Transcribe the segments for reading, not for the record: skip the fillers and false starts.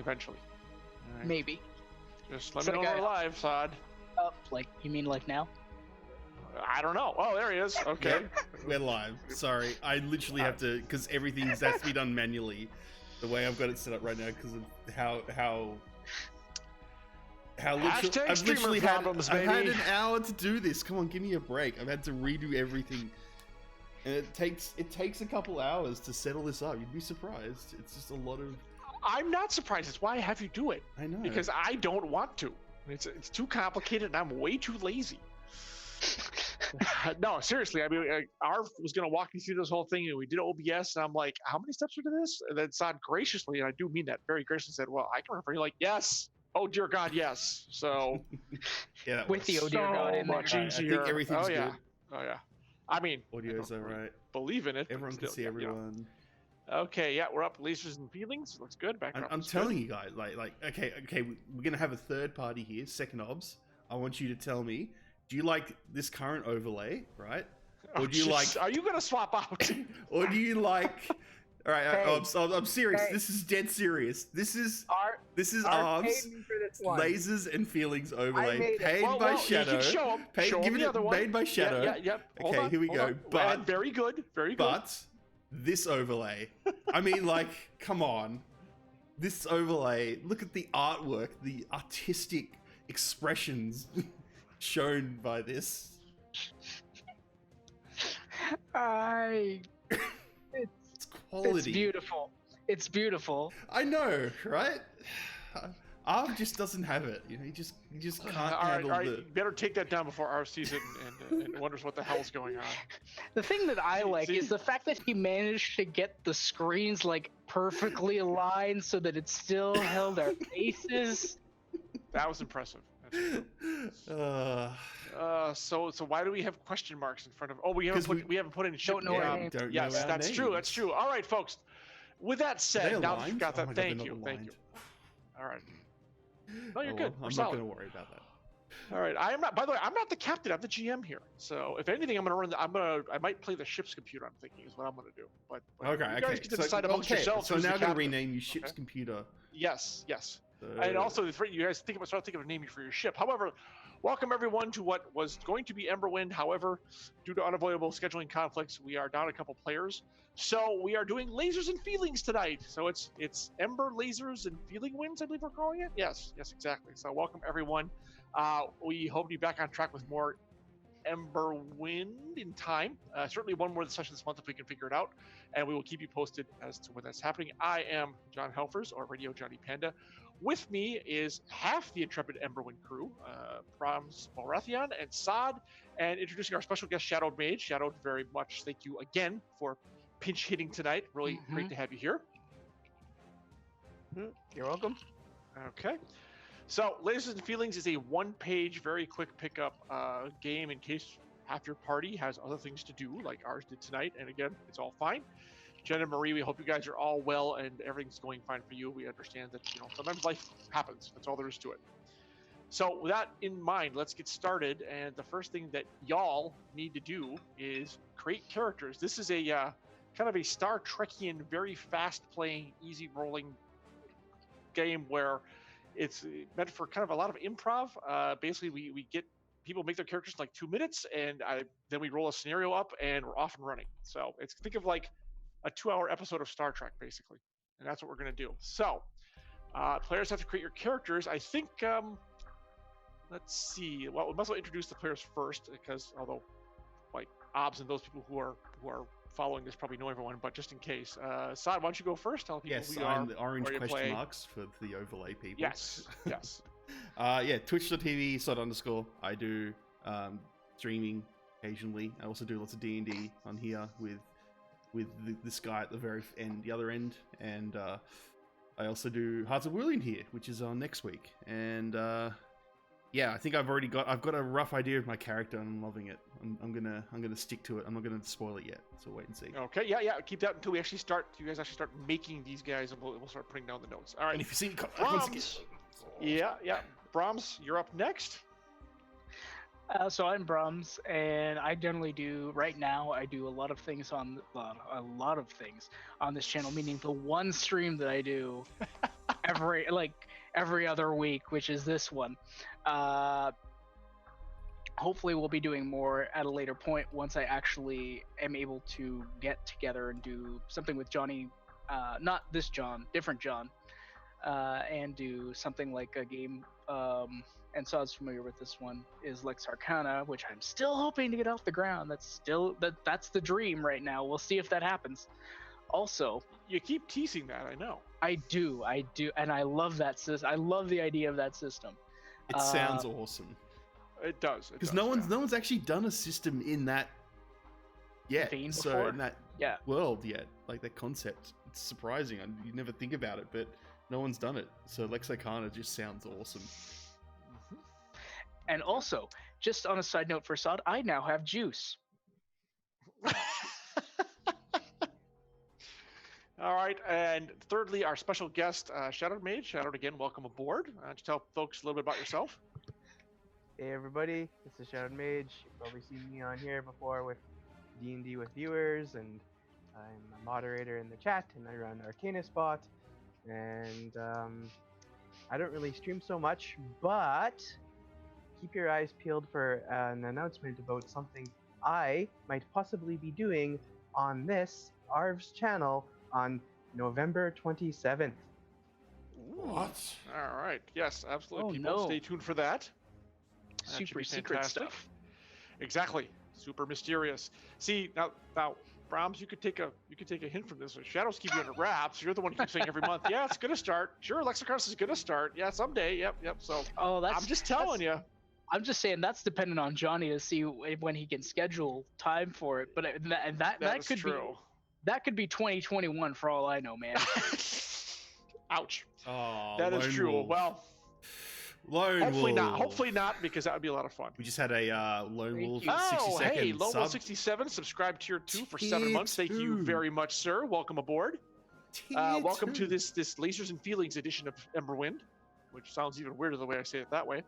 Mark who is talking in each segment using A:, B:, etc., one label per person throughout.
A: eventually. All right.
B: Maybe.
A: Just let me know we're live, Sod.
B: Like, you mean like now?
A: I don't know. Oh, there he is. Okay.
C: Yep, we're live. Sorry, I literally have to, because everything has to be done manually, the way I've got it set up right now, because of how literally, I've literally had an hour to do this. Come on, give me a break. I've had to redo everything, and it takes a couple hours to settle this up. You'd be surprised. It's just a lot of.
A: I'm not surprised. It's why I have you do it.
C: I know,
A: because I don't want to. It's too complicated, and I'm way too lazy. No, seriously. I mean, Arv was going to walk me through this whole thing, and we did OBS, and I'm like, how many steps are to this? And then Sod graciously, and I do mean that very graciously, said, well, I can refer you like, yes. Oh, dear God, yes. So,
C: yeah,
B: with the oh, dear God in
A: much
B: there.
A: easier.
C: I think everything's good.
A: Oh, yeah. I mean,
C: audio's all right.
A: Believe in it.
C: Everyone can see everyone.
A: Okay, yeah, we're up. Lasers and Feelings. Looks good.
C: I'm telling you guys, like, okay, we're going to have a third party here, second obs. I want you to tell me, do you like this current overlay, right? Or do you like?
A: Are you gonna swap out?
C: Or do you like? All right,
D: Hey,
C: I'm serious.
D: hey.
C: This is dead serious. This is
D: Art
C: Arv's
D: paid me for this one.
C: Lasers and Feelings overlay,
D: made it.
C: paid
A: Well,
C: by
A: you
C: Shadow.
A: can show 'em. Show 'em the other one.
C: Made by Shadow.
A: Yeah. Hold
C: Okay,
A: on,
C: here we
A: hold
C: go.
A: on.
C: But
A: very good, very good.
C: But this overlay, I mean, like, come on, this overlay. Look at the artwork, the artistic expressions shown by this. It's quality.
B: It's beautiful. It's beautiful.
C: I know, right? Arv just doesn't have it. You know, he just can't handle
A: all right.
C: the.
A: You better take that down before Arv sees it and wonders what the hell's going on.
B: The thing that I like is the fact that he managed to get the screens like perfectly aligned so that it still held our faces.
A: That was impressive. That's true. So why do we have question marks in front of? Oh, we haven't put in.
B: Don't know our names.
A: Yes, that's true. That's true. All right, folks. With that said, now that you've got that, thank you. All right. No, you're good.
C: I'm not going to worry about that.
A: All right. I am not. By the way, I'm not the captain. I'm the GM here. So if anything, I'm going to run. I might play the ship's computer. I'm thinking is what I'm going to do. But
C: okay.
A: You guys get to decide amongst yourselves.
C: So now I'm going to rename you ship's computer.
A: Yes. And also, you guys start thinking of a name for your ship. However, welcome everyone to what was going to be Emberwind. However, due to unavoidable scheduling conflicts, we are down a couple players. So we are doing Lasers and Feelings tonight. So it's Emberlasers and Feelingwinds, I believe we're calling it. Yes, exactly. So welcome everyone. We hope to be back on track with more Emberwind in time. Certainly one more session this month if we can figure it out, and we will keep you posted as to when that's happening. I am John Helfers, or Radio Johnny Panda. With me is half the intrepid Emberwind crew, Brahms Balrathian and Sod, and introducing our special guest, Shadowed Mage. Shadowed, very much thank you again for pinch hitting tonight. Really great to have you here.
B: You're welcome.
A: Okay. So, Lasers and Feelings is a one-page, very quick pickup game in case half your party has other things to do, like ours did tonight. And again, it's all fine. Jen and Marie, we hope you guys are all well and everything's going fine for you. We understand that, sometimes life happens. That's all there is to it. So with that in mind, let's get started. And the first thing that y'all need to do is create characters. This is a kind of a Star Trekian, very fast-playing, easy-rolling game where it's meant for kind of a lot of improv. Basically, we get people make their characters in like 2 minutes, and then we roll a scenario up, and we're off and running. So think of like a 2-hour episode of Star Trek, basically. And that's what we're going to do. So, players have to create your characters. I think, let's see. Well, we must as well introduce the players first, because although, like, OBS and those people who are following this probably know everyone, but just in case. Sod, why don't you go first? Tell people who you are,
C: the orange
A: where you
C: question
A: play.
C: marks for the overlay people.
A: Yes.
C: Twitch.tv, Sod_. I do streaming occasionally. I also do lots of D&D on here with this guy at the very end, the other end, and I also do Hearts of William here, which is on next week. And I think I've got a rough idea of my character, and I'm loving it. I'm gonna stick to it. I'm not gonna spoil it yet, so wait and see.
A: Okay, yeah. Keep that until we actually start. You guys actually start making these guys, and we'll start putting down the notes. All right.
C: And if you see
A: Brahms, yeah, Brahms, you're up next.
B: So I'm Brahms, and I generally do, right now, I do a lot of things on this channel, meaning the one stream that I do every other week, which is this one. Hopefully we'll be doing more at a later point once I actually am able to get together and do something with Johnny, not this John, different John, and do something like a game. And so I was familiar with this one is Lex Arcana, which I'm still hoping to get off the ground. That's the dream right now. We'll see if that happens. Also,
A: you keep teasing that. I know.
B: I do, and I love that system. I love the idea of that system.
C: It sounds awesome.
A: It does.
C: Because no one's actually done a system in that yet.
B: Vein
C: So
B: before?
C: in that world yet, like that concept, it's surprising. You never think about it, but no one's done it. So Lex Arcana just sounds awesome.
B: And also, just on a side note for Sod, I now have juice.
A: All right, and thirdly, our special guest, Shadowed Mage. Shadowed again, welcome aboard. Just tell folks a little bit about yourself.
D: Hey everybody, this is Shadowed Mage. You've probably seen me on here before with D&D with viewers, and I'm a moderator in the chat, and I run Arcana Spot. And I don't really stream so much, but keep your eyes peeled for an announcement about something I might possibly be doing on this Arv's channel on November 27th.
C: What?
A: All right. Yes, absolutely.
B: Oh,
A: People,
B: no.
A: stay tuned for that. That should
B: Super
A: be
B: secret
A: fantastic.
B: stuff.
A: Exactly. Super mysterious. See, now, Brahms, you could take a hint from this. Shadows keep you under wraps. You're the one who keeps saying every month, yeah, it's gonna start. Sure, Lexicon is gonna start. Yeah, someday. Yep. So
B: Oh,
A: I'm just telling you.
B: I'm just saying that's dependent on Johnny to see when he can schedule time for it. But that
A: is
B: could
A: true.
B: that could be 2021 for all I know, man.
A: Ouch.
C: Oh,
A: That is
C: Lone
A: true.
C: Wolf.
A: Well,
C: Lone
A: hopefully
C: Wolf.
A: not. Hopefully not, because that would be a lot of fun.
C: We just had a Lone
B: Thank
C: Wolf
B: you.
C: 60-second
A: Hey, Lone
C: sub.
A: Wolf 67, subscribe tier 2 for 7
C: Tier
A: months. Thank you
C: 2.
A: very much, sir. Welcome aboard.
C: Tier
A: Welcome to
C: 2.
A: this Lasers and Feelings edition of Emberwind, which sounds even weirder the way I say it that way.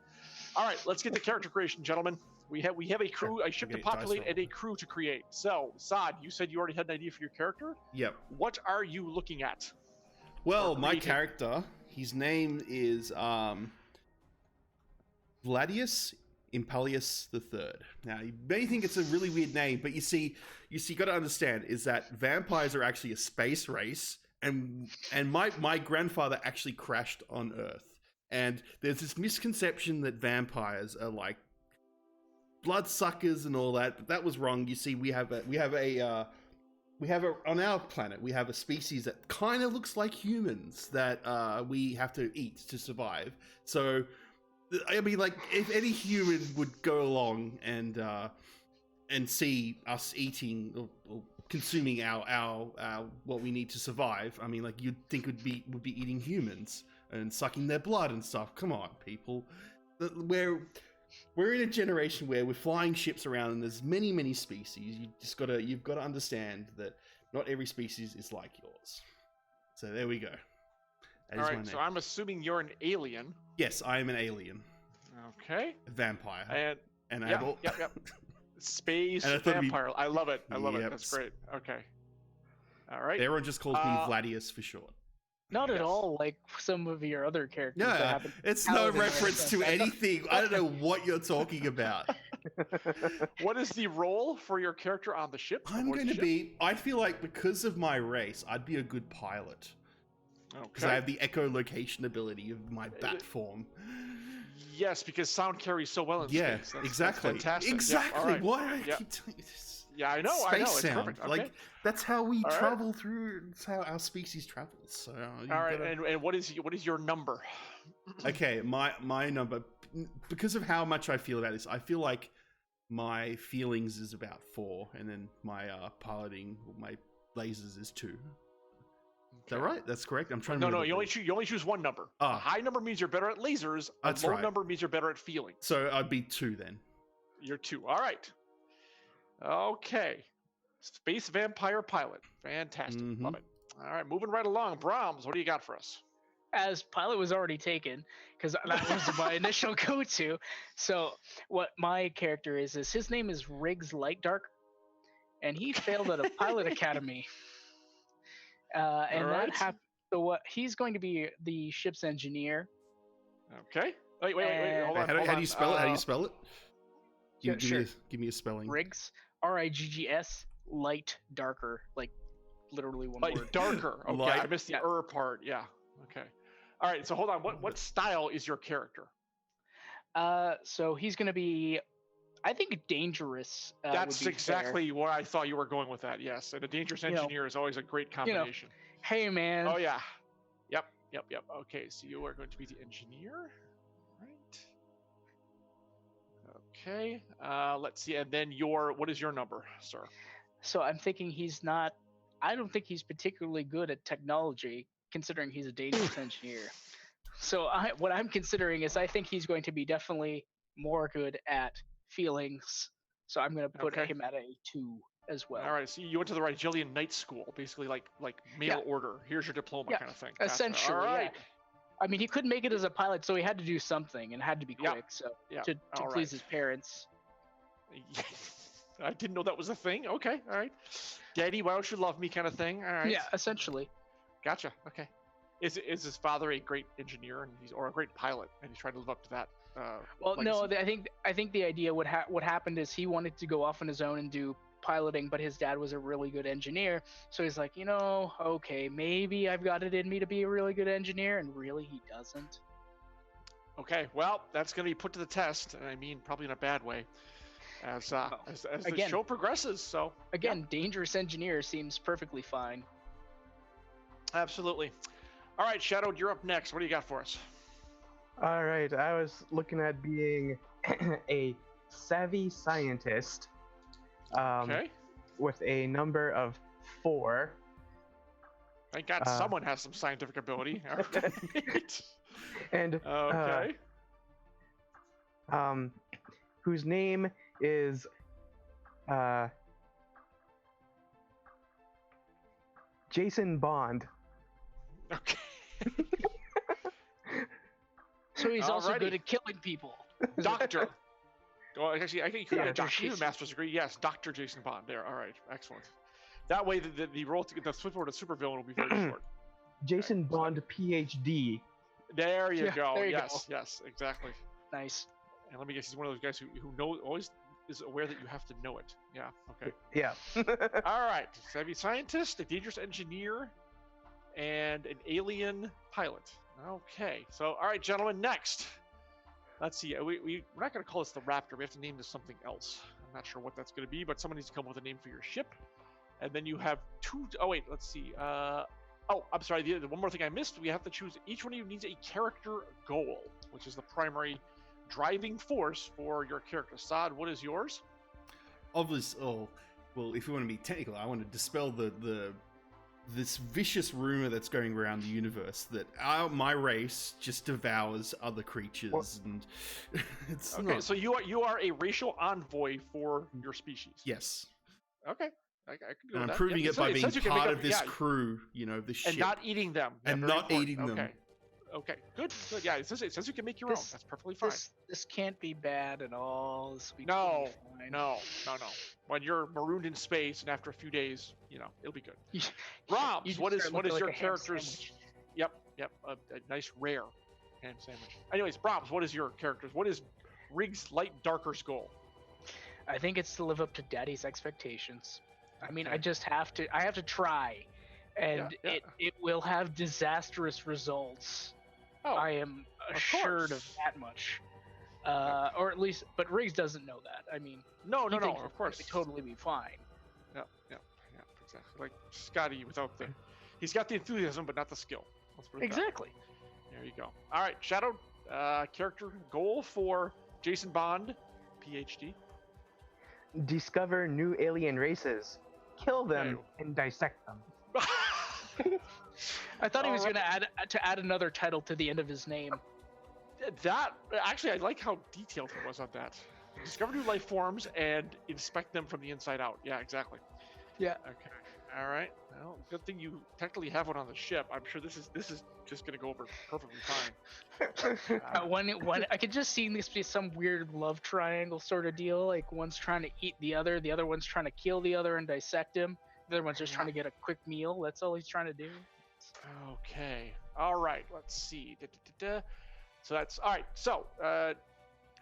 A: All right, let's get to character creation, gentlemen. We have a crew, a ship to
C: Okay, dice
A: populate,
C: roll.
A: and a crew to create. So, Saad, you said you already had an idea for your character.
C: Yep.
A: What are you looking at?
C: Well,
A: Or
C: my
A: creating.
C: character, his name is Vladius Impelius III. Now, you may think it's a really weird name, but you see, got to understand is that vampires are actually a space race, and my grandfather actually crashed on Earth, and there's this misconception that vampires are like bloodsuckers and all that, but that was wrong. You see, we have on our planet, we have a species that kind of looks like humans that we have to eat to survive. So, I mean, like, if any human would go along and see us eating or consuming our what we need to survive, I mean, like, you'd think would be eating humans and sucking their blood and stuff. Come on, people. We're in a generation where we're flying ships around and there's many species. You've got to understand that not every species is like yours. So there we go. That
A: All
C: is my
A: right, so
C: name.
A: I'm assuming you're an alien.
C: Yes, I am an alien,
A: Okay.
C: a vampire,
A: And
C: and I have all...
A: yep. Space
C: And I thought it'd be-
A: vampire. I love it. I love it.
C: Yep.
A: That's great. Okay. All right.
C: Everyone just calls me
A: Uh,
C: Vladius for short.
B: Not at
A: Yes.
B: all like some of your other characters. that
C: No,
B: happen.
C: it's no
B: Paladin or
C: reference to
B: something.
C: anything. I don't know what you're talking about.
A: What is the role for your character on the ship?
C: I'm
A: aboard the
C: going to
A: ship?
C: be... I feel like because of my race, I'd be a good pilot. Because I
A: Okay.
C: have the echolocation ability of my bat form.
A: Yes, because sound carries so well in
C: Yeah,
A: space. That's
C: exactly.
A: fantastic. Yeah,
C: Exactly.
A: all right.
C: Why do I
A: Yep.
C: keep telling you this?
A: Yeah, I know.
C: Space
A: It's
C: sound.
A: perfect. Okay.
C: Like, that's how we
A: All right.
C: travel through. It's how our species travels. So you've
A: all right.
C: gotta-
A: And what is your number?
C: Okay, my number, because of how much I feel about this, I feel like my feelings is about 4, and then my piloting, my lasers is 2. Is that
A: Okay.
C: right? That's correct. I'm trying to
A: No,
C: remember.
A: you only choose one number.
C: Ah.
A: A high number means you're better at lasers. A
C: That's
A: low
C: right.
A: number means you're better at feeling.
C: So I'd be 2 then.
A: You're 2. All right. Okay. Space vampire pilot. Fantastic.
C: Mhm.
A: Love it. All right, moving right along. Brahms, what do you got for us?
B: As pilot was already taken because that was my initial go-to. So what my character is his name is Riggs Lightdark, and he failed at a pilot academy. And
A: Alright.
B: So what he's going to be the ship's engineer.
A: Okay. Wait. Hold
C: Wait,
A: on.
C: how
A: hold
C: do
A: on.
C: you spell it? How do you spell it?
B: Yeah, sure.
C: Give me a spelling.
B: Riggs, Riggs, light, darker, like literally one
A: Like
B: word.
A: darker. Okay,
C: Light.
A: I missed the
B: Yeah.
A: part. Yeah. Okay. All right. So hold on. What style is your character?
B: So he's going to be, I think, dangerous.
A: That's
B: would be
A: exactly where I thought you were going with that. Yes, and a dangerous
B: You know,
A: engineer is always a great combination.
B: Fair. Hey man.
A: Oh yeah. Yep. Okay, so you are going to be the engineer, right? Okay. Let's see. And then what is your number, sir?
B: So I'm thinking he's not. I don't think he's particularly good at technology, considering he's a dangerous engineer. So what I'm considering is I think he's going to be definitely more good at feelings. So I'm going to put
A: Okay.
B: him at a 2 as well.
A: All right. So you went to the Rigelian Night School, basically like mail order. Here's your diploma, kind of thing. Gotcha.
B: Essentially.
A: All right.
B: Yeah. I mean, he couldn't make it as a pilot, so he had to do something and had to be quick. So to please his parents.
A: I didn't know that was a thing. Okay. All right. Daddy, why don't you love me, kind of thing. All right.
B: Yeah, essentially.
A: Gotcha. Okay. Is his father a great engineer or a great pilot, and he's trying to live up to that?
B: Well,
A: legacy?
B: no. I think the idea what happened is he wanted to go off on his own and do piloting, but his dad was a really good engineer, so he's like, okay, maybe I've got it in me to be a really good engineer, and really he doesn't.
A: Okay. Well, that's going to be put to the test, and I mean probably in a bad way, as the show progresses. So
B: again, dangerous engineer seems perfectly fine.
A: Absolutely. All right, Shadow, you're up next. What do you got for us?
D: All right, I was looking at being a savvy scientist
A: Okay.
D: with a number of 4.
A: Thank God someone has some scientific ability. All right.
D: And
A: okay.
D: Whose name is Jason Bond.
A: Okay.
B: So he's also good at killing people.
A: Doctor. Well, actually, I think you could have a doctor,
B: Jason.
A: a master's degree. Yes, Dr. Jason Bond. There. All right. Excellent. That way, the role to get the switchboard to supervillain will be very short.
D: Jason Bond, PhD.
A: There you go.
B: There you
A: yes, exactly.
B: Nice.
A: And let me guess, he's one of those guys who always is aware that you have to know it. Yeah. Okay.
D: Yeah.
A: All right. Savvy scientist, a dangerous engineer, and an alien pilot. Okay. So, all right, gentlemen, next. Let's see. We're not going to call this the Raptor. We have to name this something else. I'm not sure what that's going to be, but someone needs to come up with a name for your ship. And then you have 2. Oh, wait. Let's see. I'm sorry. The one more thing I missed. We have to choose. Each one of you needs a character goal, which is the primary driving force for your character. Saad, what is yours?
C: Obviously, well, if you want to be technical, I want to dispel this vicious rumor that's going around the universe that my race just devours other creatures, and it's
A: okay.
C: not.
A: So you are a racial envoy for your species.
C: Yes.
A: Okay. I can go
C: And
A: with
C: I'm
A: that.
C: proving it by being part of this
A: yeah,
C: crew, the ship.
A: and not eating them. Yeah,
C: and
A: very
C: not
A: important.
C: eating them.
A: Okay. Good. Yeah, it says you can make your own. That's perfectly fine.
B: This can't be bad at all. This will be
A: No.
B: totally fine.
A: No. When you're marooned in space and after a few days, it'll be good. Robs, what is your character's? Yep. A nice rare ham sandwich. Anyways, Brahms, what is your character's? What is Riggs Light Darker's goal?
B: I think it's to live up to Daddy's expectations. I mean,
A: Okay.
B: I have to try, and
A: Yeah.
B: it will have disastrous results.
A: Oh,
B: I am assured of that much. Or at least, but Riggs doesn't know that. I mean,
A: no,
B: he thinks
A: of
B: it's
A: course.
B: gonna totally be fine.
A: Yeah, exactly. Like Scotty without he's got the enthusiasm, but not the skill. Let's put it that way.
B: Exactly.
A: There you go. All right, Shadow, character goal for Jason Bond, PhD.
D: Discover new alien races, kill them, and dissect them.
B: I thought he was going to add another title to the end of his name.
A: That actually, I like how detailed he was on that. Discover new life forms and inspect them from the inside out. Yeah, exactly.
B: Yeah.
A: Okay. All right. Well, good thing you technically have one on the ship. I'm sure this is just going to go over perfectly fine.
B: One, I could just see this be some weird love triangle sort of deal. Like one's trying to eat the other one's trying to kill the other and dissect him. The other one's just trying to get a quick meal. That's all he's trying to do.
A: Okay. All right. Let's see. So that's all right. So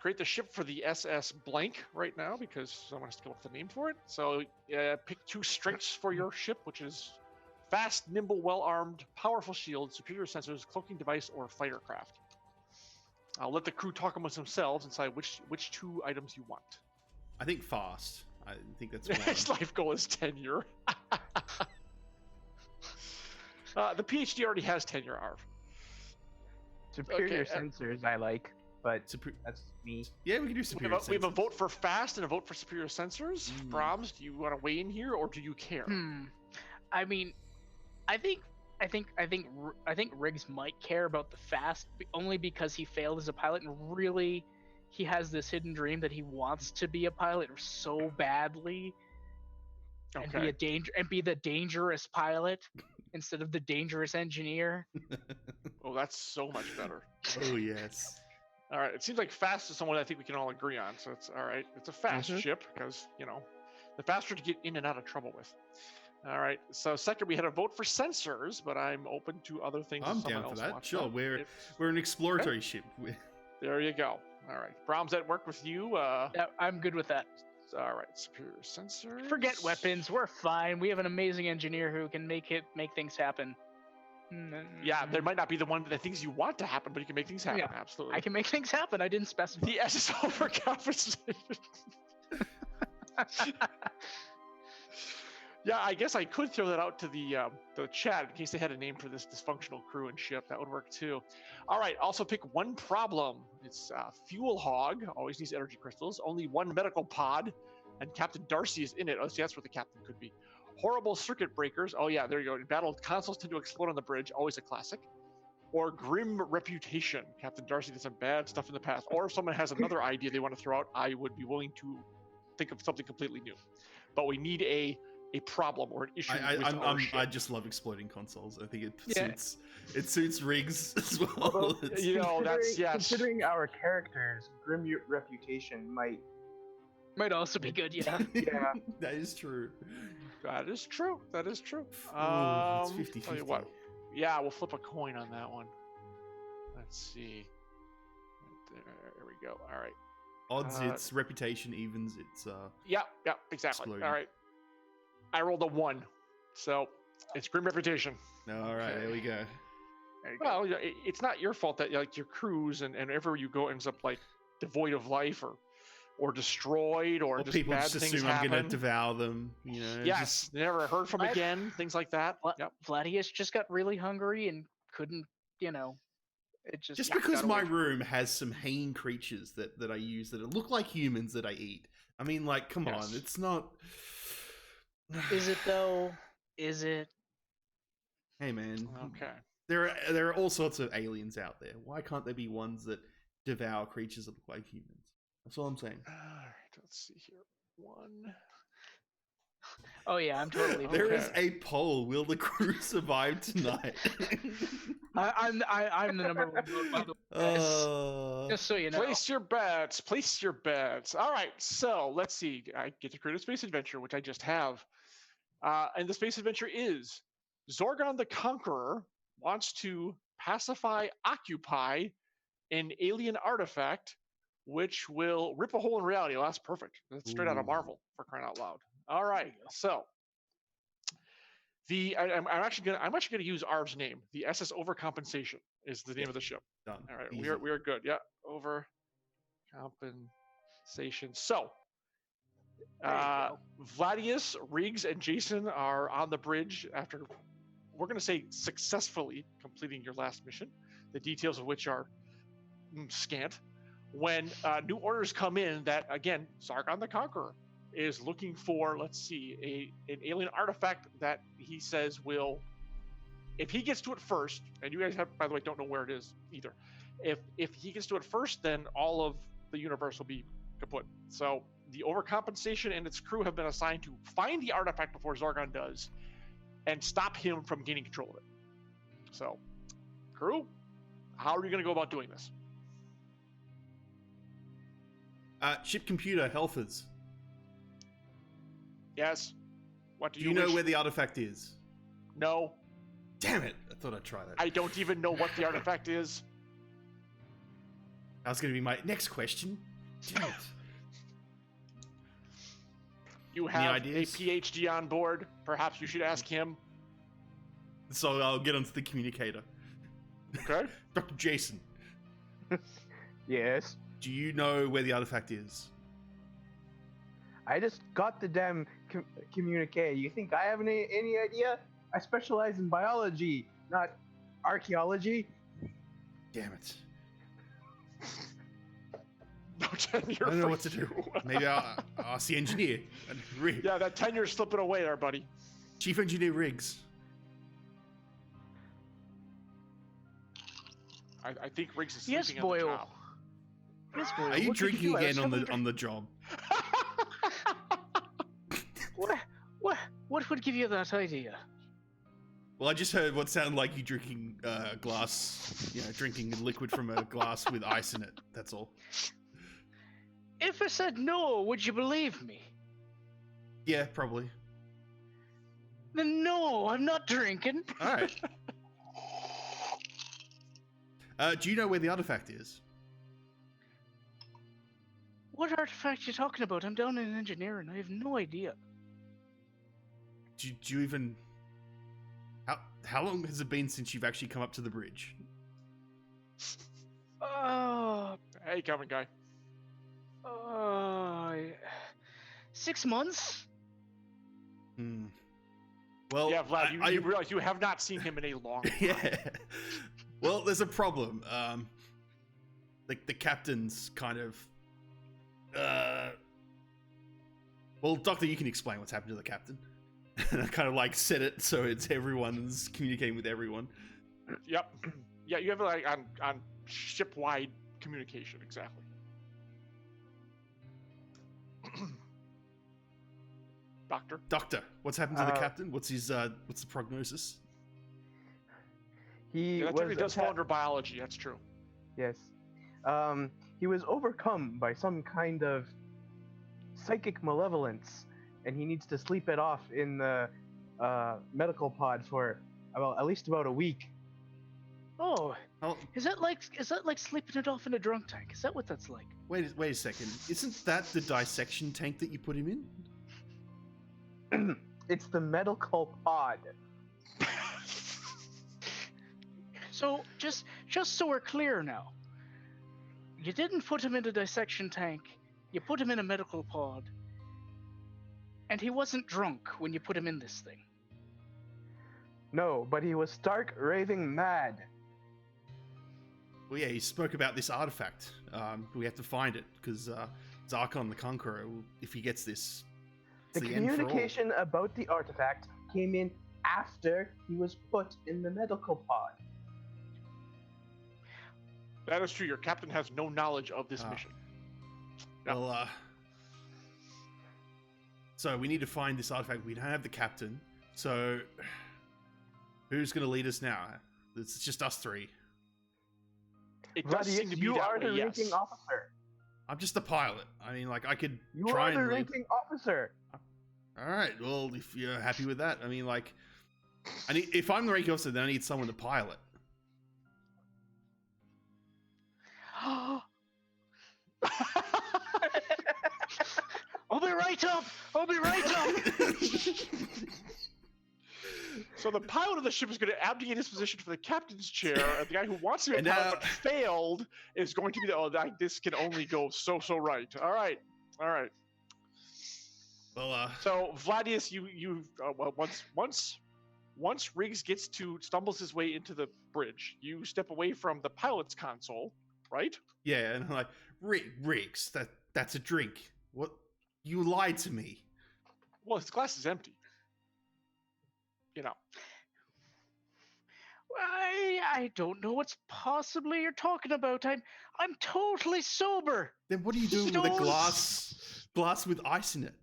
A: create the ship for the SS blank right now because someone has to come up with a name for it. So pick 2 strengths for your ship, which is fast, nimble, well-armed, powerful shield, superior sensors, cloaking device, or fighter craft. I'll let the crew talk amongst themselves and decide which 2 items you want.
C: I think fast. I think that's
A: His
C: one.
A: life goal is tenure. The PhD already has tenure, Arv.
D: Superior
A: Okay,
D: sensors I like, but
C: Supe-
D: that's me.
C: yeah, we can do superior
A: We have a
C: sensors.
A: vote for fast and a vote for superior sensors. Brahms, do you want to weigh in here, or do you care?
B: I mean, I think Riggs might care about the fast only because he failed as a pilot, and really, he has this hidden dream that he wants to be a pilot so badly, and be the dangerous pilot instead of the dangerous engineer.
A: Oh, that's so much better.
C: Oh yes.
A: All right, it seems like fast is someone I think we can all agree on. So it's all right. It's a fast ship because the faster to get in and out of trouble with. All right. So second, we had a vote for sensors, but I'm open to other things.
C: I'm
A: if someone
C: down for
A: else
C: that.
A: wants
C: Sure,
A: them.
C: we're an exploratory ship.
A: There you go. All right, Brahms, that work with you?
B: Yeah, I'm good with that.
A: All right, superior sensors.
B: Forget weapons. We're fine. We have an amazing engineer who can make things happen.
A: Yeah, there might not be the things you want to happen, but you can make things happen.
B: Yeah,
A: Absolutely.
B: I can make things happen. I didn't specify.
A: The SS overcompensation. Yeah, I guess I could throw that out to the chat in case they had a name for this dysfunctional crew and ship. That would work too. All right, also pick 1 problem. It's fuel hog, always needs energy crystals. Only 1 medical pod, and Captain Darcy is in it. Oh, see, that's where the captain could be. Horrible circuit breakers. Oh yeah, there you go. In battle, consoles tend to explode on the bridge. Always a classic. Or grim reputation. Captain Darcy did some bad stuff in the past. Or if someone has another idea they want to throw out, I would be willing to think of something completely new. But we need a problem or an issue with our ship.
C: I just love exploding consoles. I think it suits Riggs as well.
D: Although,
A: that's
D: considering our characters, grim reputation
B: Might also be good, yeah.
D: Yeah.
C: That is true.
A: That is true. That is true.
C: It's
A: Tell you
C: 50-50.
A: what. Yeah, we'll flip a coin on that one. Let's see. There we go. All right.
C: Odds, it's reputation. Evens, it's
A: Yeah, exactly.
C: exploding.
A: All right. I rolled a 1, so it's grim reputation.
C: all right.
A: Okay.
C: There we go.
A: There you go. Well, it's not your fault that like your crews and everywhere you go ends up like devoid of life or destroyed or just
C: people
A: bad
C: just
A: things
C: assume
A: happen.
C: I'm going to devour them. You know.
A: Yes, never heard from again. Things like that. Yep.
B: Vladius just got really hungry and couldn't, it
C: Just because my room has some hanging creatures that I use that look like humans that I eat. I mean, like, come on, it's not.
B: Is it though? Is it?
C: Hey, man.
A: Okay.
C: There are all sorts of aliens out there. Why can't there be ones that devour creatures that look like humans? That's all I'm saying.
A: All right. Let's see here. 1.
B: Oh yeah, I'm totally.
C: There is a poll. Will the crew survive tonight?
B: I'm the number 1 vote, by the way. Just so you know.
A: Place your bets. Place your bets. All right. So let's see. I get to create a space adventure, which I just have. And the space adventure is Zorgon the Conqueror wants to occupy an alien artifact, which will rip a hole in reality. Oh, that's perfect. That's straight out of Marvel, for crying out loud. All right. So I'm actually gonna use Arv's name. The SS Overcompensation is the name of the ship.
C: Done.
A: All right.
C: Easy.
A: We are good. Yeah. Overcompensation. So Vladius, Riggs, and Jason are on the bridge after, we're going to say, successfully completing your last mission, the details of which are scant, when new orders come in that, again, Zargon the Conqueror is looking for, let's see, an alien artifact that he says will, if he gets to it first, and you guys have, by the way, don't know where it is either, if he gets to it first, then all of the universe will be kaput. So the Overcompensation and its crew have been assigned to find the artifact before Zargon does and stop him from gaining control of it. So, crew, how are you going to go about doing this?
C: Ship computer, Helfers.
A: Yes. What do
C: you know where the artifact is?
A: No.
C: Damn it. thought I'd try that.
A: I don't even know what the artifact is.
C: That was going to be my next question. Damn it.
A: You
C: Any
A: have a
C: ideas?
A: PhD on board. Perhaps you should ask him.
C: So I'll get onto the communicator.
A: Okay.
C: Dr. Jason,
D: Yes.
C: do you know where the artifact is?
D: I just got the damn communique. You think I have any idea? I specialize in biology, not archaeology.
C: Damn it.
A: No tenure.
C: I don't know
A: for
C: what to do.
A: you.
C: Maybe I'll ask the engineer.
A: Yeah, that tenure's slipping away there, buddy.
C: Chief Engineer Riggs.
A: I think Riggs is
B: Yes,
A: sleeping on the
B: Boyle.
A: job.
B: Yes, boy.
C: Are you
B: what could
C: drinking
B: do? I was
C: again
B: having a
C: on the job?
B: What would give you that idea?
C: Well, I just heard what sounded like you drinking glass, drinking liquid from a glass with ice in it. That's all.
B: If I said no, would you believe me?
C: Yeah, probably.
B: Then no, I'm not drinking.
C: All right. Do you know where the artifact is?
B: What artifact are you talking about? I'm down in engineering. I have no idea.
C: Do you even... How long has it been since you've actually come up to the bridge?
A: Hey, Calvin guy.
B: 6 months?
C: Hmm. Well,
A: Yeah, Vlad, you realize you have not seen him in a long time.
C: Yeah. Well, there's a problem. The captain's kind of... Well, Doctor, you can explain what's happened to the captain. And I kind of like set it so it's everyone's communicating with everyone.
A: Yep. Yeah, you have it like on ship-wide communication, exactly.
C: Doctor, what's happened to the captain? What's the prognosis?
D: He
A: Yeah, that
D: was
A: technically does fall under biology, that's true.
D: Yes. He was overcome by some kind of psychic malevolence, and he needs to sleep it off in the medical pod for at least about a week.
B: Oh,
C: Oh,
B: is that like sleeping it off in a drunk tank? Is that what that's like?
C: wait a second. Isn't that the dissection tank that you put him in?
D: It's the medical pod.
B: So just so we're clear now, you didn't put him in a dissection tank. You put him in a medical pod, and he wasn't drunk when you put him in this thing.
D: No, but he was stark raving mad.
C: Well, yeah, he spoke about this artifact. We have to find it because Zarkon the Conqueror, if he gets this, it's
D: The
C: the end for all.
D: communication about the artifact came in after he was put in the medical pod.
A: That is true. Your captain has no knowledge of this mission. Yeah.
C: Well, so we need to find this artifact. We don't have the captain. So who's going to lead us now? It's just us three.
A: It does
D: Vladius,
A: seem to be
D: you
A: that
D: are
A: way,
D: the
A: yes.
D: ranking officer.
C: I'm just a pilot. I mean, like, I could
D: You
C: try
D: are the
C: and lead.
D: ranking officer.
C: All right. Well, if you're happy with that, I mean, like, if I'm the ranking officer, then I need someone to pilot.
B: I'll be right up. I'll be right up.
A: So the pilot of the ship is going to abdicate his position for the captain's chair, and the guy who wants to be a
C: And
A: pilot
C: now-
A: but failed is going to be this can only go so right. All right.
C: Well,
A: So Vladius, well, once Riggs stumbles his way into the bridge, you step away from the pilot's console, right?
C: yeah, and I'm like, Riggs, that's a drink. What? You lied to me.
A: Well, his glass is empty. You know.
B: I don't know what's possibly you're talking about. I'm totally sober.
C: Then what are you doing with a
B: Don't-
C: glass with ice in it?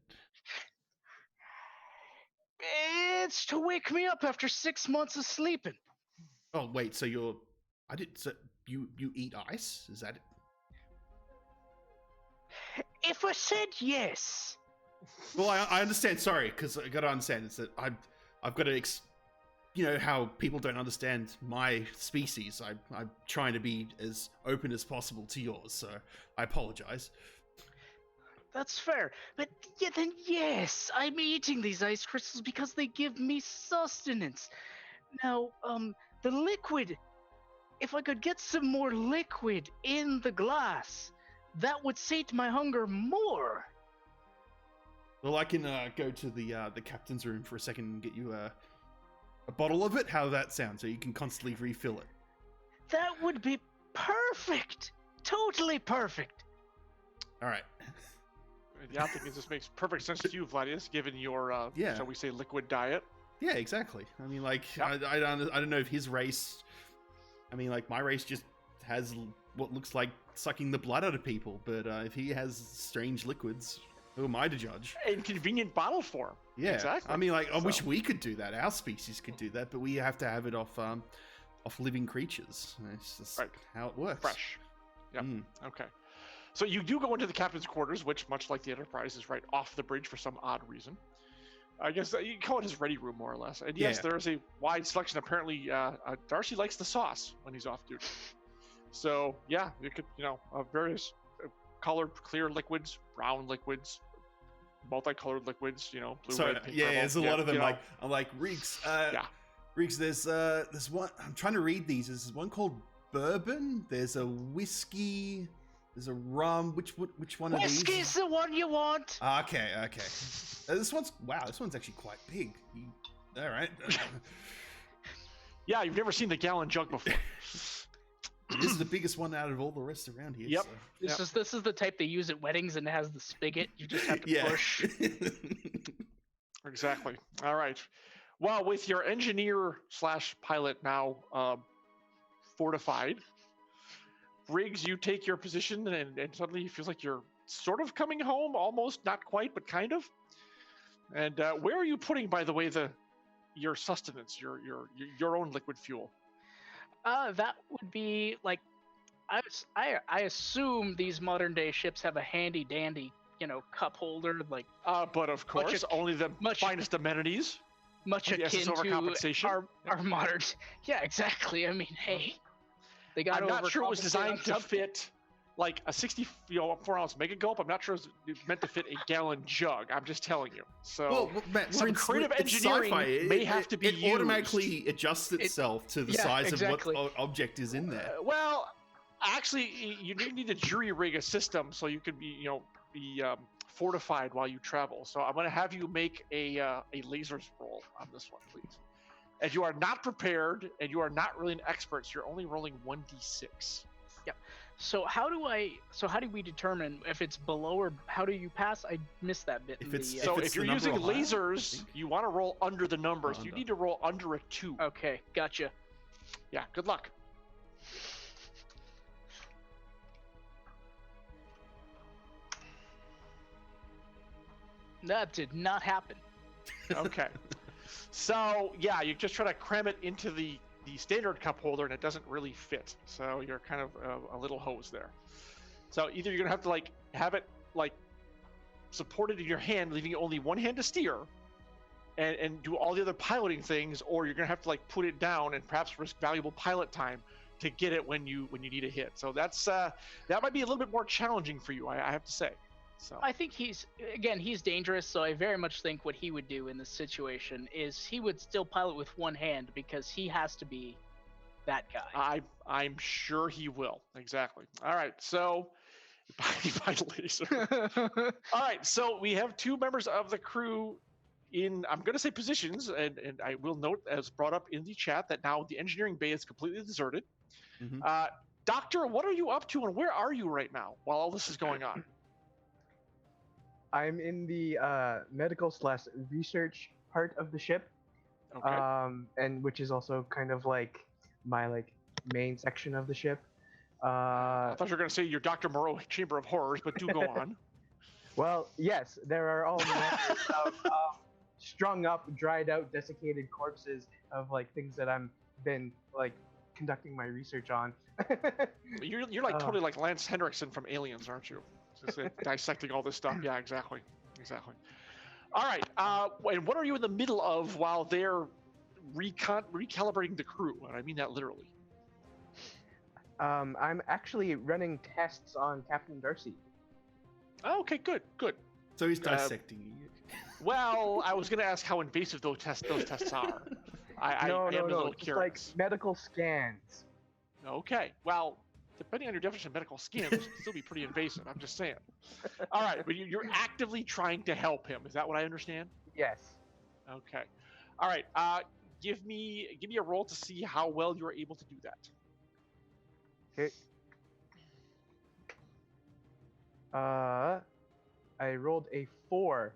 B: It's to wake me up after 6 months of sleeping.
C: Oh wait, so you eat ice? Is that it?
B: If I said yes.
C: Well, I understand. Sorry, because I got to understand. It's that I've got to how people don't understand my species. I'm trying to be as open as possible to yours, so I apologize.
B: That's fair. But yeah, then yes, I'm eating these ice crystals because they give me sustenance. Now, the liquid, if I could get some more liquid in the glass, that would sate my hunger more.
C: Well, I can go to the captain's room for a second and get you a bottle of it. How does that sound? So you can constantly refill it.
B: That would be perfect. Totally perfect.
C: All right.
A: Yeah, I think this makes perfect sense to you, Vladius, given your,
C: Yeah.
A: shall we say, liquid diet.
C: Yeah, exactly. I mean, like,
A: Yeah.
C: I don't know if his race. I mean, like, my race just has what looks like sucking the blood out of people. But if he has strange liquids, who am I to judge?
A: In convenient bottle form.
C: Yeah,
A: Exactly.
C: I mean, like, I wish
A: So-
C: we could do that. Our species could do that, but we have to have it off living creatures. It's just
A: Right.
C: how it works.
A: Fresh. Yep.
C: Mm.
A: Okay. So you do go into the captain's quarters, which, much like the Enterprise, is right off the bridge for some odd reason. I guess you can call it his ready room, more or less. And yes,
C: Yeah.
A: there is a wide selection. Apparently, Darcy likes the sauce when he's off duty. So yeah, you could, various colored clear liquids, brown liquids, multicolored liquids. Blue,
C: So
A: red, pink,
C: yeah,
A: purple.
C: there's a lot of them.
A: you know.
C: Like I'm like Riggs.
A: Yeah.
C: Riggs, there's one. I'm trying to read these. There's one called bourbon. There's a whiskey. There's a rum. Which one of these?
B: Whiskey's the one you want.
C: Okay. This one's actually quite big. All right.
A: Yeah, you've never seen the gallon jug before.
C: This is the biggest one out of all the rest around here.
A: Yep.
C: So.
B: This is the type they use at weddings and it has the spigot. You just have to
C: Yeah.
B: push.
A: Exactly. All right. Well, with your engineer/pilot now fortified, Riggs, you take your position, and suddenly you feel like you're sort of coming home, almost, not quite, but kind of. And where are you putting, by the way, your sustenance, your own liquid fuel?
B: That would be like, I assume these modern day ships have a handy dandy, cup holder, like
A: But of course, only the
B: much-
A: finest amenities.
B: much
A: Yes, it's
B: akin to
A: overcompensation.
B: our modern. Yeah, exactly. I mean, hey, they got.
A: I'm not sure it was
B: overcompensate
A: designed
B: on
A: to
B: something.
A: fit like a 4-ounce mega gulp. I'm not sure it's meant to fit a gallon jug. I'm just telling you. So
C: Matt,
A: some creative engineering may have to be
C: It automatically adjusts itself to the
B: yeah,
C: size
B: exactly.
C: of what object is in there.
A: well, actually, you do need to jury rig a system so you can be fortified while you travel. So I'm going to have you make a lasers roll on this one, please. And you are not prepared, and you are not really an expert. So you're only rolling 1d6.
B: So how do we determine if it's below or how do you pass? I missed that bit.
C: If
B: in
C: it's-
B: the,
A: So
C: it's
A: if you're
C: the number
A: using
C: or higher, I
A: lasers,
C: think.
A: you want to roll under the numbers. You
C: Under.
A: need to roll under a 2.
B: okay, gotcha.
A: Yeah, good luck.
B: That did not happen.
A: Okay. So yeah, you just try to cram it into the standard cup holder, and it doesn't really fit. So you're kind of a little hose there. So either you're gonna have to have it supported in your hand, leaving only one hand to steer, and do all the other piloting things, or you're gonna have to put it down and perhaps risk valuable pilot time to get it when you need a hit. So that's that might be a little bit more challenging for you, I have to say. So
B: I think he's dangerous, so I very much think what he would do in this situation is he would still pilot with one hand because he has to be that guy.
A: I'm sure he will. Exactly. All right. So by laser. All right. So we have 2 members of the crew in, I'm going to say positions, and I will note, as brought up in the chat, that now the engineering bay is completely deserted.
C: Mhm.
A: Doctor, what are you up to, and where are you right now while all this is going on?
D: I'm in the medical/research part of the ship,
A: Okay.
D: and which is also kind of like my main section of the ship.
A: I thought you were going to say your Dr. Moreau Chamber of Horrors, but do go on.
D: Well, yes, there are all manners of strung up, dried out, desiccated corpses of things that I'm been conducting my research on.
A: You're totally like Lance Henriksen from Aliens, aren't you? Just dissecting all this stuff. Yeah, exactly. All right. And what are you in the middle of while they're recalibrating the crew, and I mean that literally.
D: I'm actually running tests on Captain Darcy.
A: Oh, okay, good.
C: So he's dissecting you.
A: Well, I was going to ask how invasive those tests are. I am a little
D: Just
A: curious.
D: like medical scans.
A: Okay, well, depending on your definition of medical scans, it can still be pretty invasive. I'm just saying. All right, but you're actively trying to help him. Is that what I understand?
D: Yes.
A: Okay. All right. Give me a roll to see how well you're able to do that.
D: Okay. I rolled a 4.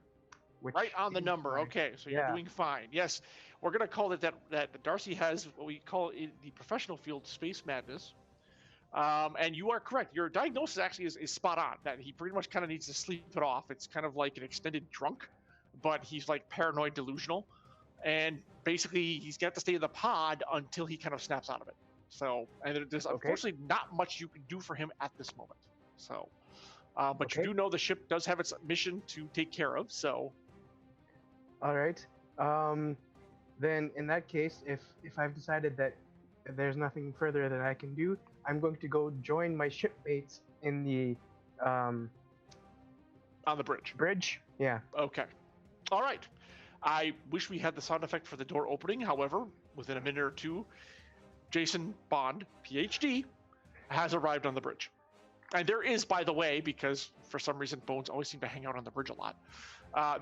D: Which
A: Right on the
D: is
A: number.
D: fine.
A: Okay, so you're
D: Yeah.
A: doing fine. Yes, we're gonna call it that Darcy has what we call in the professional field space madness. And you are correct. Your diagnosis actually is spot on. That he pretty much kind of needs to sleep it off. It's kind of like an extended drunk, but he's like paranoid delusional, and basically he's got to stay in the pod until he kind of snaps out of it. So, and there's unfortunately not much you can do for him at this moment. So, but you do know the ship does have its mission to take care of. So.
D: All right. Then in that case, if I've decided that there's nothing further that I can do, I'm going to go join my shipmates in the
A: On the bridge.
D: Bridge? Yeah.
A: Okay. All right. I wish we had the sound effect for the door opening. However, within a minute or two, Jason Bond, PhD, has arrived on the bridge. And there is, by the way, because for some reason Bones always seem to hang out on the bridge a lot,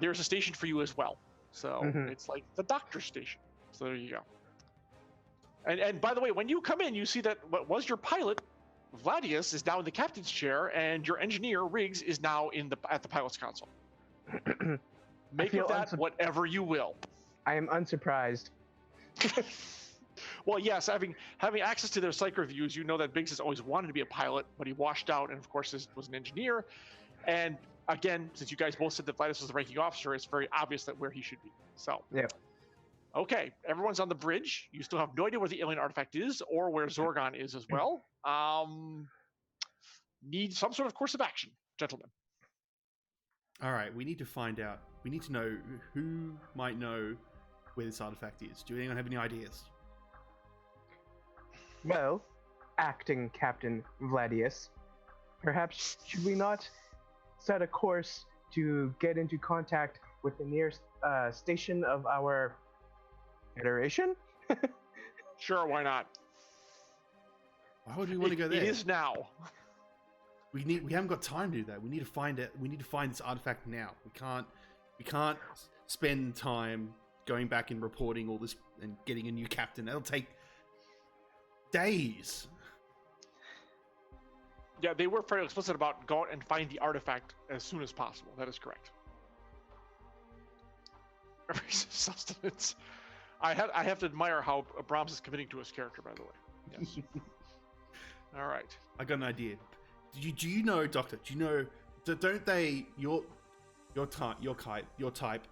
A: there's a station for you as well. So it's like the doctor's station. So there you go. And by the way, when you come in, you see that what was your pilot, Vladius, is now in the captain's chair, and your engineer, Riggs, is now at the pilot's console. Make of that whatever you will.
D: I am unsurprised.
A: Well, yes, having access to their psych reviews, you know that Biggs has always wanted to be a pilot, but he washed out and, of course, was an engineer. And again, since you guys both said that Vladius was the ranking officer, it's very obvious that where he should be. So,
D: yeah.
A: Okay, everyone's on the bridge. You still have no idea where the alien artifact is or where Zorgon is as well. Need some sort of course of action, gentlemen.
C: All right, we need to find out. We need to know who might know where this artifact is. Do anyone have any ideas?
D: Well, acting Captain Vladius, perhaps should we not set a course to get into contact with the nearest station of our Federation?
A: Sure, why not?
C: Why would we want to go there?
A: It is now.
C: We haven't got time to do that. We need to find it. We need to find this artifact now. We can't spend time going back and reporting all this and getting a new captain. That'll take days.
A: Yeah, they were fairly explicit about go out and find the artifact as soon as possible. That is correct. Sustenance. I have to admire how Brahms is committing to his character, by the way. Yes. All right.
C: I got an idea. Do you know, Doctor? Do you know? Don't they your type?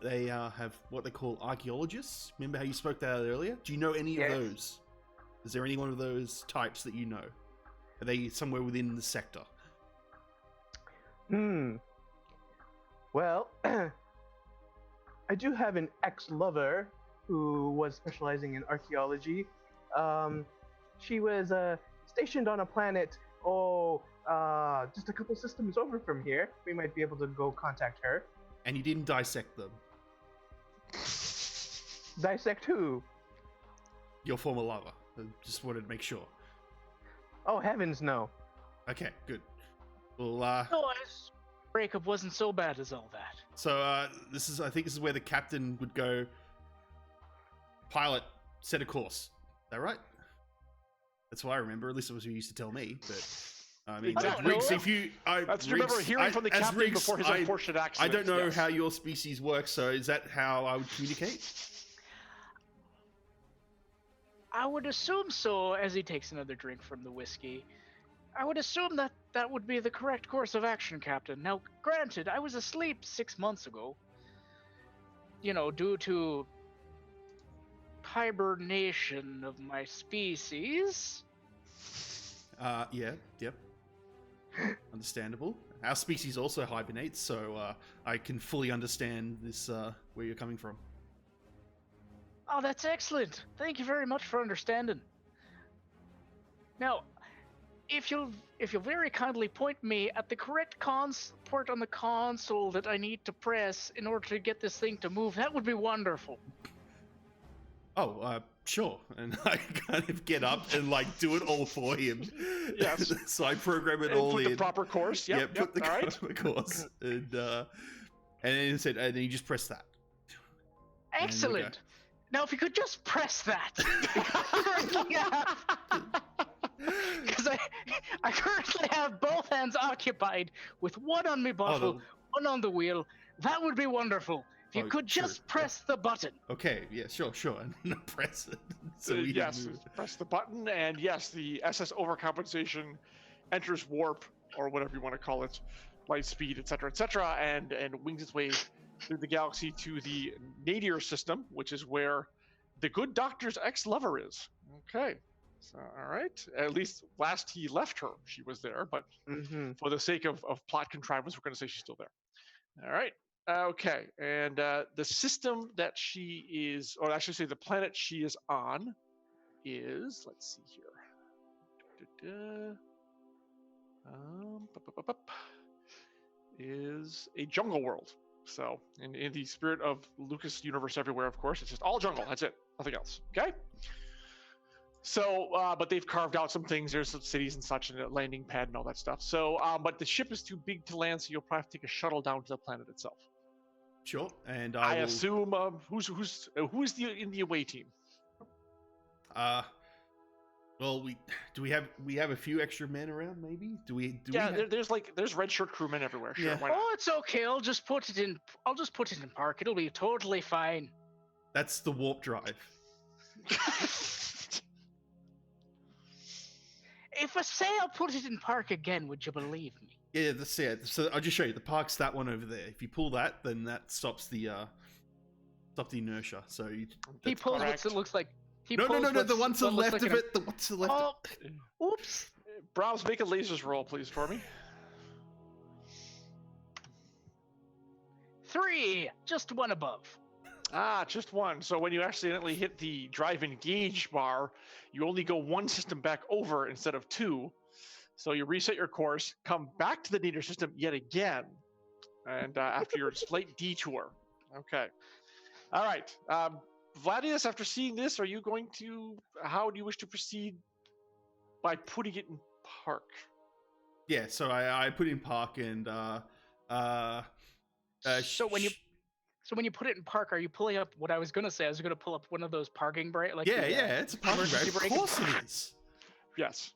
C: They have what they call archaeologists. Remember how you spoke that out earlier? Do you know any of those? Is there any one of those types that you know? Are they somewhere within the sector?
D: Well, I do have an ex-lover who was specializing in archaeology. She was stationed on a planet, just a couple systems over from here. We might be able to go contact her.
C: And you didn't dissect them?
D: Dissect who?
C: Your former lover. I just wanted to make sure.
D: Oh, heavens no.
C: Okay, good. Well,
B: this breakup wasn't so bad as all that.
C: So, I think this is where the captain would go, pilot, set a course. Is that right? That's what I remember. At least it was what you used to tell me. But I mean,
A: Exactly.
C: Riggs, if you,
A: that's Riggs, remember hearing from the captain
C: Riggs,
A: before his unfortunate accident.
C: I don't know how your species works. So, is that how I would communicate?
B: I would assume so, as he takes another drink from the whiskey. I would assume that would be the correct course of action, Captain. Now, granted, I was asleep 6 months ago. You know, due to hibernation of my species.
C: Yep. Understandable. Our species also hibernates, so I can fully understand this, where you're coming from.
B: Oh, that's excellent. Thank you very much for understanding. Now, if you'll very kindly point me at the correct port on the console that I need to press in order to get this thing to move, that would be wonderful.
C: Oh, sure. And I kind of get up and like do it all for him.
A: Yes.
C: So I program it
A: And
C: all
A: put
C: in.
A: the proper course. Yep,
C: put the
A: all right.
C: proper course. And then he said, and then you just press that.
B: Excellent. Now, if you could just press that. Because I currently have both hands occupied with one on my bottle, one on the wheel. That would be wonderful. If you could just press the button.
C: Okay, yeah, sure. And press it. So
A: Yes, press the button, and yes, the SS overcompensation enters warp, or whatever you want to call it, light speed, etc., and wings its way through the galaxy to the nadir system, which is where the good doctor's ex-lover is. Okay. So, all right. At least last he left her, she was there, but for the sake of plot contrivance, we're going to say she's still there. All right. Okay. And the system that she is, or I should say the planet she is on is, let's see here. Is a jungle world. So, in the spirit of Lucas Universe Everywhere, of course, it's just all jungle. That's it. Nothing else. Okay? So, but they've carved out some things. There's some cities and such, and a landing pad and all that stuff. So, but the ship is too big to land, so you'll probably have to take a shuttle down to the planet itself.
C: Sure. And
A: I assume who's in the away team?
C: Well, we have a few extra men around, maybe?
A: There's red shirt crewmen everywhere. Sure,
C: Yeah.
A: why not?
B: Oh, it's okay. I'll just put it in park. It'll be totally fine.
C: That's the warp drive.
B: If I say I'll put it in park again, would you believe me?
C: Yeah, that's it. So I'll just show you. The park's that one over there. If you pull that, then that stops the inertia. So
B: He pulls what it looks like.
C: No. The one to the left of it. The one to the left.
B: Oh, oops.
A: Browse, make a lasers roll, please, for me.
B: 3, just one above.
A: Just one. So when you accidentally hit the drive engage bar, you only go one system back over instead of two. So you reset your course, come back to the nadir system yet again, and after your slight detour. Okay. All right. Vladius, after seeing this, how do you wish to proceed by putting it in park?
C: Yeah, so I put in park and
B: So when you put it in park, are you pulling up what I was gonna say? I was gonna pull up one of those parking brake.
C: It's a parking brake. Of course it is.
A: Yes.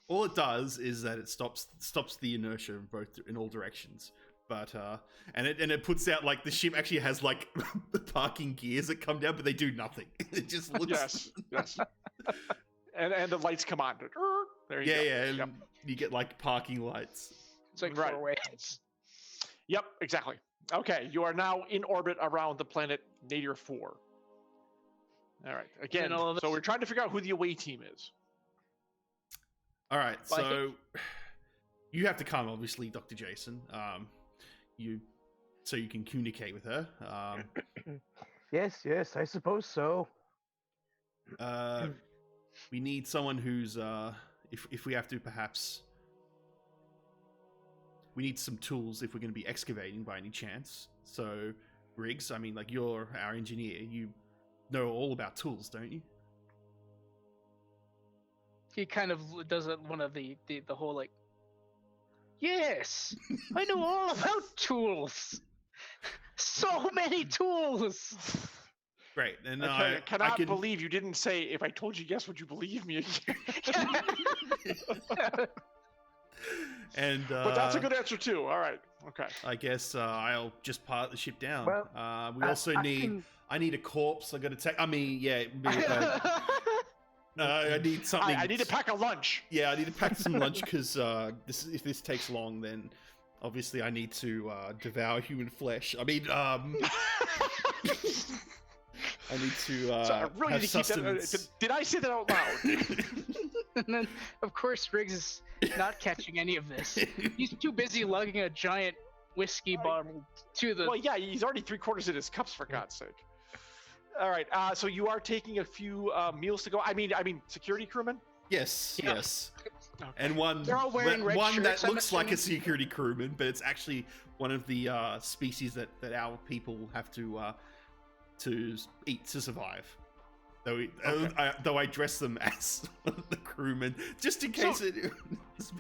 C: All it does is that it stops the inertia in all directions. But and it puts out like the ship actually has like the parking gears that come down, but they do nothing. It just looks.
A: Yes. and the lights come on. There you go.
C: Yeah, and you get like parking lights.
B: It's like
A: Right.
B: 4 ways.
A: Yep, exactly. Okay, you are now in orbit around the planet Nadir 4. All right. Again, so we're trying to figure out who the away team is.
C: All right, so you have to come, obviously, Dr. Jason. So you can communicate with her.
D: Yes, I suppose so.
C: We need someone who's, if we have to, perhaps, we need some tools if we're going to be excavating by any chance. So, Riggs, I mean, like, you're our engineer. You know all about tools, don't you?
B: He kind of does one of the whole like, yes, I know all about tools. So many tools.
C: Great. And
A: I cannot believe you didn't say, if I told you yes, would you believe me? But that's a good answer too. All right. Okay.
C: I guess I'll just part the ship down.
D: Well,
C: we also I need a corpse. I got to take. I mean, yeah. I need something.
A: I need to pack a lunch.
C: Yeah, I need to pack some lunch because if this takes long, then obviously I need to devour human flesh. I mean, I need to
A: so I really
C: have
A: need to keep
C: sustenance.
A: that. Did I say that out loud?
B: And then, of course, Riggs is not catching any of this. He's too busy lugging a giant whiskey bottle to the.
A: Well, yeah, he's already 3/4 in his cups, for God's sake. All right. So you are taking a few meals to go. I mean, security crewmen.
C: Yes,
B: Yeah.
C: yes.
A: Okay.
C: And one
B: They're all wearing red
C: one
B: shirts,
C: that
B: I'm
C: looks like a
B: assuming.
C: security crewman, but it's actually one of the species that our people have to eat to survive. Though I dress them as one of the crewmen, just in case
A: So,
C: it.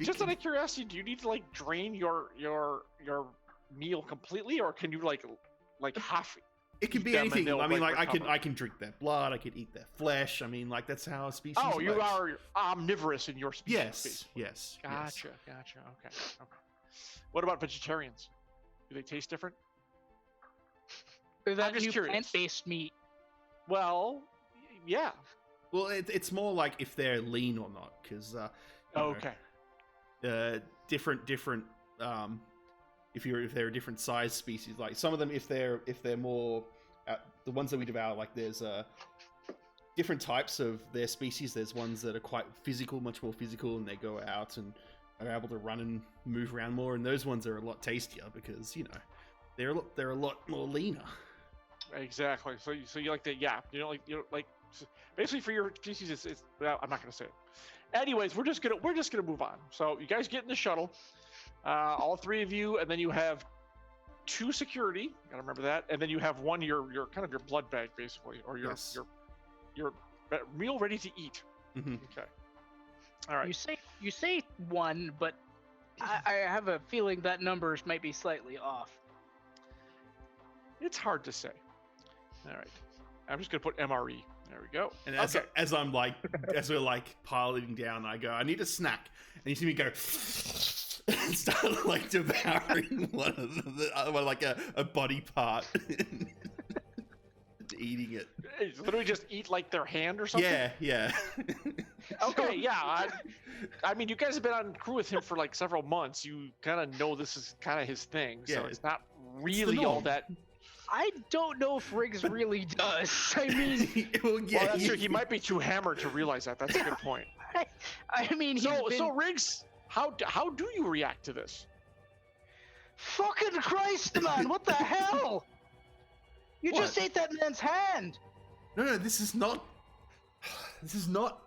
A: Just out of curiosity, do you need to like drain your meal completely, or can you like half?
C: It can
A: eat
C: be
A: them and
C: anything.
A: they'll,
C: I mean, like
A: recover?
C: I can drink their blood. I can eat their flesh. I mean, like that's how a species.
A: Oh, you
C: works.
A: are omnivorous in your species.
C: Yes,
A: basically.
C: yes.
A: Gotcha. Okay. What about vegetarians? Do they taste different?
B: That
A: just
B: new
A: curious.
B: plant-based meat.
A: Well, yeah.
C: Well, it's more like if they're lean or not, because
A: Okay.
C: different if they're a different size species, like some of them if they're more the ones that we devour, like there's different types of their species. There's ones that are quite physical, much more physical, and they go out and are able to run and move around more, and those ones are a lot tastier because they're a lot more leaner.
A: Exactly. So you like the basically for your species it's well, I'm not gonna say it. Anyways, we're just gonna move on. So you guys get in the shuttle, all three of you, and then you have 2 security. Gotta remember that, and then you have one your kind of your blood bag basically, or your
C: Yes.
A: your meal ready to eat.
C: Mm-hmm.
A: Okay. All right.
B: You say one, but I have a feeling that numbers might be slightly off.
A: It's hard to say. All right. I'm just gonna put MRE. There we go.
C: And
A: Okay.
C: as we're like piloting down, I go, I need a snack, and you see me go and start like devouring one of like a body part, eating it.
A: Literally just eat like their hand or something.
C: Yeah.
A: Okay. Yeah. I mean, you guys have been on crew with him for like several months. You kind of know this is kind of his thing, so
C: Yeah,
A: it's not
C: the
A: really all
C: norm.
A: that.
B: I don't know if Riggs really does. I mean,
C: Well, yeah,
A: Well, that's true. He might be too hammered to realize that. That's a good point.
B: I mean, he's
A: So,
B: been...
A: so Riggs, how do you react to this?
B: Fucking Christ, man! What the hell? You
C: What?
B: just ate that man's hand.
C: No, this is not. This is not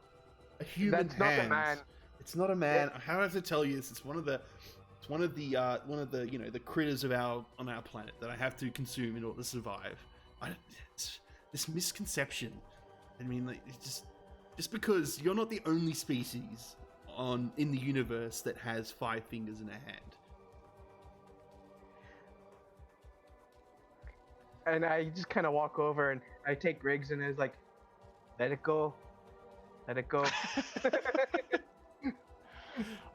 C: a human
D: That's not the
C: hand.
D: man.
C: It's not a man. How do I have to tell you this? It's one of the the critters on our planet that I have to consume in order to survive. It's this misconception. I mean, like, it's just because you're not the only species in the universe that has 5 fingers in a hand.
D: And I just kind of walk over and I take Riggs and is like, let it go. Let it go.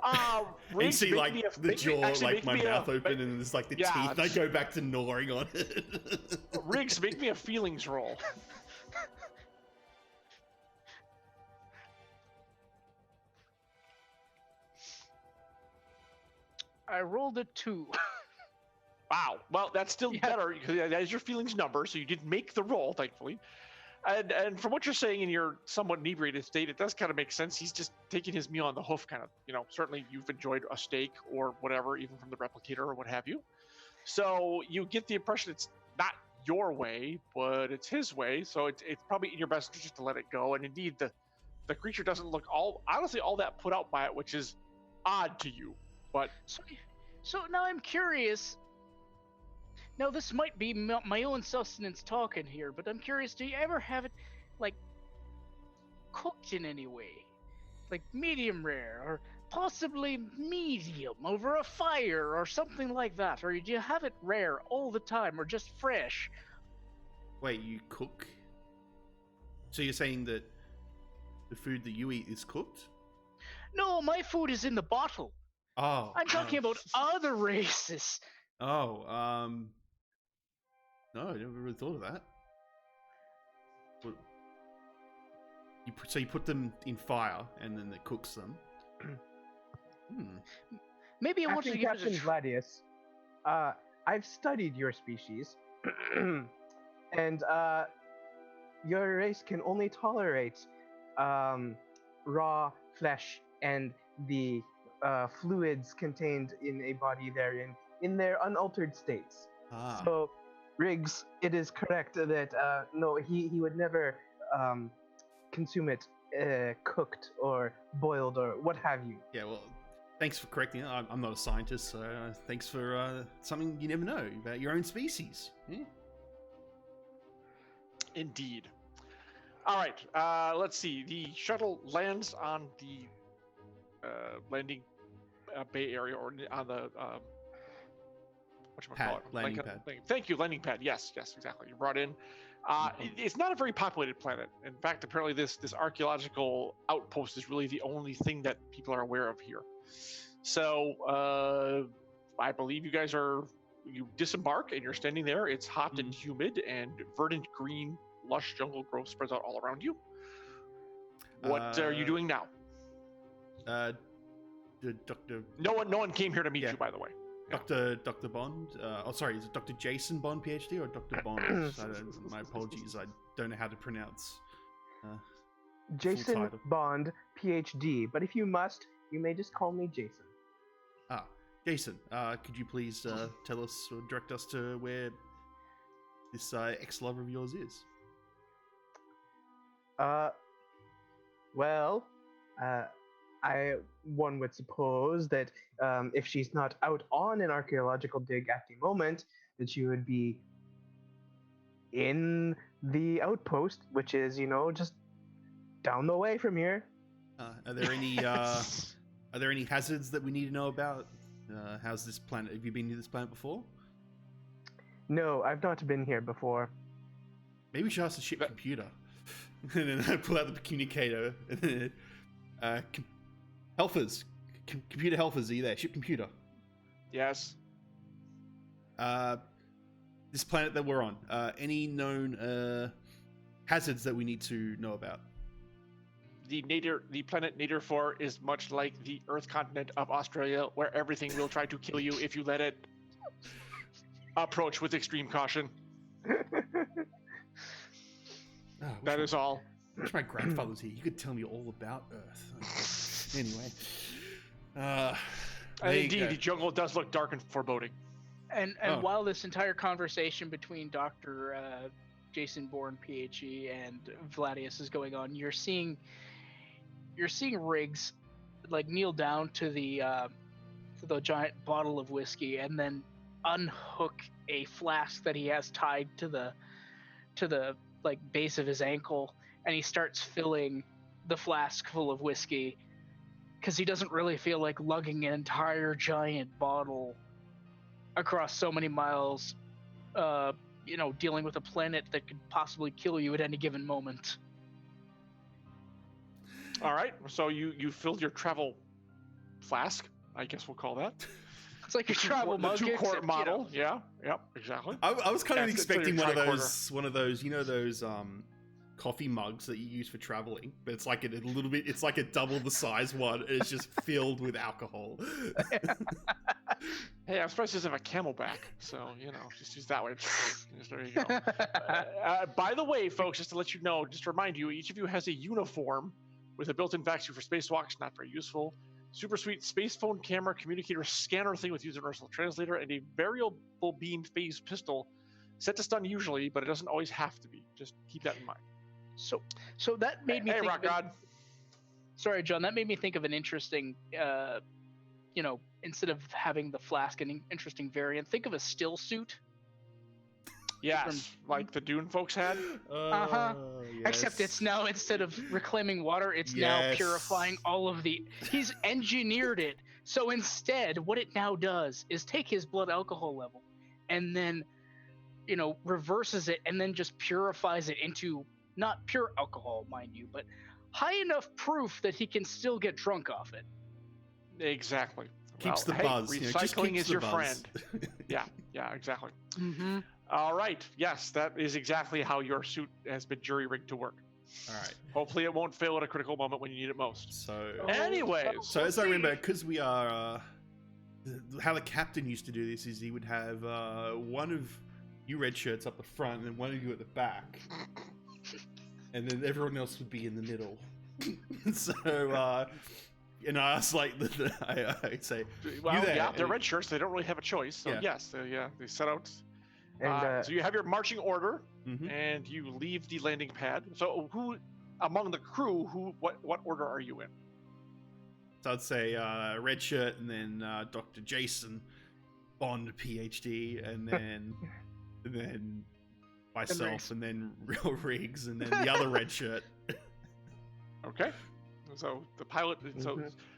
C: And you
A: Riggs,
C: see
A: make
C: like
A: me a-
C: the
A: make me-
C: jaw,
A: actually,
C: like
A: make
C: my
A: me a-
C: mouth open, and there's like the
A: Yeah,
C: teeth. I
A: it's-
C: go back to gnawing on it.
A: Riggs, make me a feelings roll.
B: I rolled a 2.
A: Wow. Well, that's still
B: Yeah.
A: better because that is your feelings number, so you did make the roll, thankfully. And from what you're saying in your somewhat inebriated state, it does kind of make sense. He's just taking his meal on the hoof, kind of. Certainly you've enjoyed a steak or whatever, even from the replicator or what have you. So you get the impression it's not your way, but it's his way. So it's probably in your best interest to let it go. And indeed, the creature doesn't look all that put out by it, which is odd to you. But
B: So now I'm curious. Now this might be my own sustenance talking here, but I'm curious. Do you ever have it, like, cooked in any way, like medium rare or possibly medium over a fire or something like that, or do you have it rare all the time or just fresh?
C: Wait, you cook? So you're saying that the food that you eat is cooked?
B: No, my food is in the bottle.
C: Oh,
B: I'm talking about other races.
C: Oh, no, I never really thought of that. What? So you put them in fire and then it cooks them.
B: Maybe I want to
D: Acting
B: give it
D: Captain
B: a try.
D: Gladius, I've studied your species, and your race can only tolerate raw flesh and the fluids contained in a body therein in their unaltered states.
C: Ah.
D: So Riggs, it is correct that no, he would never consume it cooked or boiled or what have you.
C: Yeah, well, thanks for correcting it. I'm not a scientist, so thanks for something you never know about your own species. Yeah?
A: Indeed. All right, let's see. The shuttle lands on the landing bay area, or on the whatchamacallit?
C: Landing pad.
A: Thank you, landing pad. Yes, exactly. You're brought in. It's not a very populated planet. In fact, apparently this archaeological outpost is really the only thing that people are aware of here. So I believe you disembark and you're standing there. It's hot and humid, and verdant green, lush jungle growth spreads out all around you. What are you doing now?
C: Dr.
A: No one came here to meet you, by the way.
C: Dr. Bond. Sorry, is it Dr. Jason Bond, PhD, or Dr. Bond? My apologies. I don't know how to pronounce.
D: Jason Bond, PhD. But if you must, you may just call me Jason.
C: Jason, could you please tell us or direct us to where this ex-lover of yours is?
D: One would suppose that if she's not out on an archaeological dig at the moment, that she would be in the outpost, which is, just down the way from here.
C: Are there any hazards that we need to know about? How's this planet? Have you been to this planet before?
D: No, I've not been here before.
C: Maybe we should ask the ship computer. And then I pull out the communicator. Helfers. Computer helfers, are you there? Ship computer.
A: Yes.
C: This planet that we're on, any known hazards that we need to know about?
A: The planet Nader 4 is much like the Earth continent of Australia, where everything will try to kill you if you let it. Approach with extreme caution. That is all.
C: I wish my grandfather was here. He could tell me all about Earth. Anyway.
A: Indeed, the jungle does look dark and foreboding.
B: And while this entire conversation between Dr. Jason Bourne, PhD, and Vladius is going on, you're seeing Riggs like kneel down to the giant bottle of whiskey and then unhook a flask that he has tied to the like base of his ankle, and he starts filling the flask full of whiskey because he doesn't really feel like lugging an entire giant bottle across so many miles, dealing with a planet that could possibly kill you at any given moment.
A: All right, so you filled your travel flask, I guess we'll call that.
B: It's like your travel mug,
A: the 2-quart model. Yeah, yep, exactly.
C: I was kind of expecting one of those, those coffee mugs that you use for traveling, but it's like a little bit. It's like a double the size one. And it's just filled with alcohol.
A: Hey, I'm surprised it doesn't have a camelback, so just use that way. There you go. By the way, folks, just to let you know, just to remind you, each of you has a uniform with a built-in vac suit for spacewalks. Not very useful. Super sweet space phone camera communicator scanner thing with universal translator, and a variable beam phase pistol set to stun usually, but it doesn't always have to be. Just keep that in mind.
B: So that made me think.
A: Rock God.
B: Sorry, John. That made me think of an interesting, instead of having the flask, an interesting variant. Think of a still suit.
A: Yes, like the Dune folks had.
B: Yes. Except it's now, instead of reclaiming water, it's now purifying all of the. He's engineered it. So instead, what it now does is take his blood alcohol level, and then, reverses it, and then just purifies it into not pure alcohol, mind you, but high enough proof that he can still get drunk off it.
A: Exactly.
C: Keeps the buzz.
A: Recycling is your friend. Yeah, exactly.
B: Mm-hmm.
A: All right. Yes, that is exactly how your suit has been jury-rigged to work.
C: All right.
A: Hopefully it won't fail at a critical moment when you need it most.
C: So,
A: anyways.
C: So as I remember, because we are... how the captain used to do this is he would have one of you red shirts up the front and then one of you at the back. And then everyone else would be in the middle. So, and I asked, I'd say,
A: well, yeah, they're red shirts. They don't really have a choice. So yes, they set out
D: And
A: So you have your marching order,
C: Mhm.
A: and you leave the landing pad. So who among the crew, what order are you in?
C: So I'd say red shirt, and then Dr. Jason Bond, PhD, and then myself,
B: Riggs.
C: and then real Riggs, and then the other red shirt.
A: Okay. So the pilot,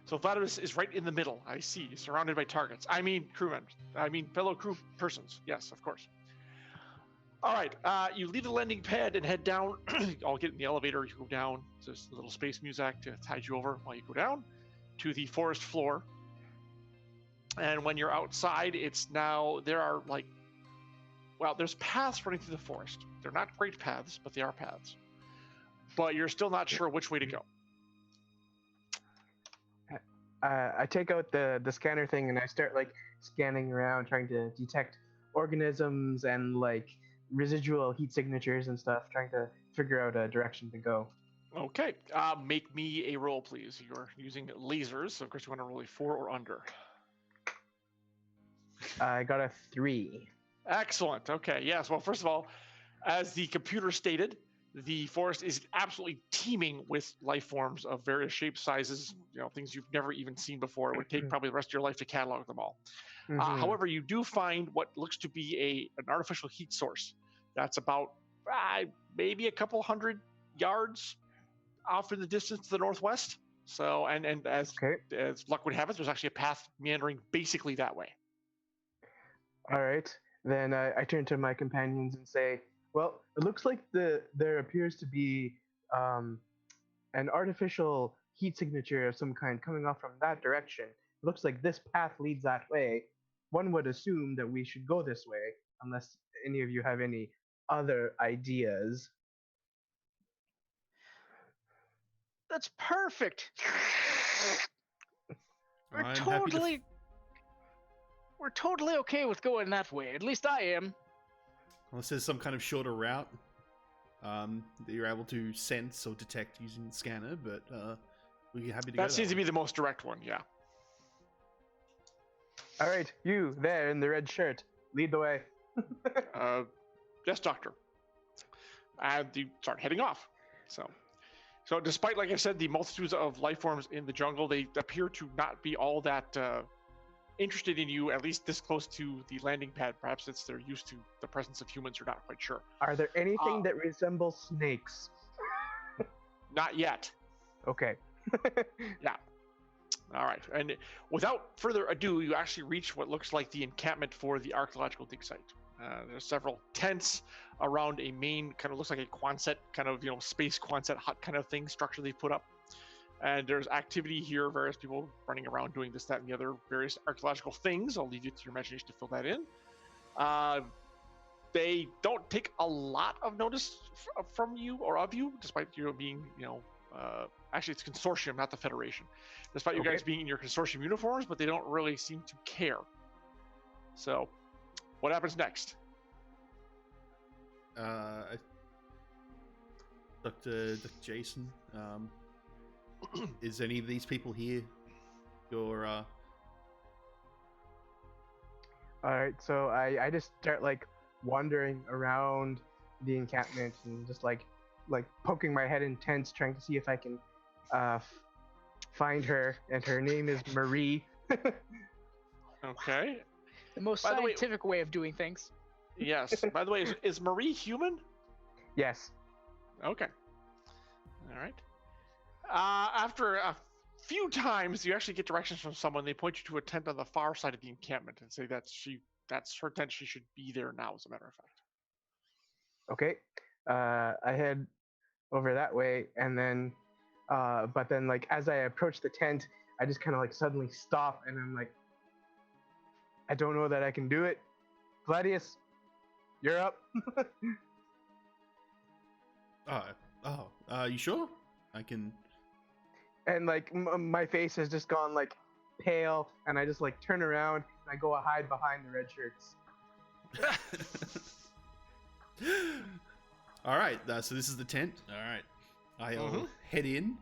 A: so Vladimir is right in the middle. I see, surrounded by targets. I mean crew members. I mean fellow crew persons. Yes, of course. All right. You leave the landing pad and head down. I'll get in the elevator. You go down. There's a little space music to tide you over while you go down to the forest floor. And when you're outside, it's now there's paths running through the forest. They're not great paths, but they are paths. But you're still not sure which way to go.
D: I take out the scanner thing and I start like scanning around, trying to detect organisms and like residual heat signatures and stuff, trying to figure out a direction to go.
A: Okay. Make me a roll, please. You're using lasers, so of course you want to roll a 4 or under.
D: I got a 3.
A: Excellent. Okay. Yes. Well, first of all, as the computer stated, the forest is absolutely teeming with life forms of various shapes, sizes, things you've never even seen before. It would take probably the rest of your life to catalog them all. However, you do find what looks to be an artificial heat source that's about maybe a couple hundred yards off in the distance to the northwest. So, and as luck would have it, there's actually a path meandering basically that way.
D: All right. Then I turn to my companions and say, well, it looks like there appears to be an artificial heat signature of some kind coming off from that direction. It looks like this path leads that way. One would assume that we should go this way, unless any of you have any other ideas.
B: That's perfect.
C: I'm happy to
B: We're totally okay with going that way. At least I am.
C: Unless there's some kind of shorter route that you're able to sense or detect using the scanner, but we're happy to go.
A: That seems to be the most direct one, yeah.
D: All right, you there in the red shirt, lead the way.
A: Yes, Doctor. And you start heading off. So despite, like I said, the multitudes of life forms in the jungle, they appear to not be all that interested in you, at least this close to the landing pad. Perhaps it's they're used to the presence of humans, you're not quite sure.
D: Are there anything that resembles snakes?
A: Not yet.
D: Okay.
A: Yeah. All right. And without further ado, you actually reach what looks like the encampment for the archaeological dig site. There's several tents around a main, kind of looks like a Quonset, kind of, space Quonset hut kind of thing, structure they put up. And there's activity here, various people running around doing this, that, and the other various archaeological things. I'll leave you to your imagination to fill that in. They don't take a lot of notice from you or of you, despite being, actually it's consortium, not the Federation. Despite you guys being in your consortium uniforms, but they don't really seem to care. So, what happens next?
C: Dr. Jason, is any of these people here your
D: All right, so I just start like wandering around the encampment and just like poking my head in tents, trying to see if I can find her. And her name is Marie.
A: Okay.
B: The most scientific way of doing things.
A: Yes. By the way, is Marie human?
D: Yes.
A: Okay. All right. After a few times, you actually get directions from someone. They point you to a tent on the far side of the encampment and say that's her tent. She should be there now, as a matter of fact.
D: Okay. I head over that way, and then, but then like as I approach the tent, I just kind of like suddenly stop, and I'm like, I don't know that I can do it. Gladius, you're up.
C: You sure? I can.
D: And like my face has just gone like pale, and I just like turn around and I go hide behind the red shirts.
C: All right, so this is the tent. All right, I'll head in.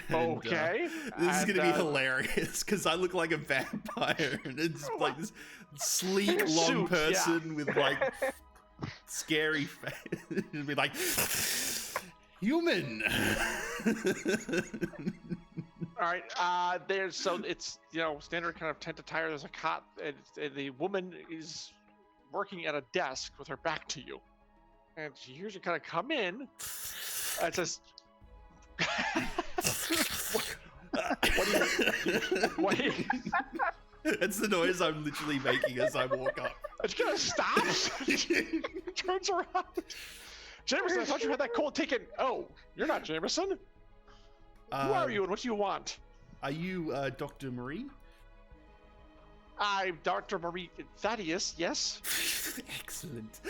C: And,
A: Okay.
C: this is
A: And,
C: gonna be hilarious because I look like a vampire, and it's like this sleek,
A: In a
C: long
A: suit, yeah.
C: person with like scary face. It'd be like human.
A: All right. It's standard kind of tent attire. There's a cot, and the woman is working at a desk with her back to you, and she hears you kind of come in. And says, "What do you?"
C: That's the noise I'm literally making as I walk up.
A: It's gonna stop. Turns around. Jameson, I thought you had that cold ticket. Oh, you're not Jameson. Who are you and what do you want?
C: Are you Dr. Marie?
A: I'm Dr. Marie Thaddeus, yes.
C: Excellent.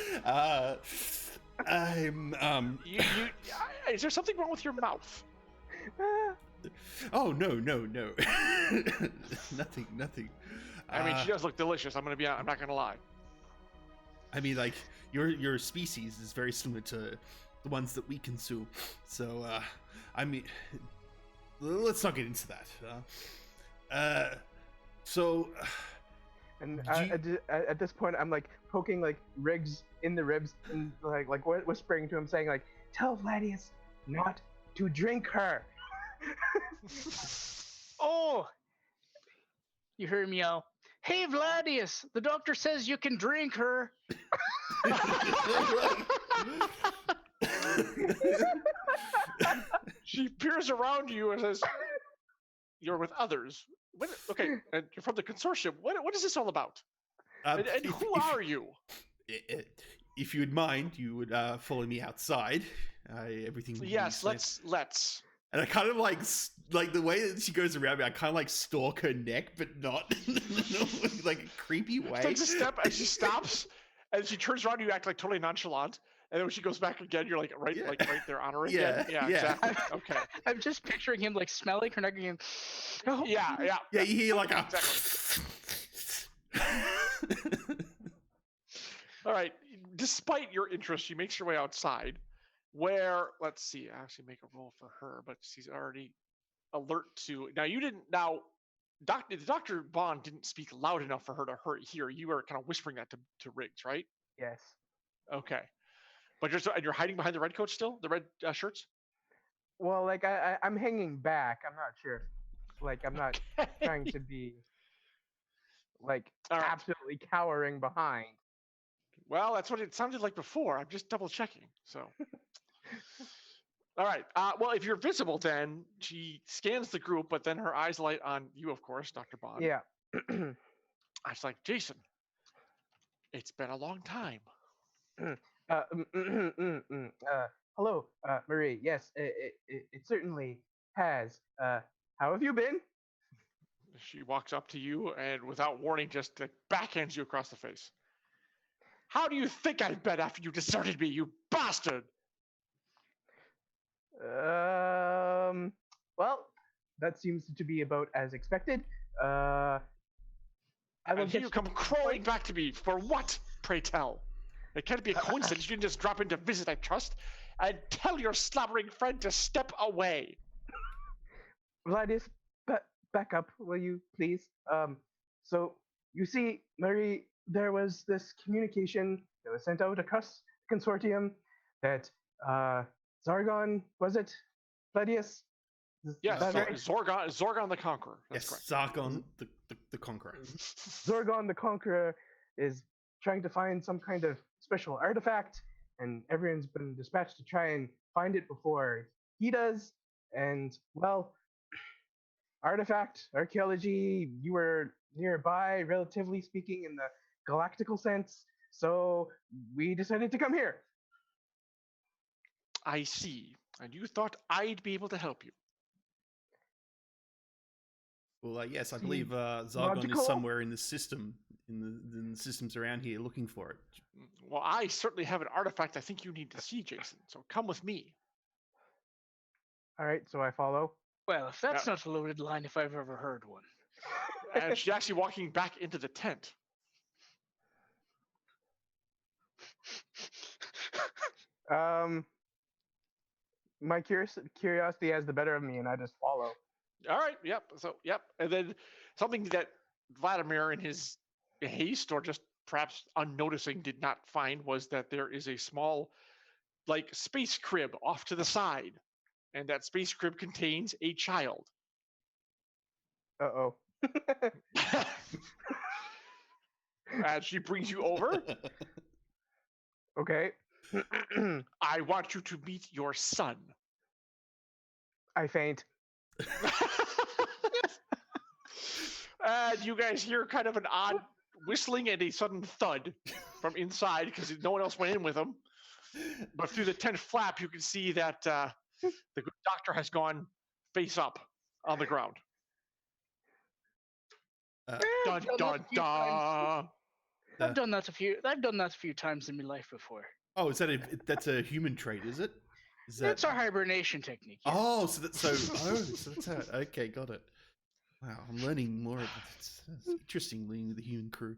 C: I'm
A: Is there something wrong with your mouth?
C: Oh no. Nothing.
A: I mean, she does look delicious. I'm not gonna lie.
C: I mean, like your species is very similar to the ones that we consume. So, I mean, let's not get into that.
D: And at this point, I'm like poking like Riggs in the ribs and like whispering to him, saying like, "Tell Vladius not to drink her."
B: Oh, you heard me yell, "Hey, Vladius, the doctor says you can drink her."
A: She peers around you and says, "You're with others. Okay, and you're from the consortium. What is this all about? And who are you?"
C: If you would mind, you would follow me outside. Everything.
A: Yes, let's.
C: And I kind of like the way that she goes around me. I kind of like stalk her neck, but not like a creepy way.
A: She takes a step and she stops, and she turns around. You act like totally nonchalant, and then when she goes back again, you're like right there on her again. Yeah, exactly. Okay.
B: I'm just picturing him like smelling her neck again. Oh.
A: Yeah.
C: Yeah, you hear like a.
A: Exactly. All right. Despite your interest, she makes her way outside. Where, let's see, I actually make a roll for her, but she's already alert to. Now, you didn't. Now, Dr. Bond didn't speak loud enough for her to hear. You were kind of whispering that to Riggs, right?
D: Yes.
A: Okay. But you're hiding behind the red coat still? The red shirts?
D: Well, like I'm hanging back. I'm not sure. Like I'm not trying to be like absolutely cowering behind.
A: Well, that's what it sounded like before. I'm just double checking. So, all right. Well, if you're visible, then she scans the group, but then her eyes light on you, of course, Dr. Bond.
D: Yeah.
A: I was like, Jason, it's been a long time.
D: Hello, Marie. Yes, it certainly has. How have you been?
A: She walks up to you and, without warning, just backhands you across the face. How do you think I've been after you deserted me, you bastard?
D: Well, that seems to be about as expected.
A: And here you come crawling back to me for what, pray tell? It can't be a coincidence. You didn't just drop in to visit, I trust. And tell your slobbering friend to step away.
D: Vladius, back up, will you, please? So, you see, Marie, there was this communication that was sent out across the consortium that Zargon, was it? Vladius?
A: Yes,
D: right?
A: Zorgon the Conqueror. That's
C: yes,
A: correct.
C: Zargon the Conqueror.
D: Zorgon the Conqueror is trying to find some kind of special artifact, and everyone's been dispatched to try and find it before he does. And, well, artifact, archaeology, you were nearby, relatively speaking, in the galactical sense, so we decided to come here.
A: I see. And you thought I'd be able to help you.
C: Well, yes, I believe Zargon
D: logical?
C: is somewhere in the system, in the systems around here, looking for it.
A: Well, I certainly have an artifact I think you need to see, Jason. So come with me.
D: All right, so I follow.
B: Well, if that's not a loaded line, if I've ever heard one.
A: And she's actually walking back into the tent.
D: my curiosity has the better of me, and I just follow.
A: All right. Yep. So, yep. And then something that Vladimir, in his haste or just perhaps unnoticing, did not find was that there is a small, like, space crib off to the side. And that space crib contains a child.
D: Uh-oh.
A: And she brings you over.
D: Okay.
A: I want you to meet your son.
D: I faint.
A: And you guys hear kind of an odd whistling and a sudden thud from inside because no one else went in with him. But through the tent flap, you can see that the good doctor has gone face up on the ground. Dun dun dun.
B: I've done that a few times in my life before.
C: Oh, is that that's a human trait? Is it? Is that?
B: It's our hibernation technique. Yes.
C: Oh, so that's how. Okay, got it. Wow, I'm learning more. It's interesting learning with the human crew.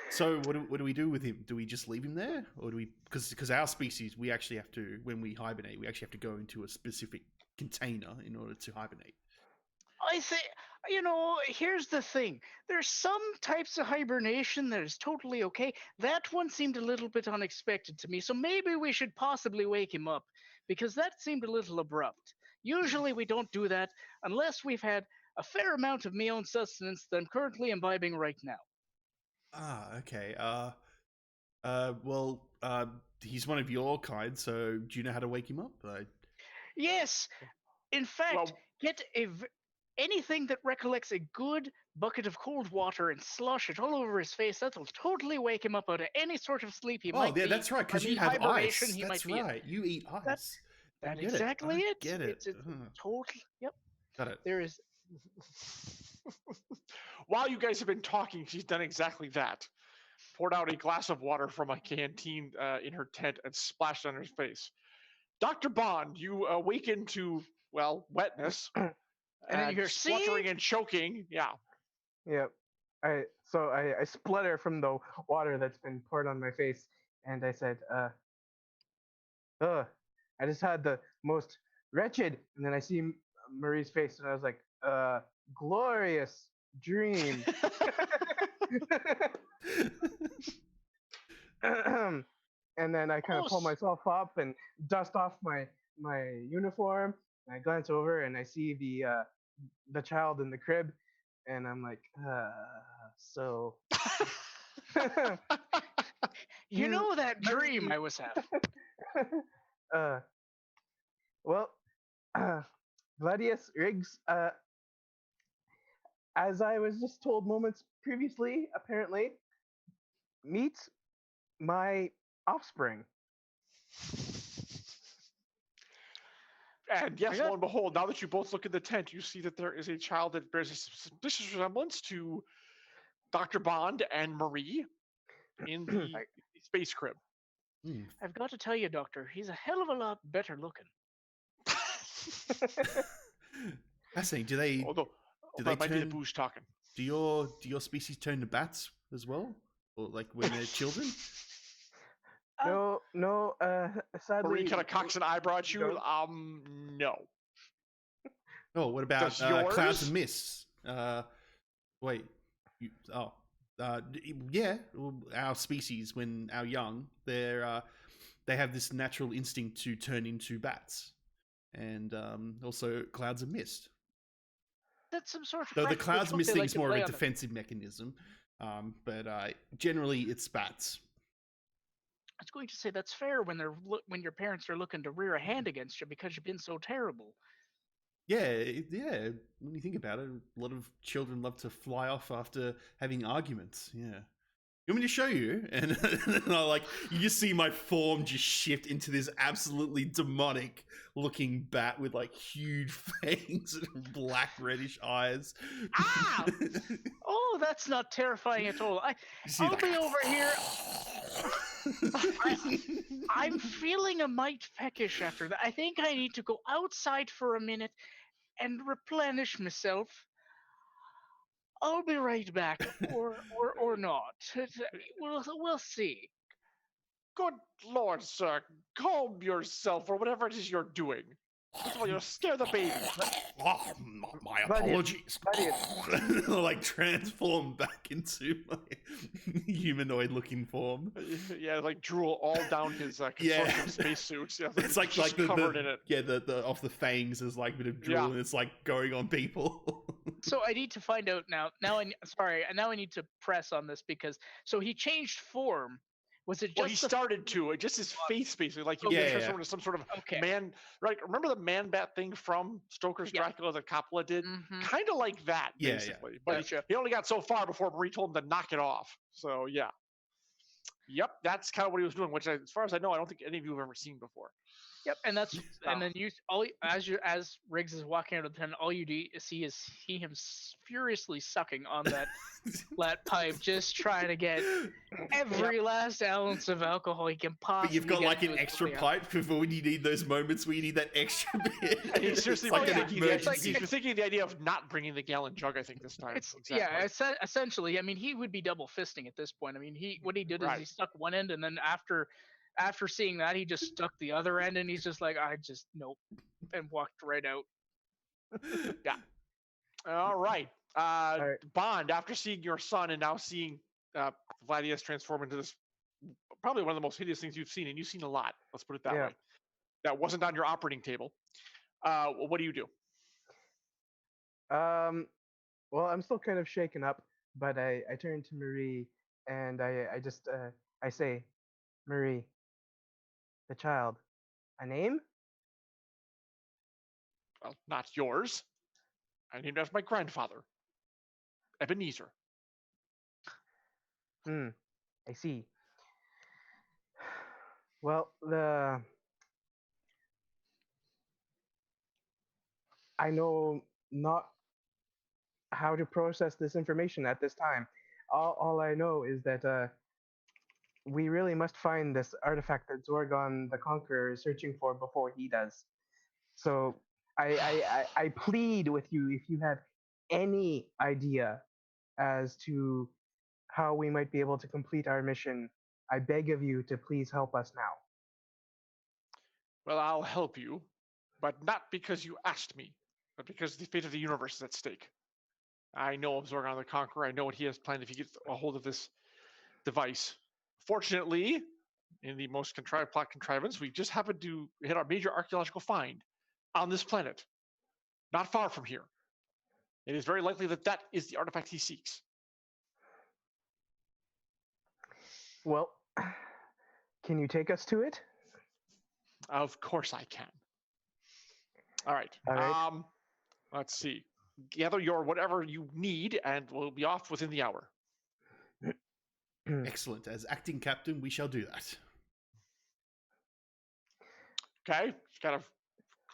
C: So what do we do with him? Do we just leave him there, or do we? Because our species, we actually have to, when we hibernate, we actually have to go into a specific container in order to hibernate.
B: I think, here's the thing. There's some types of hibernation that is totally okay. That one seemed a little bit unexpected to me, so maybe we should possibly wake him up, because that seemed a little abrupt. Usually we don't do that unless we've had a fair amount of my own sustenance that I'm currently imbibing right now.
C: Ah, okay. Well, he's one of your kind, so do you know how to wake him up?
B: Yes. In fact,
A: Well,
B: get anything that recollects a good bucket of cold water and slush it all over his face. That'll totally wake him up out of any sort of sleep he might be.
C: Oh, yeah, that's right, because you have ice. That's right. You eat ice.
B: That's exactly it.
C: Get it.
B: It's total. Yep.
C: Got it.
B: There is.
A: While you guys have been talking, she's done exactly that. Poured out a glass of water from a canteen in her tent and splashed on her face. Dr. Bond, you awaken to, well, wetness.
B: And then you hear
A: spluttering and choking. Yeah.
D: Yep. I splutter from the water that's been poured on my face, and I said, I just had the most wretched. And then I see Marie's face, and I was like, glorious dream. And then I kind of pull myself up and dust off my uniform. And I glance over and I see the child in the crib, and I'm like, so.
B: You know that dream I was having.
D: Well, Gladius Riggs, as I was just told moments previously, apparently, meet my offspring.
A: And yes, lo and behold, now that you both look at the tent, you see that there is a child that bears a suspicious resemblance to Dr. Bond and Marie in the space crib.
B: I've got to tell you, Doctor, he's a hell of a lot better looking.
C: Fascinating. Do they
A: might be the booze talking.
C: Do your species turn to bats as well, or like when they're children?
D: No. Sadly,
A: Marie kind of cocks an eyebrow at you. No.
C: Oh, what about clouds and mists? Wait. Yeah. Our species, when our young, they have this natural instinct to turn into bats, and also clouds and mist.
B: That's some sort of.
C: Though the clouds and mist thing is more of a defensive mechanism, but generally it's bats.
B: I was going to say that's fair when your parents are looking to rear a hand against you because you've been so terrible.
C: Yeah. When you think about it, a lot of children love to fly off after having arguments. Yeah. You want me to show you? And you just see my form just shift into this absolutely demonic looking bat with like huge fangs and black reddish eyes.
B: Ah! Oh, that's not terrifying at all. I'll be over here. I'm feeling a mite peckish after that. I think I need to go outside for a minute and replenish myself. I'll be right back, or not. We'll see.
A: Good Lord, sir, calm yourself or whatever it is you're doing. First of all, you'll scare the baby.
C: My
D: Valiant,
C: apologies.
D: Valiant.
C: Like transform back into my humanoid-looking form.
A: Yeah, like drool all down his consortium spacesuits. Yeah,
C: It's like
A: just
C: the
A: covered in it.
C: Yeah, the off the fangs is like a bit of drool,
A: Yeah.
C: and it's like going on people.
B: So I need to find out now. Now I need to press on this because so he changed form. Was it just
A: Well, he started to. Just his face, basically, like he
C: Yeah,
A: was
C: yeah.
A: transformed into some sort of
B: Okay.
A: man. Right? Remember the man bat thing from Stoker's
B: Yeah.
A: Dracula that Coppola did?
B: Mhm.
A: Kind of like that,
C: Yeah,
A: basically. But
B: Gotcha.
A: he only got so far before Marie told him to knock it off. So yeah. Yep, that's kind of what he was doing. Which, as far as I know, I don't think any of you have ever seen before.
B: Yep, and that's and
A: Oh.
B: then as Riggs is walking out of the tent, all you see is him furiously sucking on that pipe, just trying to get every last ounce of alcohol he can possibly.
C: But you've got
B: get
C: like an
B: into his
C: extra
B: body.
C: pipe for when you need those moments where you need that extra bit.
A: And he's seriously
C: It's like
A: been
C: an
A: thinking,
C: emergency.
A: he's been thinking the idea of not bringing the gallon jug. I think this time.
B: It's
A: Exactly.
B: essentially. I mean, he would be double fisting at this point. I mean, what he did is
A: Right.
B: he stuck one end, and then after seeing that, he just stuck the other end, and he's just like, I just nope, and walked right out.
A: All right.
D: right.
A: Bond, after seeing your son and now seeing Vladius transform into this, probably one of the most hideous things you've seen, and you've seen a lot. Let's put it that
D: Yeah.
A: way. That wasn't on your operating table. What do you do?
D: Well, I'm still kind of shaken up, but I turn to Marie and I just I say, Marie, the child, a name?
A: Well, not yours. I named after my grandfather, Ebenezer.
D: I see. Well, I know not how to process this information at this time. All I know is that we really must find this artifact that Zorgon the Conqueror is searching for before he does. So I plead with you, if you have any idea as to how we might be able to complete our mission, I beg of you to please help us now.
A: Well, I'll help you, but not because you asked me, but because the fate of the universe is at stake. I know of Zorgon the Conqueror. I know what he has planned if he gets a hold of this device. Fortunately, in the most contrived plot contrivance, we just happened to hit our major archaeological find on this planet, not far from here. It is very likely that that is the artifact he seeks.
D: Well, can you take us to it?
A: Of course I can. All right.
D: All right.
A: Let's see. Gather your whatever you need, and we'll be off within the hour.
C: Excellent. As acting captain, we shall do that.
A: Okay. Kind of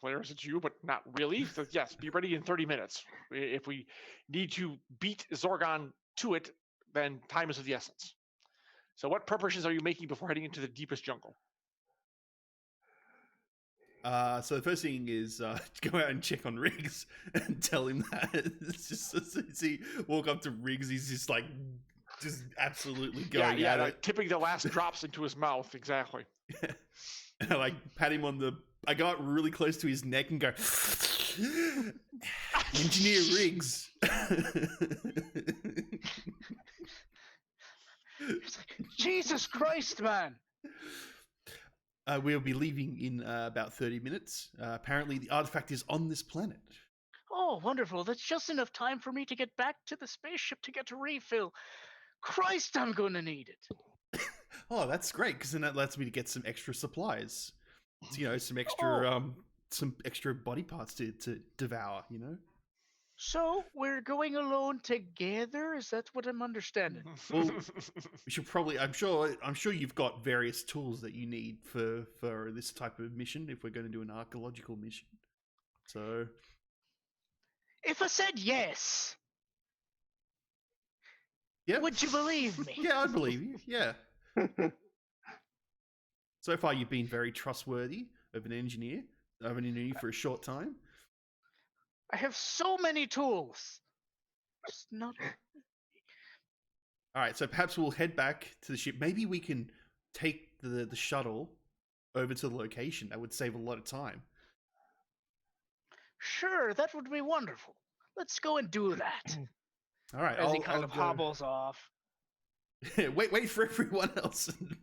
A: glares at you, but not really. So yes, be ready in 30 minutes. If we need to beat Zorgon to it, then time is of the essence. So what preparations are you making before heading into the deepest jungle?
C: So the first thing is go out and check on Riggs and tell him that. It's just as soon as he walk up to Riggs, he's just like, just absolutely going at
A: like
C: it.
A: tipping the last drops into his mouth. Exactly.
C: And I like pat him on the. I go up really close to his neck and go, Engineer Riggs.
B: Jesus Christ, man!
C: We'll be leaving in about 30 minutes. Apparently, the artifact is on this planet.
B: Oh, wonderful. That's just enough time for me to get back to the spaceship to get a refill. Christ, I'm going to need it.
C: Oh, that's great, because then that lets me to get some extra supplies. So, some extra body parts to devour,
B: So, we're going alone together? Is that what I'm understanding?
C: Well, we should probably. I'm sure you've got various tools that you need for this type of mission. If we're going to do an archaeological mission, so
B: If I said yes,
C: yeah,
B: would you believe me?
C: Yeah, I believe you. Yeah. So far, you've been very trustworthy of an engineer. I've only known you for a short time.
B: I have so many tools. Just not.
C: All right, so perhaps we'll head back to the ship. Maybe we can take the shuttle over to the location. That would save a lot of time.
B: Sure, that would be wonderful. Let's go and do that.
C: All right,
B: As he kind
C: I'll
B: of
C: go.
B: hobbles off.
C: wait for everyone else and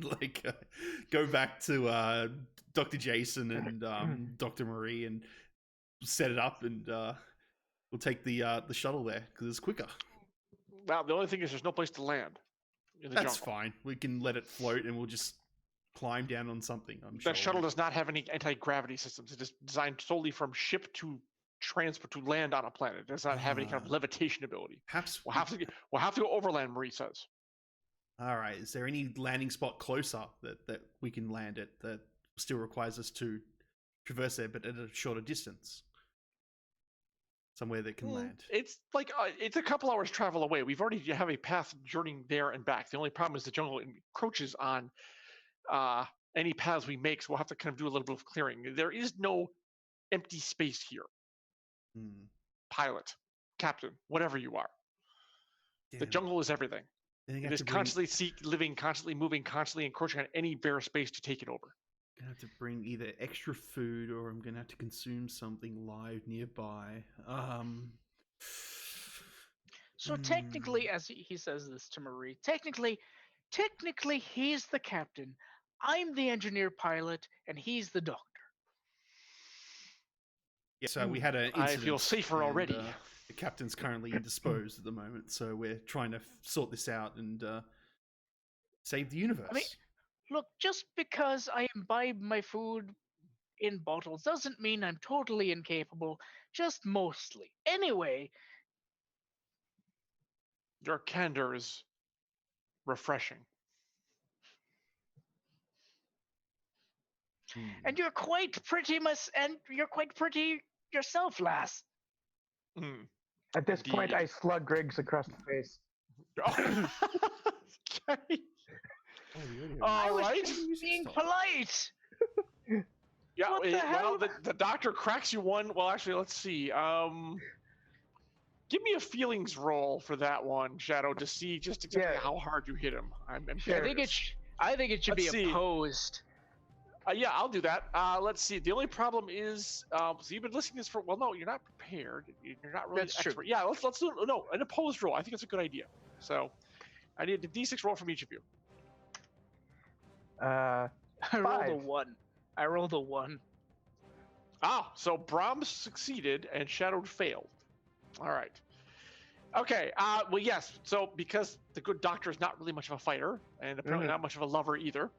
C: go back to Dr. Jason and Dr. Marie and set it up, and we'll take the shuttle there because it's quicker.
A: Well, the only thing is there's no place to land in the
C: That's
A: jungle.
C: fine. We can let it float, and we'll just climb down on something. I'm sure.
A: That shuttle does not have any anti-gravity systems. It is designed solely from ship to transport to land on a planet. It does not have any kind of levitation ability.
C: Perhaps
A: We'll have to go overland, Marie says.
C: All right. Is there any landing spot closer that we can land at that still requires us to traverse there, but at a shorter distance? Somewhere that can land.
A: It's like it's a couple hours travel away. We've already have a path journeying there and back. The only problem is the jungle encroaches on any paths we make, so we'll have to kind of do a little bit of clearing. There is no empty space here. Pilot, captain, whatever you are.
C: Damn.
A: The jungle is everything. It is constantly living, constantly moving, constantly encroaching on any bare space to take it over.
C: I'm gonna have to bring either extra food or I'm gonna have to consume something live nearby.
B: So technically, as he says this to Marie, technically he's the captain. I'm the engineer pilot, and he's the doctor.
C: Yeah, so we had an incident.
A: I feel safer already.
C: The captain's currently indisposed at the moment, so we're trying to sort this out and save the universe.
B: I mean, look, just because I imbibe my food in bottles doesn't mean I'm totally incapable, just mostly. Anyway.
A: Your candor is refreshing.
B: And you're quite pretty, you're quite pretty yourself, lass.
D: At this point, I slug Griggs across the face.
A: Okay.
B: I was just being polite.
A: Yeah,
B: What the hell?
A: the doctor cracks you one. Well, actually, let's see. Give me a feelings roll for that one, Shadow, to see just exactly how hard you hit him. I'm
B: I think it should
A: Let's
B: be
A: see.
B: opposed.
A: Yeah, I'll do that. Let's see. The only problem is, so you've been listening to this for. Well, no, you're not prepared. You're not really
B: That's
A: expert.
B: true.
A: Yeah, let's do an opposed roll. I think it's a good idea. So, I need a d6 roll from each of you.
B: I rolled a
D: 5.
B: 1. I rolled a 1.
A: So Brahms succeeded and Shadowed failed. All right. Okay. Well, yes. So because the good doctor is not really much of a fighter and apparently not much of a lover either.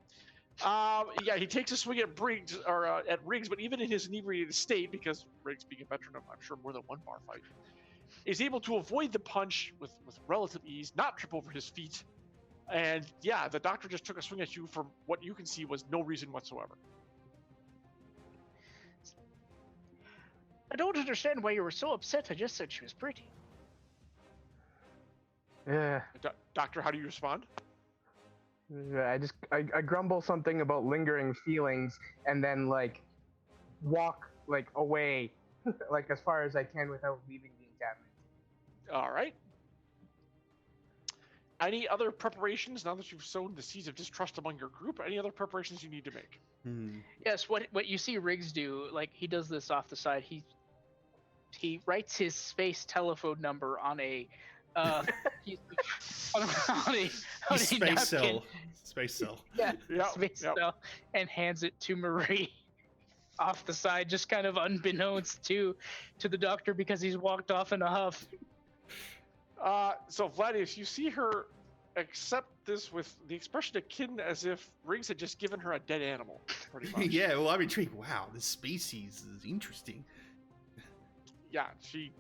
A: He takes a swing at Briggs at Riggs, but even in his inebriated state, because Riggs, being a veteran of I'm sure more than one bar fight, is able to avoid the punch with relative ease, not trip over his feet. And yeah, the doctor just took a swing at you for what you can see was no reason whatsoever.
B: I don't understand why you were so upset. I just said she was pretty.
D: Yeah.
A: Doctor, how do you respond?
D: I grumble something about lingering feelings and then walk away as far as I can without leaving the encampment.
A: All right. Any other preparations now that you've sown the seeds of distrust among your group? Any other preparations you need to make?
B: Yes, what you see Riggs do, he does this off the side. He writes his space telephone number on a
C: Space cell.
B: Yeah,
A: Yep,
B: space
A: yep.
B: cell, and hands it to Marie off the side, just kind of unbeknownst to the doctor because he's walked off in a huff.
A: So Vladius, you see her accept this with the expression akin as if Riggs had just given her a dead animal, pretty much.
C: Yeah, well, I'm intrigued. Wow, this species is interesting.
A: Yeah, she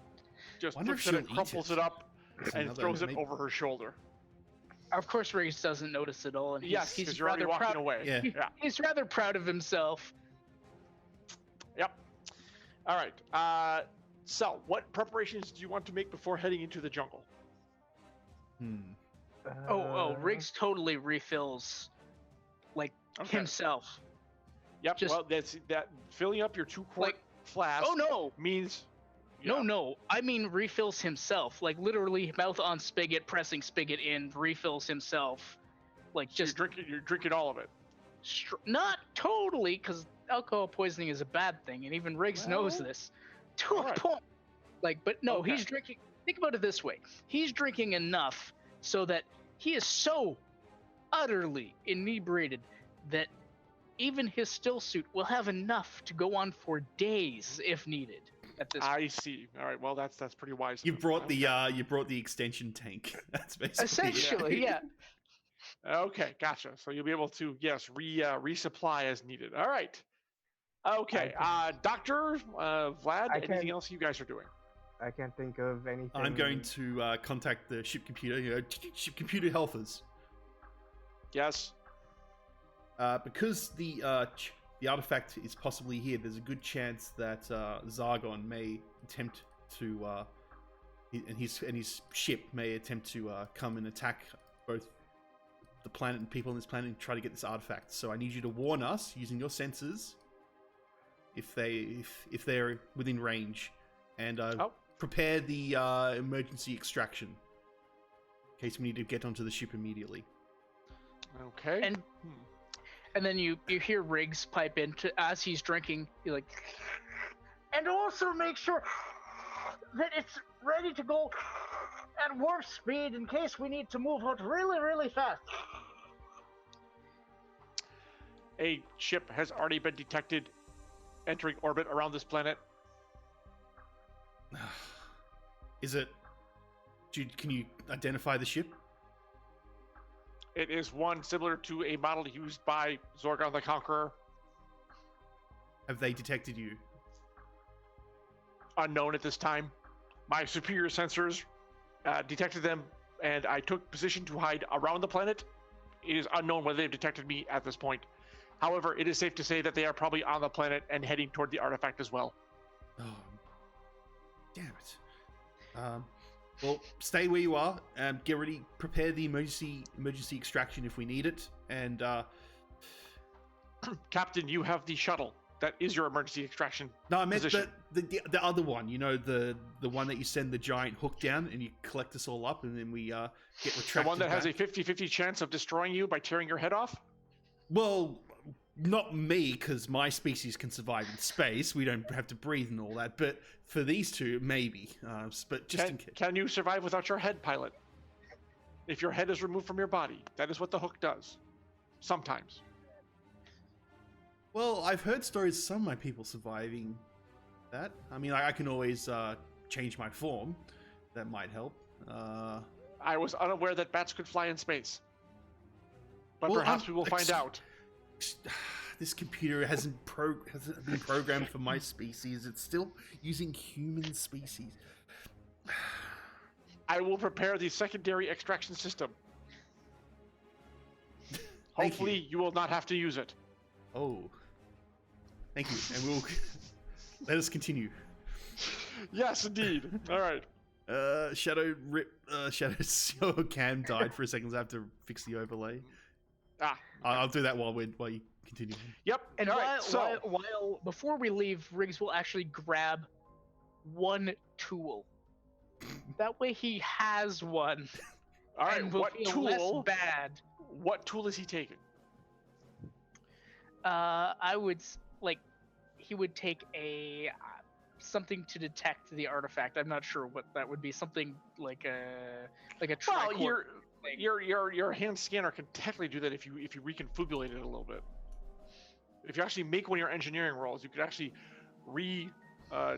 A: just
C: Wonder
A: looks
C: if
A: at it,
C: she'll eat
A: crumples
C: it.
A: it up, and
C: Another-
A: throws it
C: maybe-
A: over her shoulder.
B: Of course, Riggs doesn't notice it all, and
A: Yes,
B: he's
A: because you're already
B: rather
A: walking
B: proud.
A: away.
C: Yeah.
A: Yeah.
B: He's rather proud of himself.
A: Yep. All right. So, what preparations do you want to make before heading into the jungle?
B: Riggs totally refills,
A: Okay.
B: himself.
A: Yep.
B: Just-
A: well, that filling up your 2-quart flask.
B: Oh no!
A: Means.
B: No, I mean refills himself. Literally, mouth on spigot, pressing spigot in, refills himself.
A: You're drinking all of it.
B: not totally, because alcohol poisoning is a bad thing, and even Riggs knows
A: Well,
B: this to a
A: alright.
B: point. Like, but no,
A: Okay.
B: he's drinking. Think about it this way: he's drinking enough so that he is so utterly inebriated that even his still suit will have enough to go on for days if needed. At this,
A: I see. All right. Well, that's pretty wise.
C: You
A: of him.
C: brought
A: Okay.
C: the extension tank. That's basically
B: essentially, yeah.
A: Okay, gotcha. So you'll be able to resupply as needed. All right. Okay. Doctor Vlad.
D: I
A: Anything
D: can-
A: else you guys are doing?
D: I can't think of anything.
C: I'm going to contact the ship computer. Ship computer helpers.
A: Yes.
C: Because the artifact is possibly here, there's a good chance that Zargon may attempt to, and his ship may attempt to come and attack both the planet and people on this planet and try to get this artifact. So I need you to warn us using your sensors if they're within range, and prepare the emergency extraction in case we need to get onto the ship immediately.
A: Okay.
B: And then you hear Riggs pipe in as he's drinking. You're like, and also make sure that it's ready to go at warp speed in case we need to move out really, really fast.
A: A ship has already been detected entering orbit around this planet.
C: Is it? Can you identify the ship?
A: It is one similar to a model used by Zorgon the Conqueror.
C: Have they detected you?
A: Unknown at this time. My superior sensors detected them, and I took position to hide around the planet. It is unknown whether they've detected me at this point. However, it is safe to say that they are probably on the planet and heading toward the artifact as well.
C: Oh, damn it. Well, stay where you are. Get ready. Prepare the emergency extraction if we need it. And
A: Captain, you have the shuttle. That is your emergency extraction.
C: no, I meant
A: position.
C: the other one. You know, the one that you send the giant hook down and you collect us all up, and then we get retracted.
A: The one that has a
C: back.
A: 50-50 chance of destroying you by tearing your head off?
C: Well, not me, because my species can survive in space. We don't have to breathe and all that. But for these two, maybe. But just in case.
A: Can you survive without your head, pilot? If your head is removed from your body, that is what the hook does. Sometimes.
C: Well, I've heard stories of some of my people surviving that. I mean, I can always change my form. That might help.
A: I was unaware that bats could fly in space. But
C: Well,
A: perhaps we will find out.
C: This computer hasn't been programmed for my species. It's still using human species.
A: I will prepare the secondary extraction system. Hopefully, you will not have to use it.
C: Oh. Thank you. And we'll... Let us continue.
A: Yes, indeed. All right.
C: Shadow Cam died for a second, so I have to fix the overlay. I'll do that while you continue.
A: Yep.
B: And
A: all right,
B: while before we leave, Riggs will actually grab one tool. That way he has one.
A: all right.
B: And will
A: What
B: feel
A: tool?
B: less bad.
A: What tool is he taking?
B: I would he would take a something to detect the artifact. I'm not sure what that would be. Something like a tricorder.
A: Well, your hand scanner can technically do that if you reconfigurate it a little bit. If you actually make one of your engineering rolls, you could actually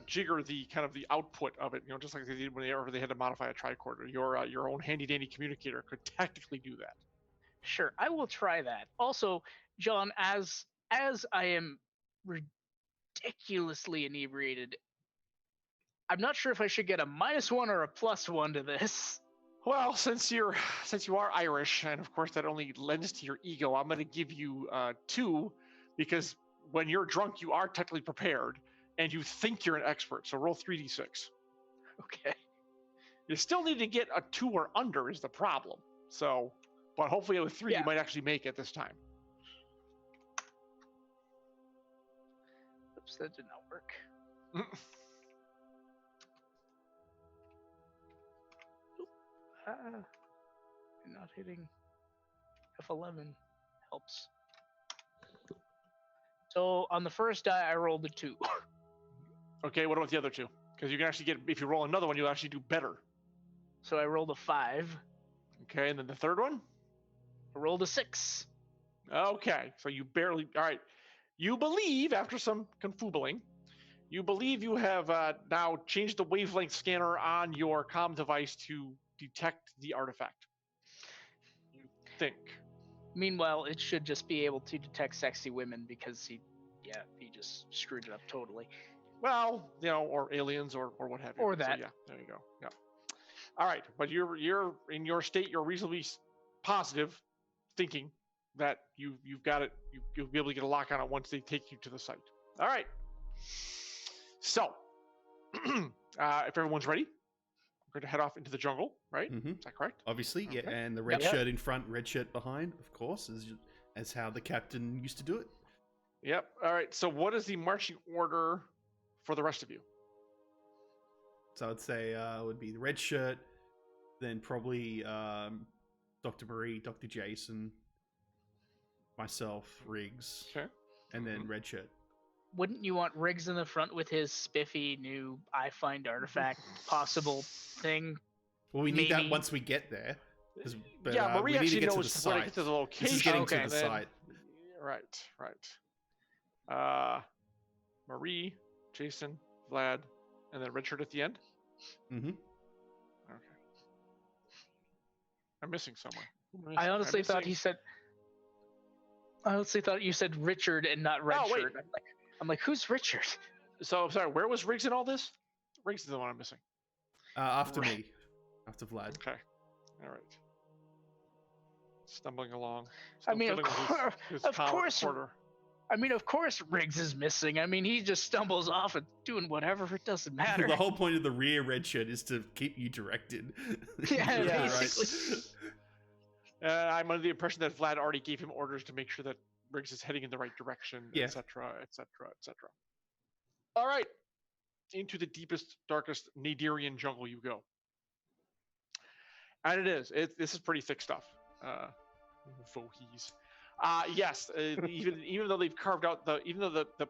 A: jigger the kind of the output of it. You know, just like they did whenever they had to modify a tricorder. Your own handy dandy communicator could technically do that.
B: Sure, I will try that. Also, John, as I am ridiculously inebriated, I'm not sure if I should get a -1 or a +1 to this.
A: Well, since you are Irish, and of course that only lends to your ego, I'm going to give you 2, because when you're drunk, you are technically prepared, and you think you're an expert. So roll 3d6.
B: Okay.
A: You still need to get a 2 or under is the problem. So, but hopefully with 3 you might actually make it this time.
B: Oops, that did not work. Not hitting F11 helps. So on the first die, I rolled a 2.
A: Okay, what about the other two? Because you can actually get, if you roll another one, you'll actually do better.
B: So I rolled a 5.
A: Okay, and then the third one?
B: I rolled a 6.
A: Okay, so you barely, all right. You believe, after some confoobling, you believe you have now changed the wavelength scanner on your comm device to detect the artifact. You think.
B: Meanwhile, it should just be able to detect sexy women because he just screwed it up totally.
A: Well, or aliens or what have you.
B: Or that.
A: So, yeah, there you go. Yeah. All right, but you're in your state. You're reasonably positive, thinking that you've got it. You'll be able to get a lock on it once they take you to the site. All right. So, if everyone's ready, we're going to head off into the jungle, right?
C: Mm-hmm.
A: Is that correct?
C: Obviously,
A: Okay.
C: yeah. And the red
B: Yep.
C: shirt in front, red shirt behind, of course, as how the captain used to do it.
A: Yep. All right. So, what is the marching order for the rest of you?
C: So I'd say it would be the red shirt, then probably Dr. Marie, Dr. Jason, myself, Riggs,
A: Okay.
C: and then red shirt.
B: Wouldn't you want Riggs in the front with his spiffy new I find artifact possible thing?
C: Well, we need that
B: Maybe.
C: once we get there. But,
A: Yeah, Marie
C: we need to
A: actually
C: get to
A: knows
C: the
A: where to
C: site.
A: get to the location.
C: This is getting
B: Okay,
C: to the
A: then-
C: site.
A: Right. Marie, Jason, Vlad, and then Richard at the end.
C: Mm-hmm.
A: Okay. I'm missing someone.
B: I honestly thought he said. I honestly thought you said Richard and not Red
A: Oh, wait.
B: Shirt. I'm like, who's Richard?
A: So I'm sorry. Where was Riggs in all this? Riggs is the one I'm missing.
C: After
A: Right.
C: me. After Vlad.
A: Okay. All right. Stumbling along.
B: I mean,
A: Still fiddling with his
B: of course.
A: quarter.
B: I mean, of course, Riggs is missing. I mean, he just stumbles off and doing whatever. It doesn't matter.
C: The whole point of the rear red shirt is to keep you directed.
B: Yeah,
A: Yeah,
B: basically.
A: I'm under the impression that Vlad already gave him orders to make sure that Riggs is heading in the right direction,
C: Yeah.
A: etc., etc., etc. All right. Into the deepest, darkest Nadirian jungle you go. And this is pretty thick stuff. Vohies. Yes, even though they've carved out the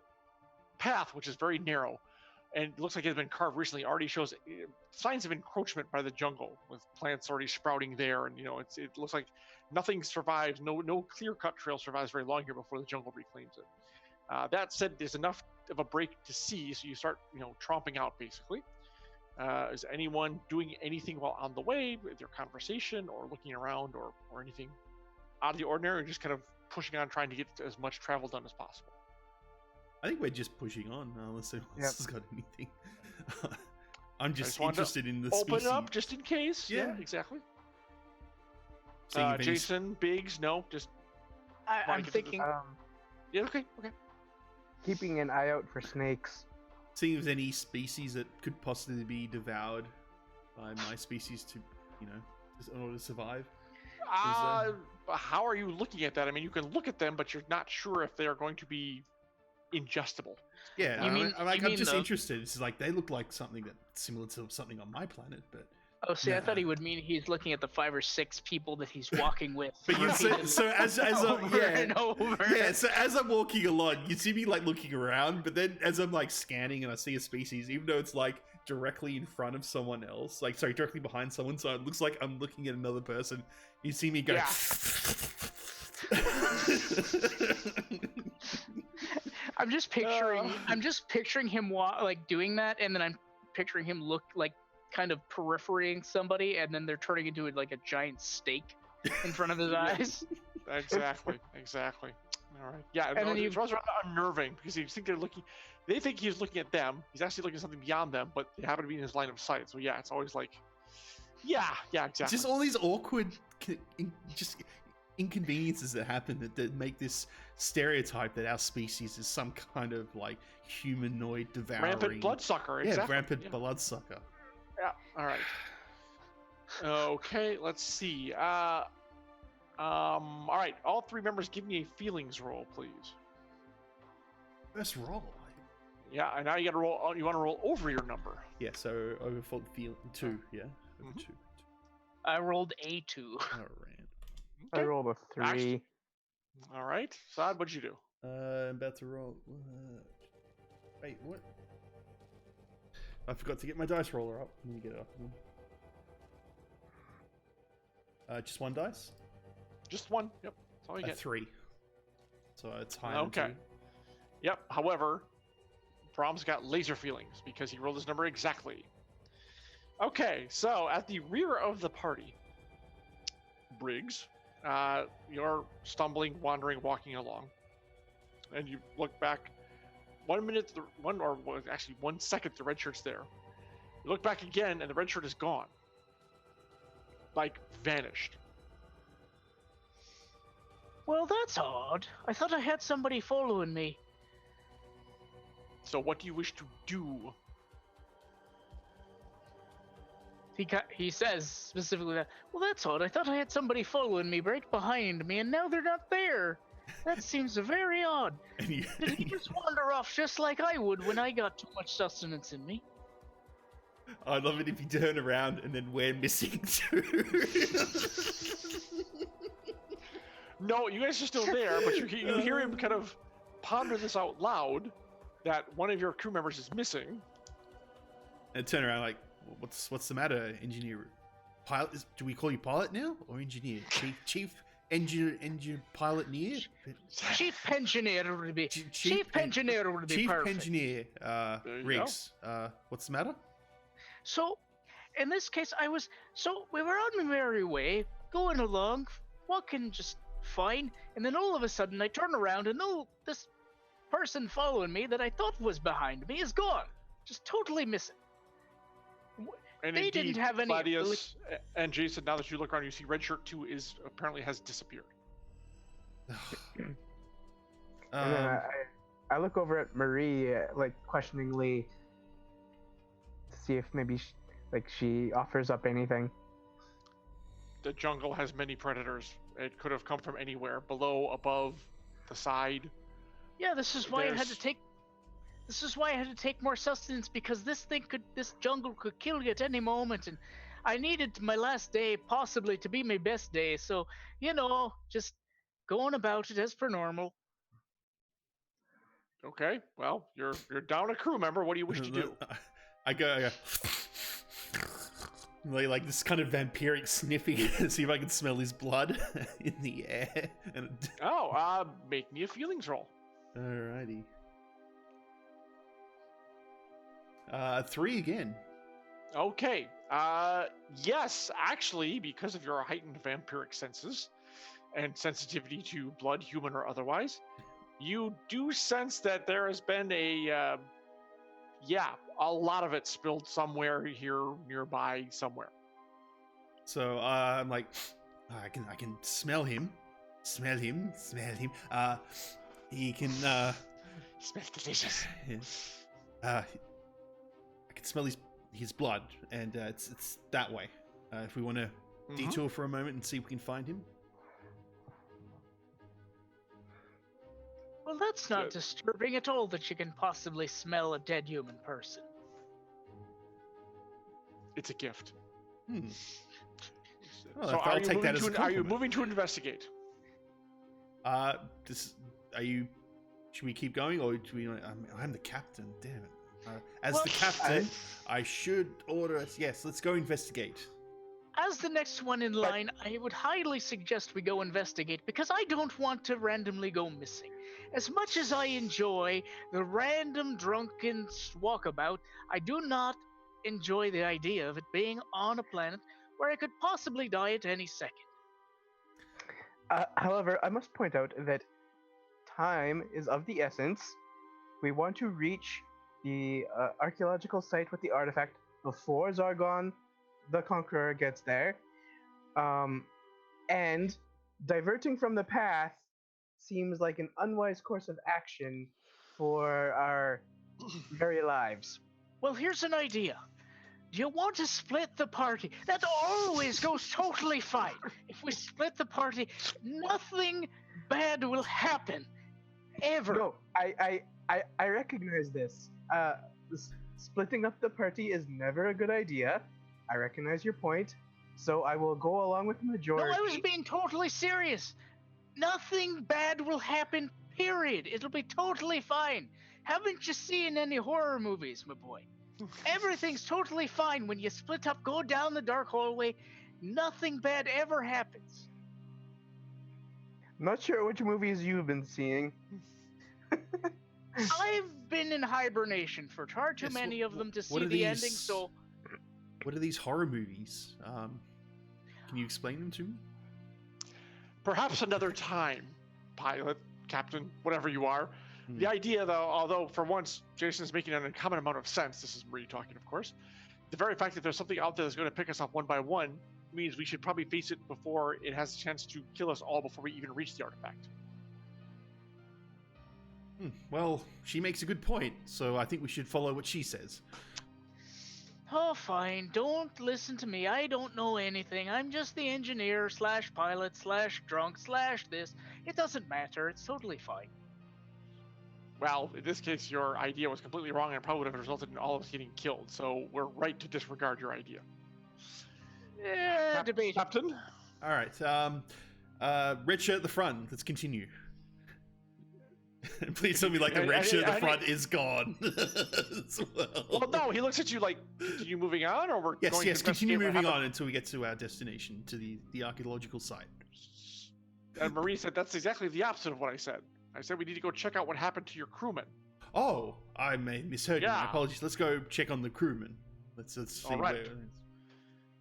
A: path, which is very narrow, and looks like it's been carved recently, already shows signs of encroachment by the jungle, with plants already sprouting there, and it looks like nothing survives. No clear-cut trail survives very long here before the jungle reclaims it. That said, there's enough of a break to see, so you start tromping out basically. Is anyone doing anything while on the way, with their conversation or looking around or anything out of the ordinary, or just kind of pushing on, trying to get as much travel done as possible?
C: I think we're just pushing on, unless anyone else has got anything. I'm just
A: wanted to
C: interested in the
A: Open
C: species.
A: up just in case.
C: Yeah.
A: Exactly.
C: Seeing if any-
A: Jason, Biggs, no, just
B: I'm
A: Wanna get to the-
B: thinking.
A: yeah. Okay.
D: Keeping an eye out for snakes.
C: Seeing if there's any species that could possibly be devoured by my species to, in order to survive.
A: How are you looking at that? I mean, you can look at them, but you're not sure if they are going to be ingestible.
C: Yeah,
B: You mean-
C: I'm
B: you
C: just
B: mean
C: interested. It's like they look like something that's similar to something on my planet, but
B: Oh, see, I
C: Nah.
B: thought he would mean he's looking at the 5 or 6 people that he's walking with.
C: But you so as
B: over
C: yeah.
B: and over.
C: Yeah, so as I'm walking along, you see me like looking around, but then as I'm like scanning and I see a species, even though it's like directly in front of someone else, directly behind someone, so it looks like I'm looking at another person. You see me go.
A: Yeah.
B: I'm just picturing him doing that, and then I'm picturing him look like kind of peripherying somebody, and then they're turning into a giant steak in front of his eyes.
A: Exactly. All right. Yeah,
B: And then
A: it's rather unnerving because you think they think he's looking at them. He's actually looking at something beyond them, but they happen to be in his line of sight. So yeah, it's always like, yeah, exactly.
C: Just all these awkward, just inconveniences that happen that make this stereotype that our species is some kind of like humanoid devouring,
A: rampant bloodsucker.
C: yeah,
A: Exactly.
C: rampant bloodsucker.
A: Yeah. All right. Okay. Let's see. All right. All 3 members, give me a feelings roll, please.
C: First roll.
A: Yeah. And now you got to roll. You want to roll over your number.
C: Yeah, so over for 2. Yeah, over
A: Mhm.
C: 2.
B: I rolled a 2.
C: All right.
D: I rolled a 3.
A: Actually- All right. Saad, what'd you do?
C: I'm about to roll. Wait, what? I forgot to get my dice roller up. Let me get it up. Just one dice?
A: Just one. Yep. That's all you
C: A
A: get.
C: 3. So it's higher
A: Okay.
C: than 2.
A: Yep. However, Brahms got laser feelings because he rolled his number exactly. Okay, so at the rear of the party, Briggs, you're stumbling, wandering, walking along, and you look back. 1 minute, 1 second, the red shirt's there. You look back again, and the red shirt is gone, like vanished.
B: Well, that's odd. I thought I had somebody following me.
A: So, what do you wish to do?
B: He says specifically that, well, that's odd. I thought I had somebody following me right behind me, and now they're not there. That seems very odd. Did he just wander off just like I would when I got too much sustenance in me?
C: I'd love it if you turn around and then we're missing too.
A: No, you guys are still there, but you hear him kind of ponder this out loud, that one of your crew members is missing.
C: And turn around like, what's the matter, engineer? Pilot? Do we call you pilot now or engineer? Chief engineer pilot near?
B: Chief engineer would be. Chief engineer would be
C: Chief
B: perfect.
C: engineer, Riggs. What's the matter?
B: So, in this case, we were on my merry way, going along, walking just fine, and then all of a sudden I turn around and this person following me that I thought was behind me is gone. Just totally missing.
A: And
B: they
A: indeed,
B: didn't have any
A: Gladius and Jason, now that you look around, you see Red Shirt 2 apparently has disappeared.
D: And then I look over at Marie, like questioningly, to see if maybe she offers up anything.
A: The jungle has many predators. It could have come from anywhere, below, above, the side.
B: Yeah, this is why I had to take more sustenance, because this jungle could kill you at any moment, and I needed my last day possibly to be my best day. So, just going about it as per normal.
A: Okay, well, you're down a crew member. What do you wish to do?
C: I go like this kind of vampiric sniffing to see if I can smell his blood in the air.
A: Make me a feelings roll.
C: Alrighty. 3 again.
A: Okay. Yes, actually, because of your heightened vampiric senses and sensitivity to blood, human or otherwise, you do sense that there has been a lot of it spilled somewhere here nearby somewhere.
C: So I'm like, I can smell him. Smell him. He can
A: Smells delicious.
C: I can smell his blood, and it's that way. If we want to detour for a moment and see if we can find him.
B: Well, that's not disturbing at all that you can possibly smell a dead human person.
A: It's a gift.
C: Well,
A: So
C: I'll take that as a
A: are you
C: compliment.
A: moving to investigate?
C: Should we keep going, or do we? I'm the captain. Damn it! As
B: Well,
C: the captain, I should order us. Yes, let's go investigate.
B: As the next one in line, I would highly suggest we go investigate, because I don't want to randomly go missing. As much as I enjoy the random drunken walkabout, I do not enjoy the idea of it being on a planet where I could possibly die at any second.
D: However, I must point out that time is of the essence. We want to reach the archaeological site with the artifact before Zargon the Conqueror gets there. And diverting from the path seems like an unwise course of action for our very lives.
B: Well, here's an idea. Do you want to split the party? That always goes totally fine. If we split the party, nothing bad will happen. Ever.
D: No, I recognize this. Splitting up the party is never a good idea. I recognize your point, so I will go along with the majority.
B: No, I was being totally serious. Nothing bad will happen, Period. It'll be totally fine. Haven't you seen any horror movies, my boy? Everything's totally fine when you split up, go down the dark hallway. Nothing bad ever happens.
D: I'm not sure which movies you've been seeing.
B: I've been in hibernation for far too
C: Yes,
B: many of them to
C: what
B: see
C: are
B: the ending,
C: these-
B: so
C: What are these horror movies? Can you explain them to me?
A: Perhaps another time, pilot, captain, whatever you are.
C: Hmm.
A: The idea, though, although for once Jason's making an uncommon amount of sense, this is Marie talking, of course, the very fact that there's something out there that's going to pick us off one by one means we should probably face it before it has a chance to kill us all before we even reach the artifact.
C: Well, she makes a good point, so I think we should follow what she says.
B: oh fine, don't listen to me. I don't know anything. I'm just the engineer slash pilot slash drunk slash this. It doesn't matter. It's totally fine.
A: Well, in this case, your idea was completely wrong and probably would have resulted in all of us getting killed, so we're right to disregard your idea.
B: Debate.
A: Captain?
C: All right. Red shirt at the front. Let's continue. Please tell me like the red shirt at the front is gone as well.
A: Well, no, he looks at you like, continue moving on, or we're
C: Yes,
A: going
C: yes.
A: to
C: Continue
A: investigate what
C: moving on
A: happened?
C: until we get to our destination, to the archaeological site.
A: And Marie said, that's exactly the opposite of what I said. I said we need to go check out what happened to your crewmen.
C: Oh, I may misheard you. My
A: Yeah.
C: apologies. Let's go check on the crewmen. Let's see
A: All right.
C: where.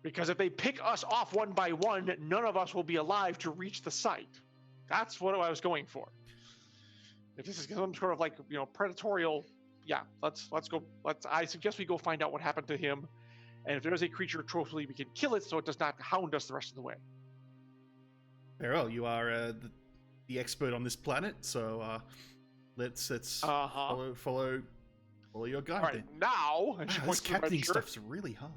A: Because if they pick us off one by one, none of us will be alive to reach the site. That's what I was going for. If this is some sort of like, predatorial, yeah, let's go. I suggest we go find out what happened to him. And if there's a creature, hopefully we can kill it so it does not hound us the rest of the way.
C: Very well. You are the expert on this planet, so let's
A: Uh-huh.
C: follow your guide.
A: All right,
C: then.
A: now, and
C: Wow,
A: she
C: this
A: points to the red
C: captaining
A: shirt.
C: stuff's really hard.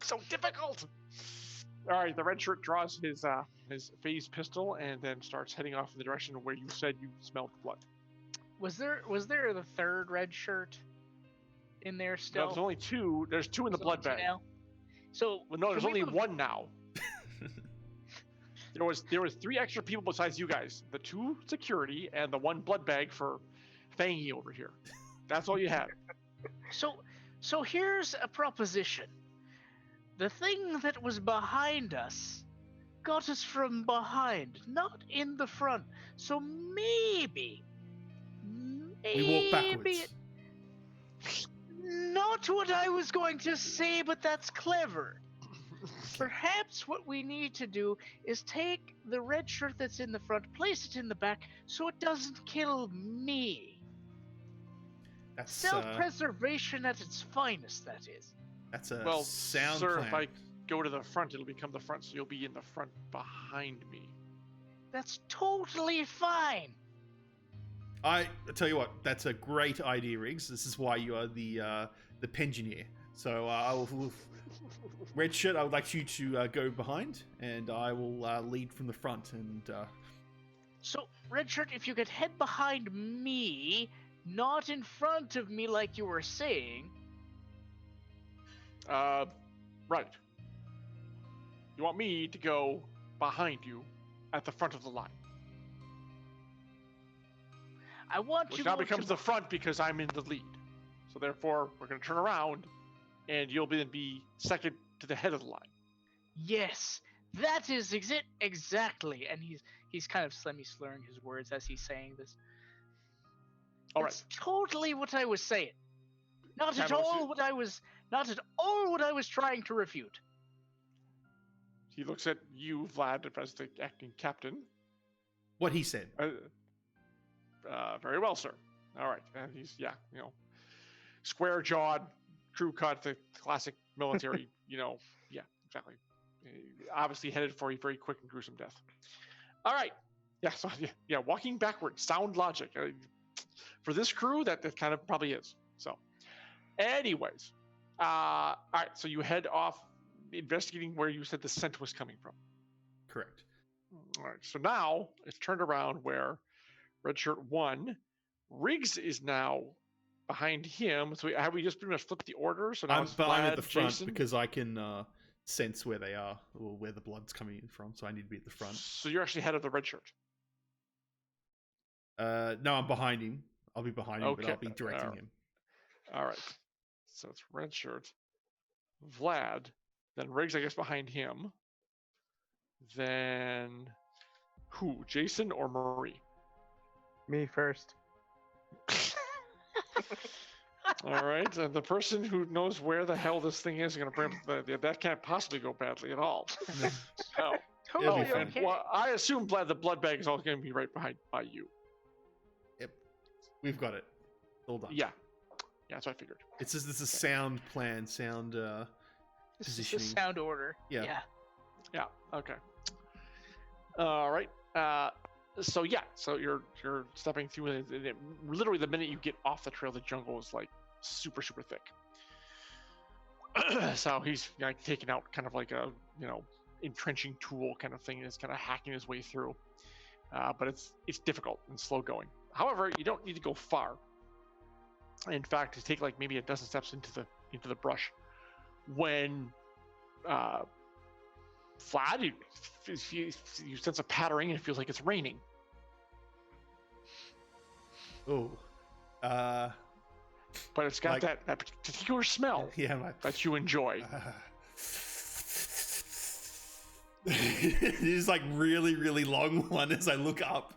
A: So difficult. All right, the red shirt draws his phase pistol and then starts heading off in the direction where you said you smelled blood.
B: Was there the third red shirt in there
A: No,
B: still?
A: there's only two. There's two in the
B: There's
A: blood
B: only two
A: bag.
B: now? So
A: Well, no, there's
B: can we
A: only
B: move-
A: one now. There was three extra people besides you guys. The two security and the one blood bag for Fangy over here. That's all you had.
B: So here's a proposition. The thing that was behind us got us from behind, not in the front. So maybe
C: We walk backwards.
B: Not what I was going to say, but that's clever. Perhaps what we need to do is take the red shirt that's in the front, place it in the back, so it doesn't kill me.
C: That's
B: Self-preservation at its finest, that is.
C: that's a
A: Well,
C: sound
A: sir,
C: plan.
A: if I go to the front, it'll become the front, so you'll be in the front behind me.
B: That's totally fine.
C: I tell you what, that's a great idea, Riggs. This is why you are the pensioner. So I will, red shirt. I would like you to go behind, and I will lead from the front. And
B: So, red shirt, if you could head behind me, not in front of me like you were saying.
A: Right. You want me to go behind you at the front of the line,
B: I want
A: which
B: you
A: now
B: to
A: becomes the front because I'm in the lead. So therefore, we're going to turn around, and you'll then be second to the head of the line.
B: Yes, that is exactly. And he's kind of semi-slurring his words as he's saying this.
A: All right.
B: That's totally what I was saying. Not at
A: Cameron,
B: all what I was trying to refute.
A: He looks at you, Vlad, as the acting captain.
C: what he said.
A: Very well, sir. All right. And he's, square jawed, crew cut, the classic military, yeah, exactly. Obviously headed for a very quick and gruesome death. All right. Yeah, so, yeah, walking backwards, sound logic. For this crew, that kind of probably is. So, anyways. All right, so you head off investigating where you said the scent was coming from.
C: Correct.
A: All right, so now it's turned around where Red Shirt 1, Riggs is now behind him. So have we just pretty much flipped the order? So now
C: I'm
A: it's
C: behind at
A: Vlad,
C: the front
A: Jason?
C: because I can sense where they are or where the blood's coming in from. So I need to be at the front.
A: So you're actually head of the Red Shirt.
C: No, I'm behind him. I'll be behind him, but I'll
A: Okay,
C: be directing him.
A: All right. So it's red shirt, Vlad, then Riggs, I guess, behind him. Then who? Jason or Marie?
D: Me first.
A: All right. And the person who knows where the hell this thing is going to bring that can't possibly go badly at all. Oh.
B: Totally
C: fine.
B: okay.
A: Well, I assume the blood bag is always going to be right behind by you.
C: Yep, we've got it. All done.
A: Yeah, that's what I figured.
C: It's just this is sound plan, sound
B: This is the
C: positioning.
B: sound order.
C: Yeah.
A: Yeah. Okay. All right. So you're stepping through it. Literally, the minute you get off the trail, the jungle is like super thick. So he's taking out kind of like a entrenching tool kind of thing, and is kind of hacking his way through. But it's difficult and slow going. However, you don't need to go far. In fact, you take like maybe a dozen steps into the brush when Vlad, you sense a pattering and it feels like it's raining.
C: Oh,
A: But it's got
C: Like-
A: that particular smell
C: yeah, like
A: that you enjoy.
C: it is like really long one as I look up.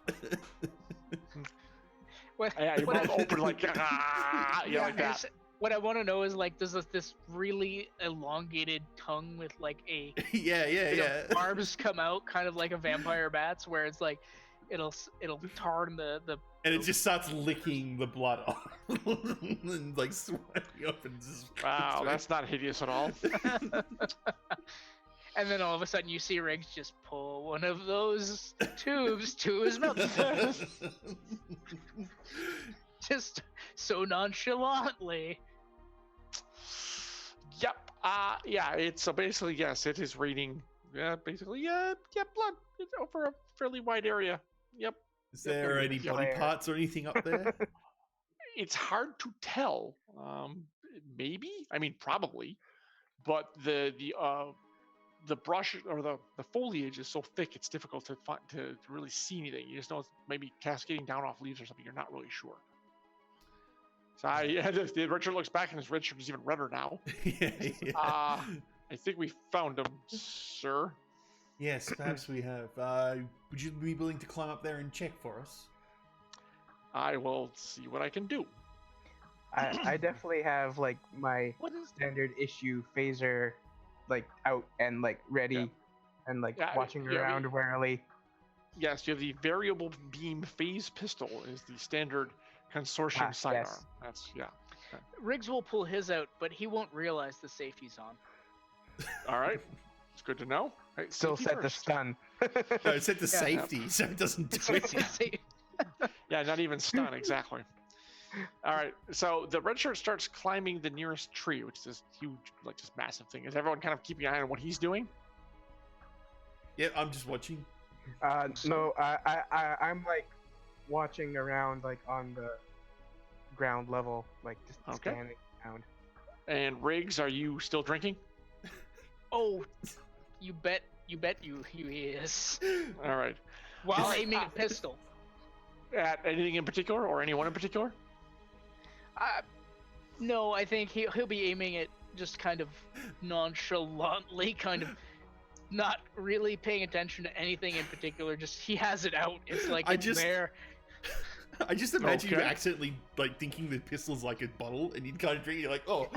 B: What,
A: Yeah, you
B: what
A: both
B: I-
A: open like like that.
B: What I want to know is like, does this really elongated tongue with like a
C: yeah.
B: barbs come out, kind of like a vampire bat's, where it's like it'll turn the
C: And it just starts licking the blood off and like sweating up and just.
A: Wow, that's not hideous at all.
B: and then all of a sudden you see Riggs just pull one of those tubes to his mouth, just so nonchalantly.
A: Yep. Yeah. It's so basically yes, it is raining. Yeah. Basically, yeah. Blood. It's over a fairly wide area. Yep.
C: Is there any body
D: Flare.
C: parts or anything up there?
A: It's hard to tell. Maybe. I mean, probably. But the brush or the foliage is so thick, it's difficult to really see anything. You just know it's maybe cascading down off leaves or something. You're not really sure. So the red shirt looks back, and his red shirt is even redder now.
C: yeah.
A: I think we found him, sir.
C: Yes, perhaps we have. Would you be willing to climb up there and check for us?
A: I will see what I can do.
D: I definitely have like my
A: What is
D: standard issue phaser, like out and like ready,
A: Yeah.
D: and like
A: Yeah,
D: watching
A: yeah,
D: around warily.
A: Yes, you have the variable beam phase pistol is the standard consortium sidearm.
D: yes.
A: That's
B: Riggs will pull his out, but he won't realize the safety's on.
A: all right. It's good to know. Right,
D: Still
A: safety
D: set to
A: first.
D: stun.
C: No, it's set to
B: Yeah.
C: safety, so it doesn't do it.
A: Yeah, not even stun, exactly. All right, so the red shirt starts climbing the nearest tree, which is this huge, like this massive thing. Is everyone kind of keeping an eye on what he's doing?
C: Yeah, I'm just watching.
D: No, I'm like watching around, like on the ground level, like just
A: Okay.
D: scanning around.
A: And Riggs, are you still drinking?
B: Oh, you bet he is.
A: All right.
B: While
A: Alright,
B: aiming a pistol.
A: At anything in particular, or anyone in particular?
B: No, I think he'll be aiming it just kind of nonchalantly, kind of not really paying attention to anything in particular. Just he has it out. It's like
C: I
B: it's
C: just-
B: there.
C: I just imagine you
A: Okay.
C: accidentally like thinking the pistol's like a bottle, and you'd kind of drink. You're like, oh.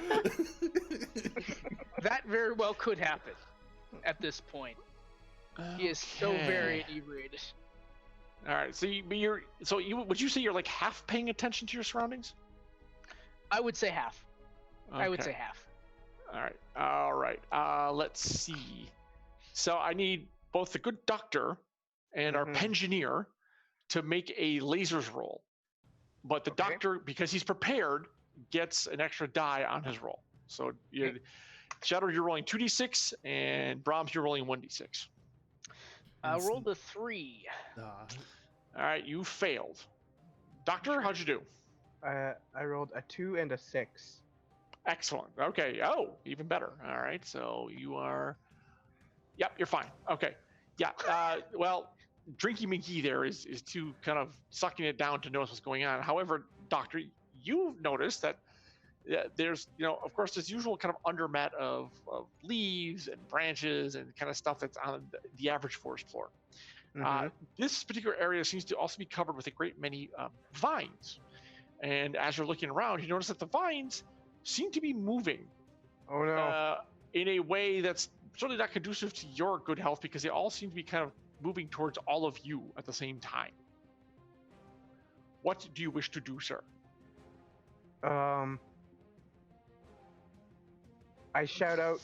B: That very well could happen at this point. He is so very inebriated.
A: All right. So would you say you're like half paying attention to your surroundings?
B: I would say half. I would
A: Okay.
B: say half.
A: All right. Let's see. So I need both the good doctor and our
D: Mhm.
A: pensioneer to make a lasers roll. But the
D: Okay.
A: doctor, because he's prepared, gets an extra die on his roll. So Shadow, you're rolling 2d6, and Brahms, you're rolling 1d6.
B: I rolled a 3.
C: Ah,
A: All right, you failed. Doctor, how'd you do?
D: I rolled a 2 and a 6.
A: Excellent. Okay. Oh, even better. All right. So you are. Yep, you're fine. Okay. Yeah. Well, Drinky McGee there is too kind of sucking it down to notice what's going on. However, Doctor, you've noticed that there's, of course, this usual kind of undermat of leaves and branches and kind of stuff that's on the average forest floor. This particular area seems to also be covered with a great many vines. And as you're looking around, you notice that the vines seem to be moving.
D: Oh no.
A: In a way that's certainly not conducive to your good health, because they all seem to be kind of moving towards all of you at the same time. What do you wish to do, sir?
D: I shout out,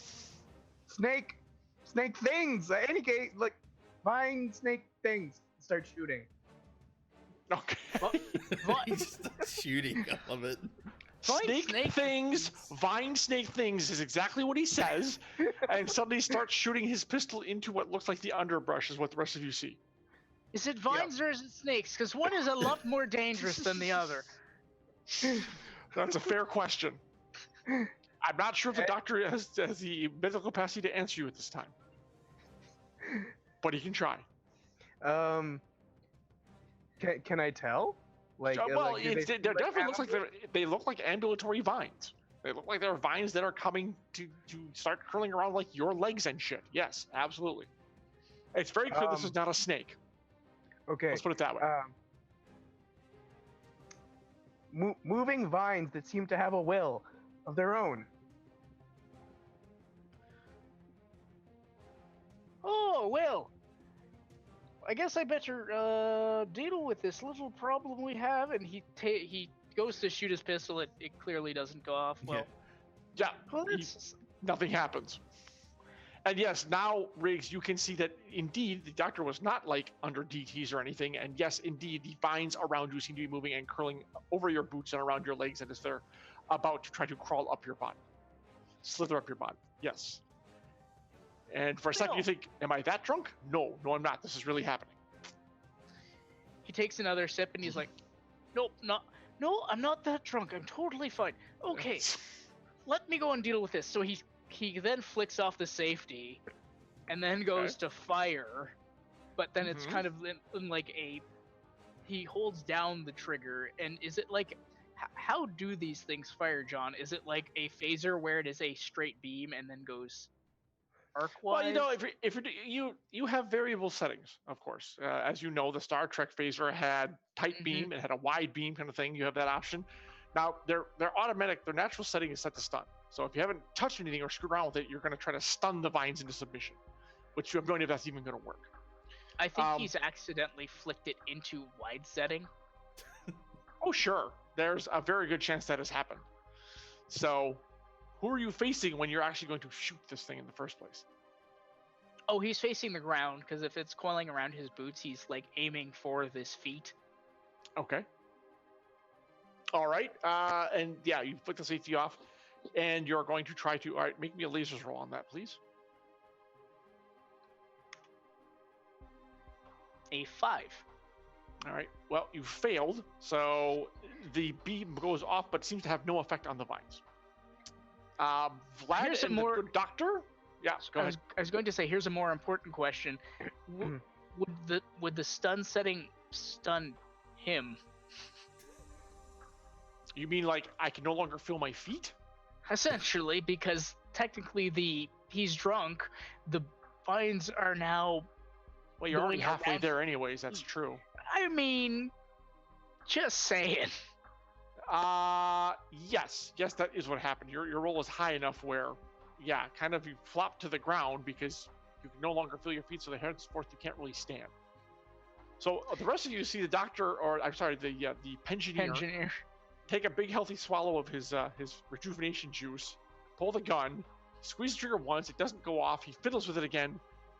D: snake things. Any case, like vine snake things. Start shooting.
A: Okay.
C: He just starts shooting. I love it.
A: Vine snake things is exactly what he says, and suddenly starts shooting his pistol into what looks like the underbrush, is what the rest of you see.
B: Is it vines or is it snakes? Because one is a lot more dangerous than the other.
A: That's a fair question. I'm not sure if the doctor has the mental capacity to answer you at this time, but he can try.
D: Can I tell? Like,
A: well,
D: like,
A: it definitely looks like they look like ambulatory vines. They look like they're vines that are coming to start curling around like your legs and shit. Yes, absolutely. It's very clear this is not a snake.
D: Okay.
A: Let's put it that way.
D: Moving vines that seem to have a will of their own.
B: Oh, well. I guess I better deal with this little problem we have. And he goes to shoot his pistol. It clearly doesn't go off. Well,
A: yeah.
B: Well,
A: nothing happens. And yes, now, Riggs, you can see that indeed the doctor was not like under DTs or anything. And yes, indeed, the vines around you seem to be moving and curling over your boots and around your legs, and as they're about to try to crawl up your body, slither up your body. Yes. And for a second, you think, am I that drunk? No, I'm not. This is really happening.
B: He takes another sip and he's like, no, I'm not that drunk. I'm totally fine. Okay, let me go and deal with this. So he then flicks off the safety and then goes to fire. But then it's kind of in like he holds down the trigger. And is it like, how do these things fire, John? Is it like a phaser where it is a straight beam and then goes arc-wise?
A: Well, if you have variable settings, of course. As you know, the Star Trek phaser had tight beam, it had a wide beam kind of thing. You have that option. Now, they're automatic. Their natural setting is set to stun. So if you haven't touched anything or screwed around with it, you're going to try to stun the vines into submission, which you have no idea if that's even going to work.
B: I think he's accidentally flicked it into wide setting.
A: Oh, sure. There's a very good chance that has happened. So who are you facing when you're actually going to shoot this thing in the first place?
B: Oh, he's facing the ground, because if it's coiling around his boots, he's like aiming for this feet.
A: Okay. All right. And yeah, you flick the safety off, and you're going to try to, all right, make me a lasers roll on that, please.
B: A 5.
A: All right. Well, you failed, so the beam goes off, but seems to have no effect on the vines. Vlad,
B: Here's
A: and the good doctor. Yeah, go ahead.
B: I was going to say, here's a more important question: would the stun setting stun him?
A: You mean like I can no longer feel my feet?
B: Essentially, because technically he's drunk. The vines are now.
A: Well, you're already halfway there, anyways. That's true.
B: I mean, just saying.
A: Yes, that is what happened. Your roll is high enough where, yeah, kind of you flop to the ground because you can no longer feel your feet, so henceforth you can't really stand. So the rest of you see the doctor, or I'm sorry, the pensioneer take a big healthy swallow of his rejuvenation juice, pull the gun, squeeze the trigger once, it doesn't go off, he fiddles with it again,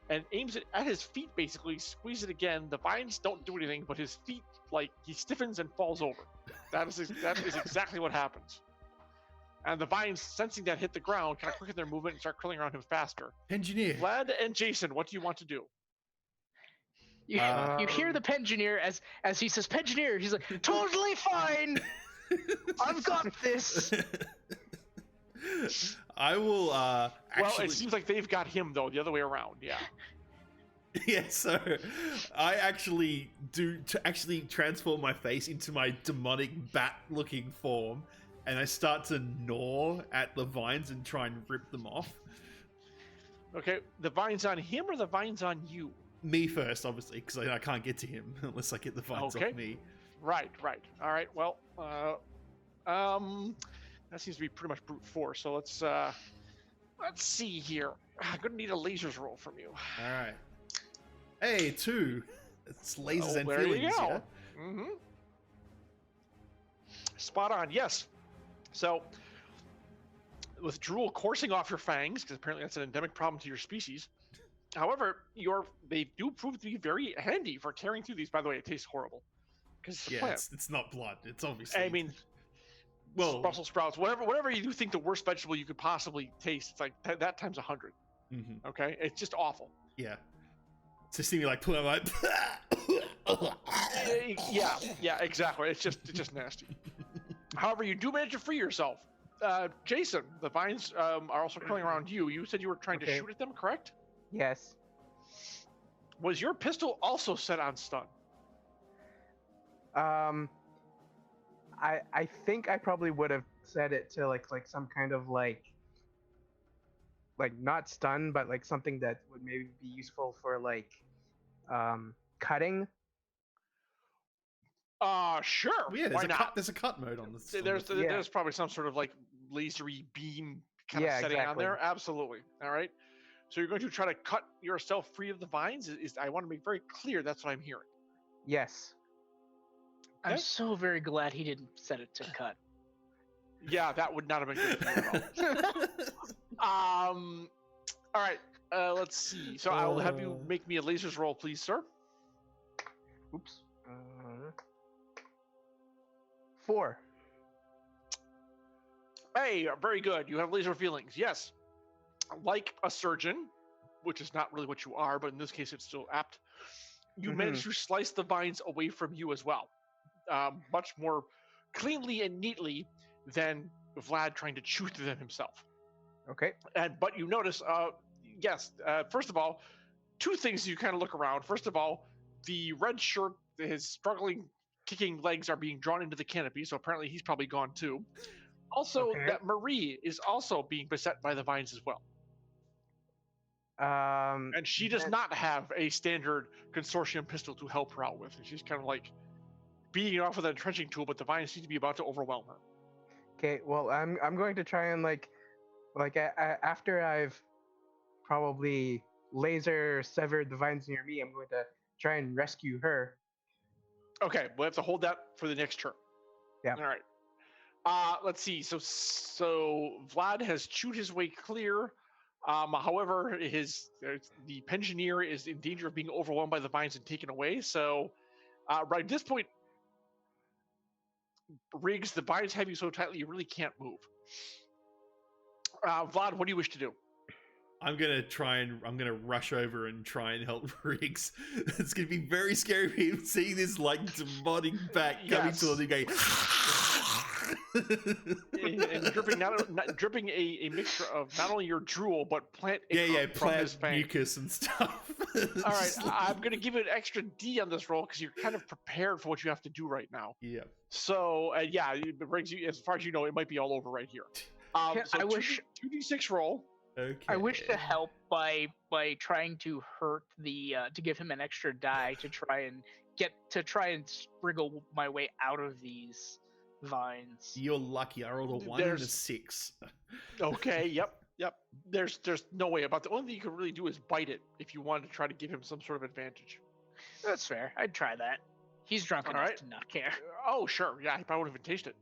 A: and aims it at his feet, basically, squeeze it again. The vines don't do anything, but his feet, like, he stiffens and falls over. That is exactly what happens. And the vines, sensing that hit the ground, kind of quicken their movement and start curling around him faster.
C: Engineer.
A: Vlad and Jason, what do you want to do?
B: You hear the pensioneer as he says, "Pensioneer," he's like, "Totally fine. I've got this."
C: I will actually...
A: Well, it seems like they've got him, though, the other way around, yeah.
C: Yeah, so I actually do to actually transform my face into my demonic bat-looking form, and I start to gnaw at the vines and try and rip them off.
A: Okay, the vines on him or the vines on you?
C: Me first, obviously, because I can't get to him unless I get the vines
A: Okay.
C: off me.
A: Right. All right. Well, that seems to be pretty much brute force. So let's see here. I'm gonna need a lasers roll from you.
C: All right. Hey, 2. It's lasers and
A: there
C: feelings.
A: you go.
C: Yeah.
A: Mm-hmm. Spot on. Yes. So, with drool coursing off your fangs, because apparently that's an endemic problem to your species. However, they do prove to be very handy for tearing through these. By the way, it tastes horrible because it's a plant.
C: It's not blood. It's obviously.
A: I mean,
C: well,
A: Brussels sprouts, whatever you think the worst vegetable you could possibly taste, it's like that times 100.
C: Mm-hmm.
A: Okay, it's just awful.
C: Yeah. To see me like pull out like.
A: Yeah, exactly. It's just nasty. However, you do manage to free yourself. Jason, the vines are also curling around you. You said you were trying to shoot at them, correct?
D: Yes.
A: Was your pistol also set on stun?
D: I think I probably would have set it to like some kind of like not stun, but like something that would maybe be useful for like cutting.
A: Sure.
C: Yeah,
A: Why not?
C: There's a cut mode on this.
A: There's probably some sort of like lasery beam kind of setting on there. Absolutely. All right. So you're going to try to cut yourself free of the vines? I want to make very clear that's what I'm hearing.
D: Yes.
B: I'm so very glad he didn't set it to cut.
A: Yeah, that would not have been good for you at all. All right. Let's see. So I'll have you make me a lasers roll, please, sir.
D: Oops. 4.
A: Hey, very good. You have laser feelings. Yes. Like a surgeon, which is not really what you are, but in this case it's still apt, you manage to slice the vines away from you as well. Much more cleanly and neatly than Vlad trying to chew through them himself.
D: Okay.
A: But you notice, first of all, 2 things you kind of look around. First of all, the red shirt, his struggling, kicking legs are being drawn into the canopy, so apparently he's probably gone too. Also, that Marie is also being beset by the vines as well. And she does not have a standard consortium pistol to help her out with. She's kind of like beating it off with an entrenching tool, but the vines seem to be about to overwhelm her.
D: Okay, well, I'm going to try and after I've probably laser severed the vines near me, I'm going to try and rescue her.
A: Okay, we'll have to hold that for the next turn.
D: Yeah.
A: All right. Let's see. So Vlad has chewed his way clear. However, the pensioner is in danger of being overwhelmed by the vines and taken away. So, right at this point, Riggs, the vines have you so tightly you really can't move. Vlad, what do you wish to do?
C: I'm gonna rush over and try and help Riggs. It's gonna be very scary for him seeing this like demonic bat coming towards him going
A: and dripping a mixture of not only your drool but plant
C: plant mucus and stuff.
A: All right, I'm gonna give you an extra D on this roll because you're kind of prepared for what you have to do right now.
C: Yeah.
A: So Riggs, as far as you know, it might be all over right here. So I wish 2d6 roll.
C: Okay.
B: I wish to help by trying to hurt to give him an extra die to try and spriggle my way out of these vines.
C: You're lucky. I rolled a 1 and a 6.
A: Okay. Yep. There's no way about the only thing you can really do is bite it if you wanted to try to give him some sort of advantage.
B: That's fair. I'd try that. He's drunk enough to not care.
A: Oh sure, yeah, he probably wouldn't even taste it.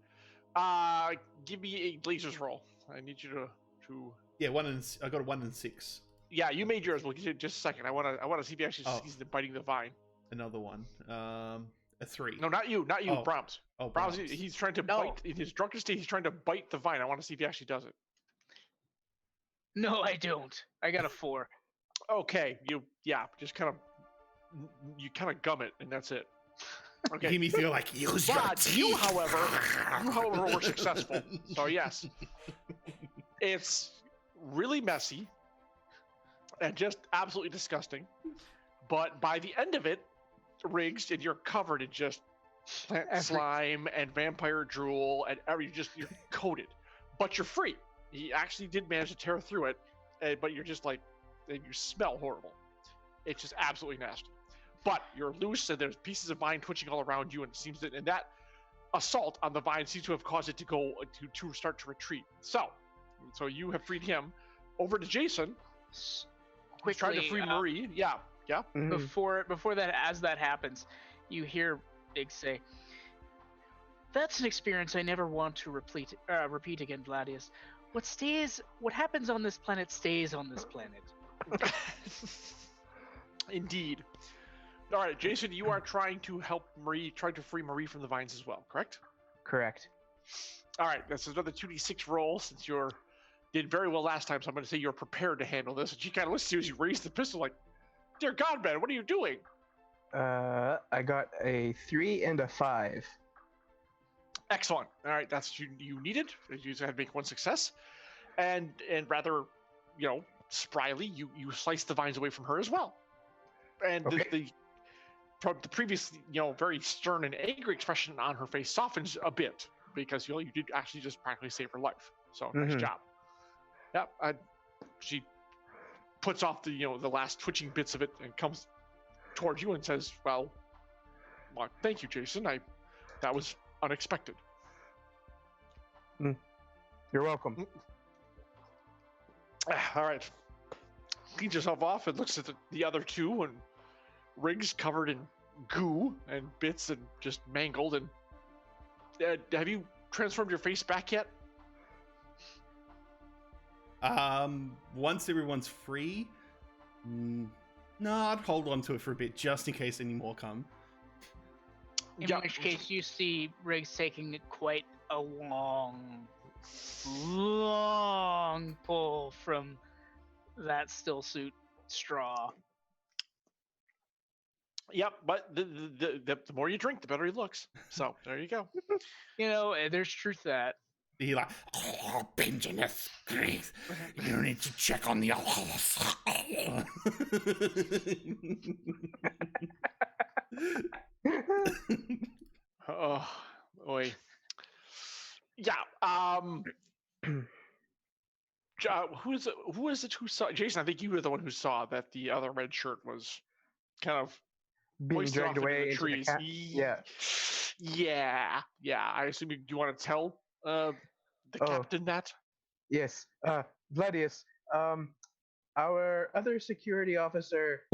A: Give me a lasers roll. I need you to.
C: Yeah, I got a 1 and 6.
A: Yeah, you made yours. We'll give you just a second. I want to see if he actually sees them biting the vine.
C: Another one. A 3.
A: No, not you, Brahms.
C: Oh,
A: Brahms. He's trying to bite in his drunken state. He's trying to bite the vine. I want to see if he actually does it.
B: No, I don't. I got a 4.
A: Okay, just kind of gum it, and that's it. Okay.
C: He made me feel like use your teeth.
A: You, however, were successful. So yes, it's really messy and just absolutely disgusting. But by the end of it, Riggs, and you're covered in just plant slime and vampire drool and you're coated. But you're free. He actually did manage to tear through it, but you're just like, you smell horrible. It's just absolutely nasty. But you're loose, and there's pieces of vine twitching all around you, and it seems that assault on the vine seems to have caused it to go to start to retreat. So you have freed him. Over to Jason.
B: Quickly,
A: Trying to free Marie. Yeah.
D: Mhm.
B: Before that, as that happens, you hear Big say, "That's an experience I never want to repeat again, Gladius. What happens on this planet stays on this planet."
A: Indeed. All right, Jason, you are trying to help Marie, trying to free Marie from the vines as well, correct?
D: Correct.
A: All right, that's another 2d6 roll since you did very well last time, so I'm going to say you're prepared to handle this. And she kind of listens to you as you raise the pistol like, "Dear God, man, what are you doing?"
D: I got a 3 and a 5.
A: Excellent. All right, that's what you needed. You had to make one success. And rather, spryly, you slice the vines away from her as well. And
D: Okay.
A: from the previous, very stern and angry expression on her face softens a bit because you did actually just practically save her life. So nice
D: Mhm.
A: job. Yeah, she puts off the last twitching bits of it and comes towards you and says, "Well, thank you, Jason. That was unexpected."
D: You're welcome.
A: All right. Cleans yourself off and looks at the other two, and Riggs covered in goo and bits and just mangled. And have you transformed your face back yet?
C: Once everyone's free, no, I'd hold on to it for a bit just in case any more come.
B: In which case, you see Riggs taking quite a long pull from that still suit straw.
A: Yep, but the more you drink, the better he looks. So there you go.
B: There's truth to that.
C: He like, "Oh, Benjamin's grief. You need to check on the others."
A: Oh, boy. Yeah. Who is it who saw? Jason, I think you were the one who saw that the other red shirt was kind of
D: Being
A: hoisted
D: dragged
A: off
D: away
A: into the
D: into
A: trees.
D: Yeah.
A: Yeah. I assume you want to tell the
D: Oh.
A: captain that.
D: Yes. Gladius. Our other security officer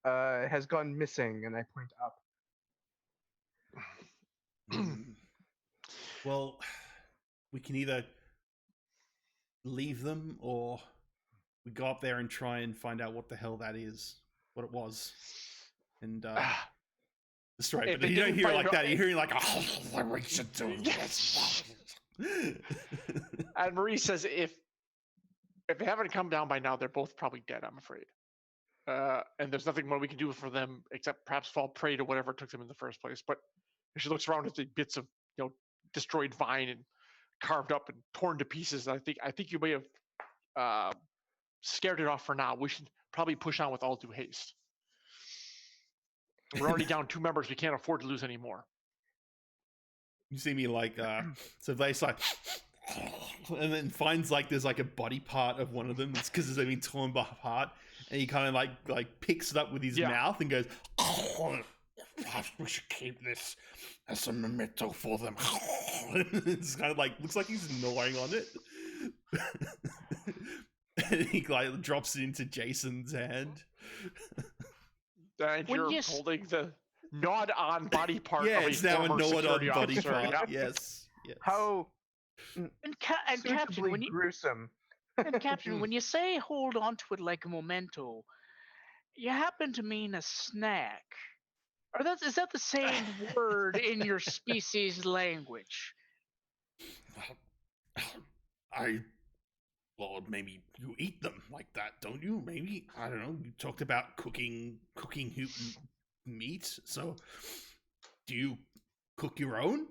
D: has gone missing, and I point up.
C: Well, we can either leave them or we go up there and try and find out what the hell that is, what it was. And that's right,
A: If
C: but
A: they
C: you don't
A: didn't
C: hear it
A: find
C: like
A: out-
C: that. You hear it like, "Oh, we should do this."
A: And Marie says, if they haven't come down by now, they're both probably dead, I'm afraid. And there's nothing more we can do for them except perhaps fall prey to whatever took them in the first place. But she looks around at the bits of destroyed vine and carved up and torn to pieces. I think you may have scared it off for now. We should probably push on with all due haste. We're already down 2 members. We can't afford to lose any more.
C: You see me like, so Blaze like, and then finds like there's like a body part of one of them. It's because they've been torn apart, and he kind of like picks it up with his mouth and goes, "Oh, perhaps we should keep this as a memento for them." It's kind of like looks like he's gnawing on it, and he like drops it into Jason's hand.
A: And you're holding the gnawed-on body part.
C: Yeah,
A: of
C: it's now a
A: former
C: gnawed-on
A: security
C: body
A: officer.
C: part.
A: Yep.
C: Yes.
D: How
B: And Captain, when you
D: gruesome.
B: and Captain, when you say hold on to it like a memento, you happen to mean a snack, or is that the same word in your species language?
C: Well, maybe you eat them like that, don't you? Maybe, I don't know. You talked about cooking meat, so do you cook your own?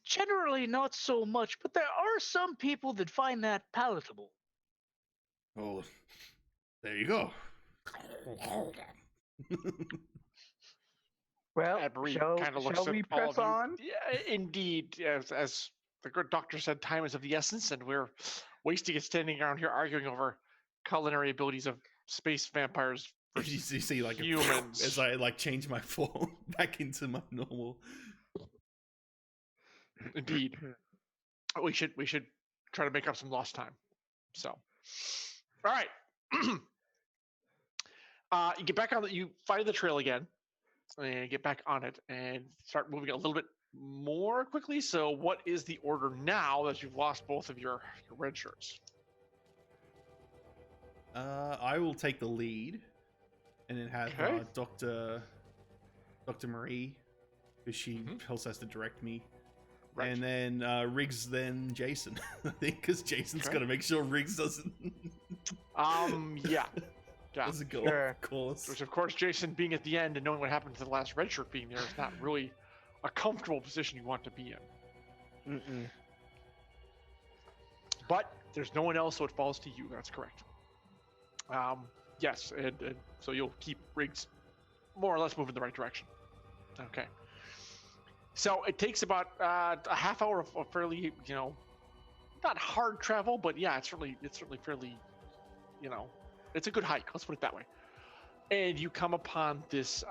B: Generally, not so much, but there are some people that find that palatable.
C: Oh, There you go.
D: Well,
A: Emery
D: shall
A: kind of looks
D: shall
A: at
D: we
A: all
D: press
A: of you.
D: on?
A: Yeah, indeed, as the good doctor said, time is of the essence, and we're wasting it standing around here arguing over culinary abilities of space vampires
C: You
A: versus
C: see, like
A: humans.
C: as I like change my form back into my normal.
A: Indeed, we should try to make up some lost time. So, all right, you get back on the, you find the trail again, and get back on it, and start moving a little bit more quickly. So, what is the order now that you've lost both of your red shirts?
C: I will take the lead, and then have
A: Okay.
C: Doctor Marie, because she
A: Mhm.
C: also has to direct me.
A: Right.
C: And then Riggs, then Jason. I think because Jason's
A: Okay.
C: got to make sure Riggs doesn't
A: Yeah. Yeah.
C: doesn't go
D: Sure.
C: off course.
A: Which, of course, Jason being at the end and knowing what happened to the last red shirt being there is not really a comfortable position you want to be in.
D: Mm-mm.
A: But there's no one else, so it falls to you. That's correct. Yes, and so you'll keep Riggs more or less moving in the right direction. Okay. So it takes about a half hour of fairly, not hard travel, but yeah, it's certainly fairly, it's a good hike. Let's put it that way. And you come upon this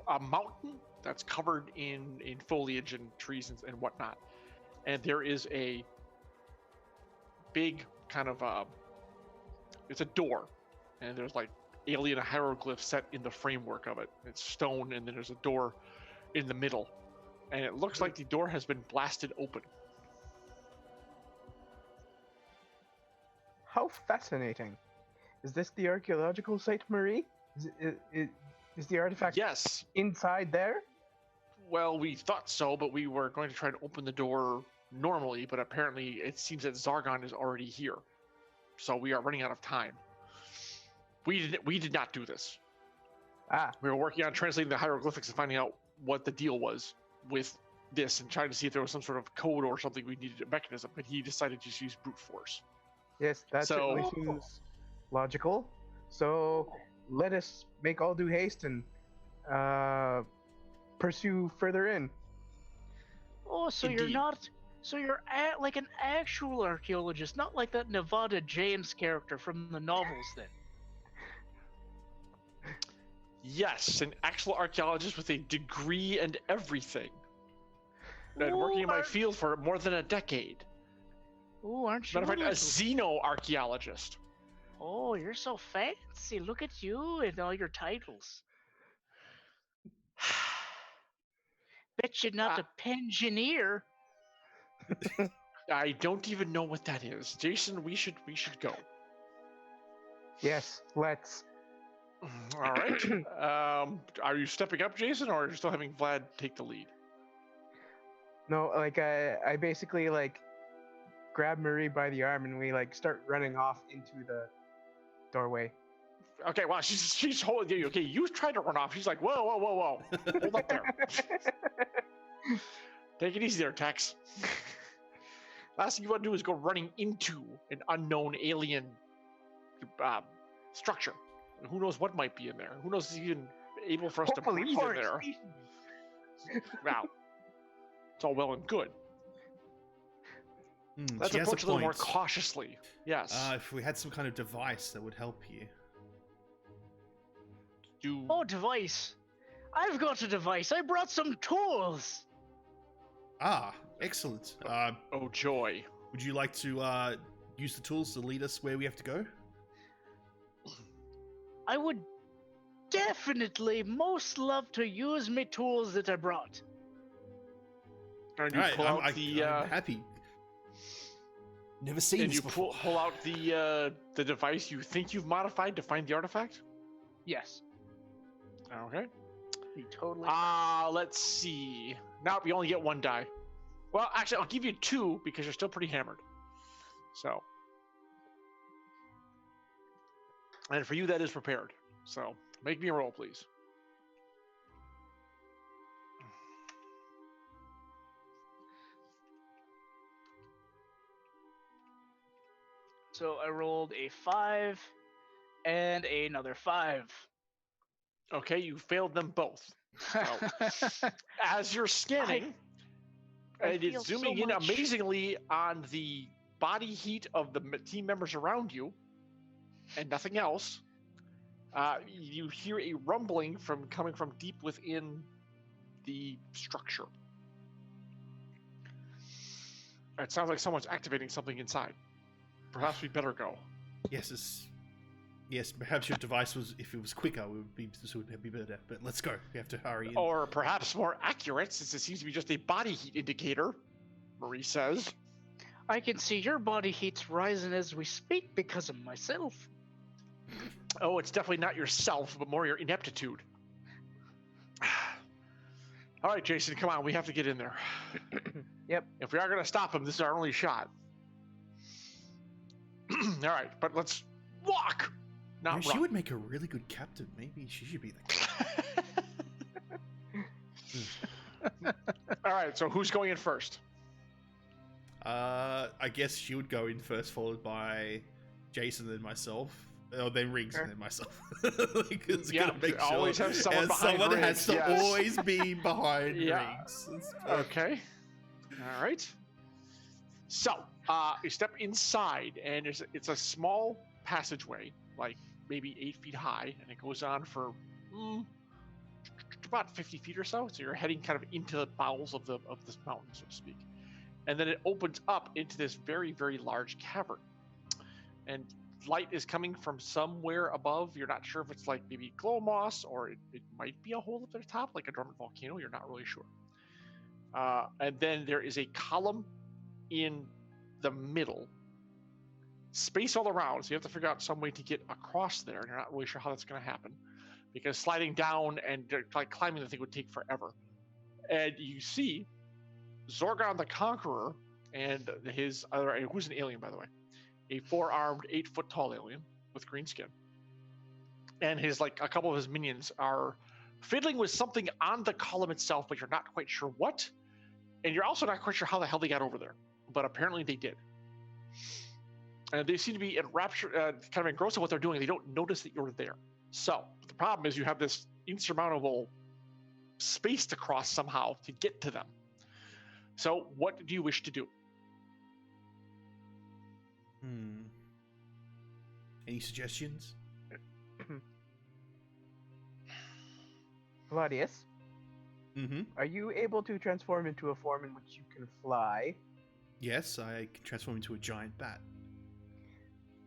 A: a mountain that's covered in foliage and trees and whatnot, and there is a big kind of it's a door, and there's like alien hieroglyphs set in the framework of it. It's stone, and then there's a door in the middle, and it looks like the door has been blasted open.
D: How fascinating! Is this the archaeological site, Marie? Is the artifact
A: Yes.
D: inside there?
A: Well, we thought so, but we were going to try to open the door normally, but apparently it seems that Zargon is already here. So we are running out of time. We did not do this.
D: Ah,
A: We were working on translating the hieroglyphics and finding out what the deal was with this and trying to see if there was some sort of code or something we needed a mechanism, but he decided to just use brute force.
D: yes, that certainly
A: So-
D: seems logical. So let us make all due haste and pursue further in.
B: Oh, so
A: Indeed.
B: you're like an actual archaeologist, not like that Nevada James character from the novels then.
A: Yes, an actual archaeologist with a degree and everything. Been working in my field for more than a decade.
B: Oh, aren't you?
A: Matter of fact, a
B: little-
A: xenoarchaeologist.
B: Oh, you're so fancy. Look at you and all your titles. Bet you're not
A: Ah.
B: a pensioneer.
A: I don't even know what that is. Jason, we should go.
D: Yes, let's.
A: All right. Are you stepping up, Jason, or are you still having Vlad take the lead?
D: No, like I basically like grab Marie by the arm and we like start running off into the doorway.
A: Okay, wow, she's holding you. Okay, you tried to run off. She's like, whoa, whoa, whoa, whoa. Hold up there. Take it easy there, Tex. Last thing you want to do is go running into an unknown alien structure. Who knows what might be in there? Who knows if it's even able for us
D: Hopefully
A: to breathe in
D: foreign
A: there?
D: species.
A: Wow. It's all well and good. Let's
C: She has
A: approach a little more
C: point.
A: cautiously. Yes.
C: If we had some kind of device that would help you.
A: Do
B: Oh, device. I've got a device. I brought some tools.
C: Ah, excellent.
A: oh joy.
C: Would you like to use the tools to lead us where we have to go?
B: I would definitely most love to use my tools that I brought.
A: And you
C: Alright,
A: pull out the
C: I'm happy. Never seen
A: and
C: this
A: you
C: before.
A: pull out the device you think you've modified to find the artifact.
B: Yes.
A: Okay.
B: You totally.
A: Let's see. Nope, you only get one die. Well, actually, I'll give you two because you're still pretty hammered. So, and for you, that is prepared. So, make me a roll, please.
B: So I rolled a 5 and another 5.
A: Okay, you failed them both. As you're scanning,
B: I
A: and
B: feel
A: it's zooming
B: so
A: in
B: much.
A: amazingly on the body heat of the team members around you, and nothing else. You hear a rumbling coming from deep within the structure. It sounds like someone's activating something inside. Perhaps we better go.
C: Yes, perhaps your device if it was quicker, this would be better. But let's go. We have to hurry.
A: Or perhaps more accurate, since it seems to be just a body heat indicator, Marie says.
B: I can see your body heat's rising as we speak because of myself.
A: Oh, it's definitely not yourself, but more your ineptitude. All right, Jason, come on. We have to get in there.
D: Yep.
A: If we are going to stop him, this is our only shot. All right, but let's walk. Not
C: she
A: run.
C: would make a really good captain. Maybe she should be the captain.
A: All right, so who's going in first?
C: I guess she would go in first, followed by Jason, then myself. Or then Riggs, and then myself.
A: Yeah, always have someone behind
C: someone
A: Riggs,
C: has to
A: yes.
C: always be behind
A: Yeah.
C: Riggs.
A: Okay. All right. So, you step inside, and it's a small passageway, like maybe 8 feet high, and it goes on for about 50 feet or so. So you're heading kind of into the bowels of this mountain, so to speak. And then it opens up into this very, very large cavern. And light is coming from somewhere above. You're not sure if it's like maybe glow moss, or it might be a hole at the top, like a dormant volcano. You're not really sure. And then there is a column in the middle, space all around. So you have to figure out some way to get across there. And you're not really sure how that's going to happen, because sliding down and like climbing the thing would take forever. And you see Zorgon the Conqueror and his other, who's an alien, by the way, a 4-armed, 8-foot tall alien with green skin. And his, like, a couple of his minions are fiddling with something on the column itself, but you're not quite sure what. And you're also not quite sure how the hell they got over there, but apparently they did. And they seem to be enraptured, kind of engrossed in what they're doing. They don't notice that you're there. So the problem is you have this insurmountable space to cross somehow to get to them. So what do you wish to do?
C: Any suggestions?
D: Claudius, are you able to transform into a form in which you can fly?
C: Yes, I can transform into a giant bat.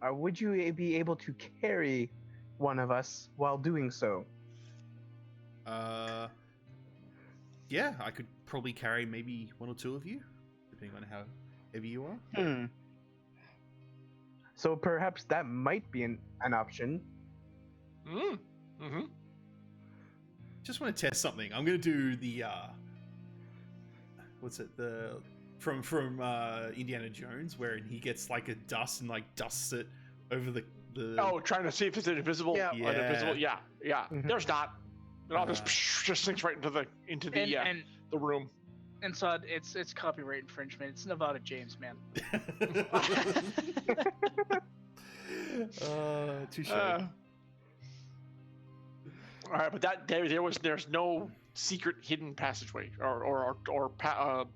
D: Or would you be able to carry one of us while doing so?
C: Yeah, I could probably carry maybe one or two of you, depending on how heavy you are.
D: So perhaps that might be an option.
C: Just want to test something. I'm gonna do the what's it, the from Indiana Jones, where he gets like a dust and like dusts it over the
A: Oh, trying to see if it's invisible.
B: Yeah.
A: Invisible. Yeah.
D: Mhm.
A: There's not. It all just sinks right into the room.
B: And so it's copyright infringement. It's Nevada James, man.
C: Touche.
A: All right, but there's no secret hidden passageway or path,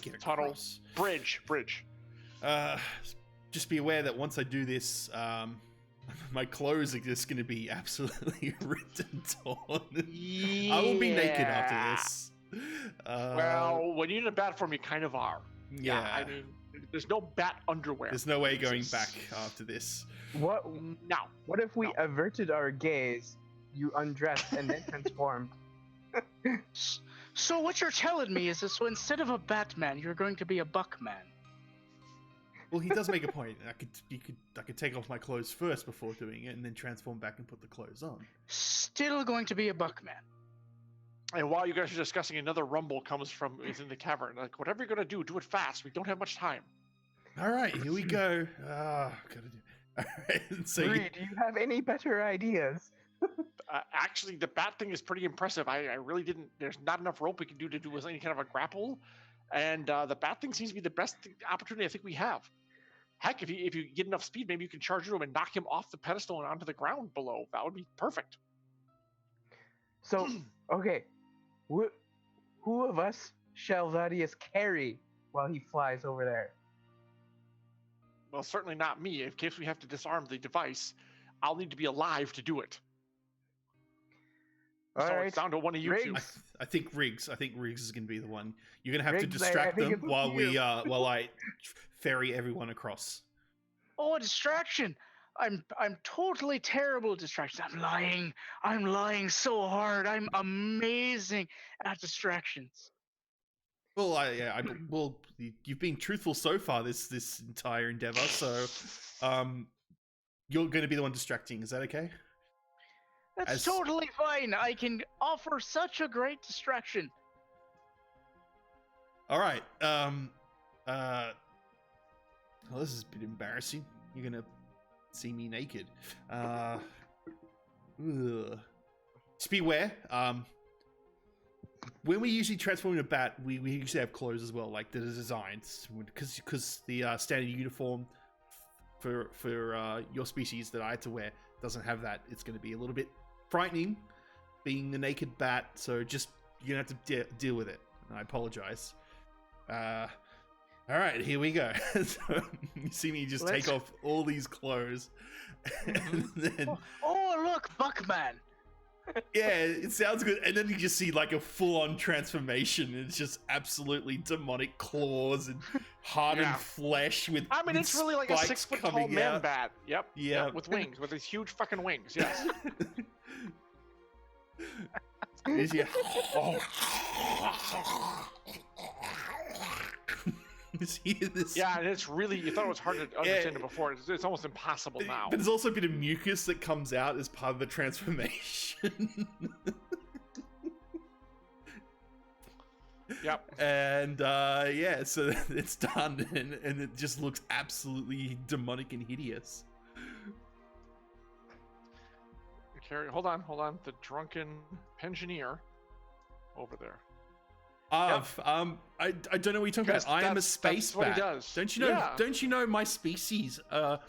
C: get
A: tunnel,
C: across?
A: bridge.
C: Just be aware that once I do this, my clothes are just going to be absolutely ripped and torn. I will be naked after this.
A: Well, when you're in a bat form, you kind of are.
C: Yeah.
A: I mean, there's no bat underwear.
C: There's no way going back after this.
D: What if we
A: No.
D: averted our gaze, you undressed, and then transformed?
B: So what you're telling me is that so instead of a Batman, you're going to be a Buckman.
C: Well, he does make a point. I could take off my clothes first before doing it, and then transform back and put the clothes on.
B: Still going to be a Buckman.
A: And while you guys are discussing, another rumble comes from within the cavern. Like, whatever you're gonna do it fast. We don't have much time.
C: All right, here we go. Gotta do. All right, so
D: Bree, do you have any better ideas?
A: Actually, the bat thing is pretty impressive. I really didn't. There's not enough rope we can do any kind of a grapple, and the bat thing seems to be the best opportunity I think we have. Heck, if you get enough speed, maybe you can charge into him and knock him off the pedestal and onto the ground below. That would be perfect.
D: So, okay, who of us shall Vadius carry while he flies over there?
A: Well, certainly not me. In case we have to disarm the device, I'll need to be alive to do it.
D: All
A: so
D: right,
A: it's down to one of you two.
C: I think Riggs is going to be the one. You're going to have to
D: Riggs,
C: distract
D: I think
C: them
D: it's
C: while
D: you.
C: while I ferry everyone across.
B: Oh, a distraction! I'm totally terrible at distractions. I'm lying so hard. I'm amazing at distractions.
C: Well, well, you've been truthful so far this entire endeavor, so you're going to be the one distracting. Is that okay?
B: That's totally fine. I can offer such a great distraction.
C: All right. Well, this is a bit embarrassing. You're gonna see me naked. Just be aware. When we usually transform into a bat, we usually have clothes as well, like the designs, because the standard uniform for your species that I had to wear doesn't have that. It's going to be a little bit frightening, being the naked bat. So you're gonna have to deal with it. And I apologize. All right, here we go. So you see me just take off all these clothes, and then
B: oh look, Buckman.
C: Yeah, it sounds good. And then you just see like a full-on transformation. It's just absolutely demonic claws and hardened flesh with.
A: I mean, it's really like a 6 foot tall man bat. Yep.
C: Yeah.
A: With wings, with these huge fucking wings. Yes.
C: Is he? Is he this?
A: Yeah, and it's really, you thought it was hard to understand it before. It's almost impossible now.
C: But there's also a bit of mucus that comes out as part of the transformation.
A: Yep.
C: And yeah, so it's done, and it just looks absolutely demonic and hideous.
A: Hold on. The drunken pensioner over there.
C: I don't know what you're talking about. I am a space bat.
A: What he does.
C: Don't you know? Yeah. Don't you know my species? So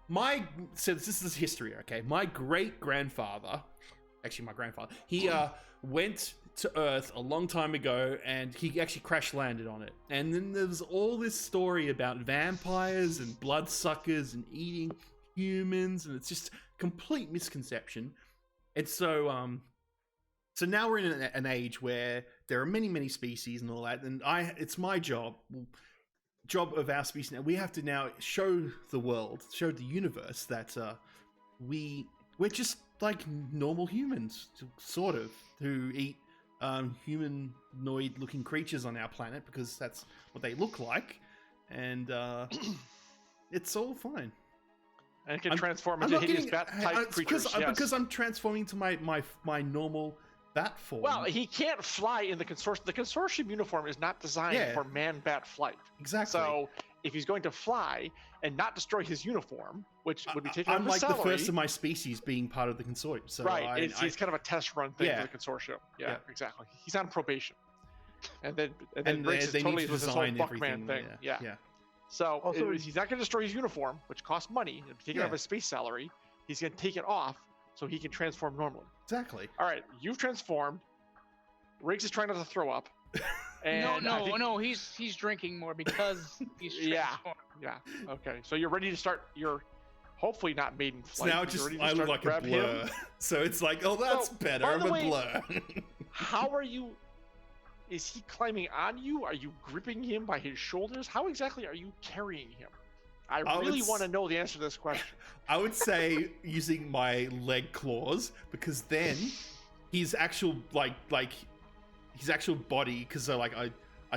C: this is history, okay? My grandfather, he went to Earth a long time ago, and he actually crash landed on it. And then there's all this story about vampires and bloodsuckers and eating humans, and it's just complete misconception. And so so now we're in an age where there are many species and all that, and it's my job of our species now. We have to now show the world, show the universe that we're just like normal humans, sort of, who eat humanoid-looking creatures on our planet because that's what they look like, and it's all fine.
A: And it can transform into hideous bat-type creatures.
C: Because I'm transforming to my normal bat form.
A: Well, he can't fly in the consortium. The consortium uniform is not designed for man-bat flight.
C: Exactly.
A: So if he's going to fly and not destroy his uniform, which would be taken out of his salary...
C: I'm like the first of my species being part of the consortium. So
A: right. It's kind of a test run thing for the consortium. Yeah, exactly. He's on probation. And then Riggs is totally with this whole Buckman thing. Yeah. So also, he's not going to destroy his uniform, which costs money, and take it out of his space salary. He's going to take it off so he can transform normally.
C: Exactly.
A: All right, you've transformed. Riggs is trying not to throw up. And
B: no, he's drinking more because he's transformed.
A: Yeah. Okay, so you're ready to start your hopefully not maiden flight.
C: So now I look like a blur. So it's like, oh, that's better. I'm a blur.
A: How are you? Is he climbing on you? Are you gripping him by his shoulders? How exactly are you carrying him? I really want to know the answer to this question.
C: I would say using my leg claws, because then his actual his actual body, because I'd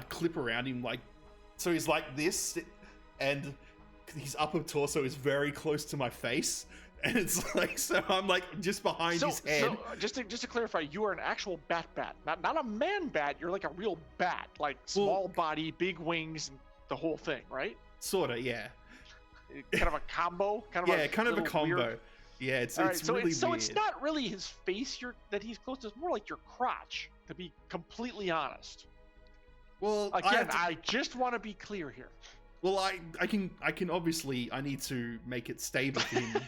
C: clip around him so he's like this, and his upper torso is very close to my face. And it's like, so I'm like just behind his head.
A: So just to clarify, you are an actual bat, not a man bat. You're like a real bat, like small body, big wings, and the whole thing, right?
C: Sorta, yeah.
A: Kind of a combo.
C: Kind of a combo. Weird... Yeah, it's really weird.
A: So it's not really his face that he's close to. It's more like your crotch, to be completely honest.
C: Well,
A: again, I just want to be clear here.
C: Well, I can obviously, I need to make it stable for him.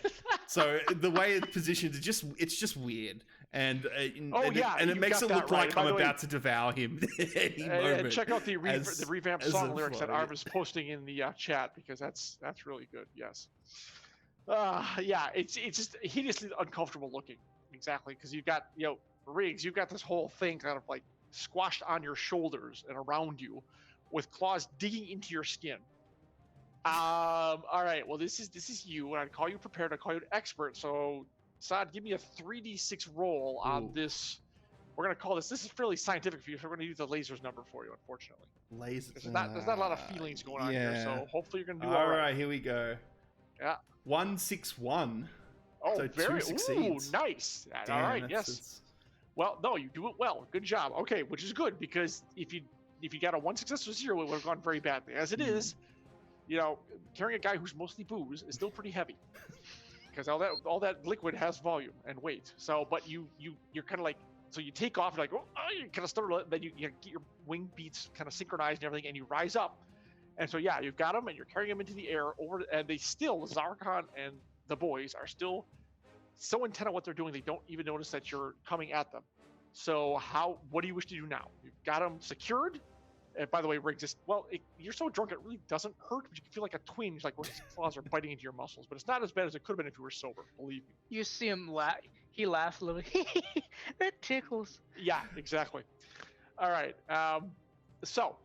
C: So the way it's positioned, it's just weird, and it makes it look like I'm about to devour him any moment.
A: And check out the revamped song lyrics that Arv is posting in the chat, because that's really good. Yes. Yeah, it's just hideously uncomfortable looking. Exactly, because you've got Riggs, you've got this whole thing kind of like squashed on your shoulders and around you, with claws digging into your skin. All right. Well, this is you, and I'd call you prepared. I'd call you an expert. So, Saad, give me a 3d6 roll on this. We're gonna call this. This is fairly scientific for you, so we're gonna use the lasers number for you. Unfortunately,
C: lasers.
A: There's not a lot of feelings going on here. So hopefully you're gonna do all right.
C: All right, here we go.
A: Yeah.
C: 161.
A: Oh,
C: so
A: very.
C: 2 succeeds.
A: Ooh, nice.
C: Damn,
A: all right. Yes. Well, no, you do it well. Good job. Okay, which is good, because if you got a 1 success or 0, it would have gone very badly. As it is, carrying a guy who's mostly booze is still pretty heavy, because all that liquid has volume and weight. So, but you're kind of like, so you take off, you're like, you kind of stutter, then you get your wing beats kind of synchronized and everything, and you rise up. And so, yeah, you've got them, and you're carrying them into the air and they still, Zarkon and the boys are still so intent on what they're doing, they don't even notice that you're coming at them. So what do you wish to do now? You've got them secured. By the way, Riggs, you're so drunk it really doesn't hurt, but you can feel like a twinge, like when his claws are biting into your muscles. But it's not as bad as it could have been if you were sober, believe me.
B: You see him laugh. He laughs a little. That tickles.
A: Yeah, exactly. All right. So,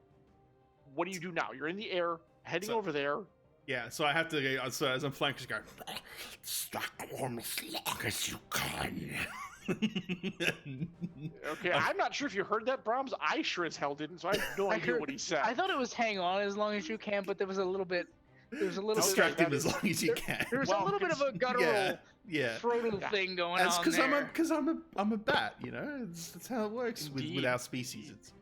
A: what do you do now? You're in the air, heading over there.
C: Yeah, so I have to go. So as I'm flying, just go. Stuck on as long as you can.
A: Okay, I'm not sure if you heard that, Brahms. I sure as hell didn't, so I have no idea what he said.
B: I thought it was hang on as long as you can, but there was a little bit.
C: Distract him as long as you can.
B: There's a little bit of a guttural, throatal thing going on there.
C: Because I'm a bat, that's how it works with our species. It's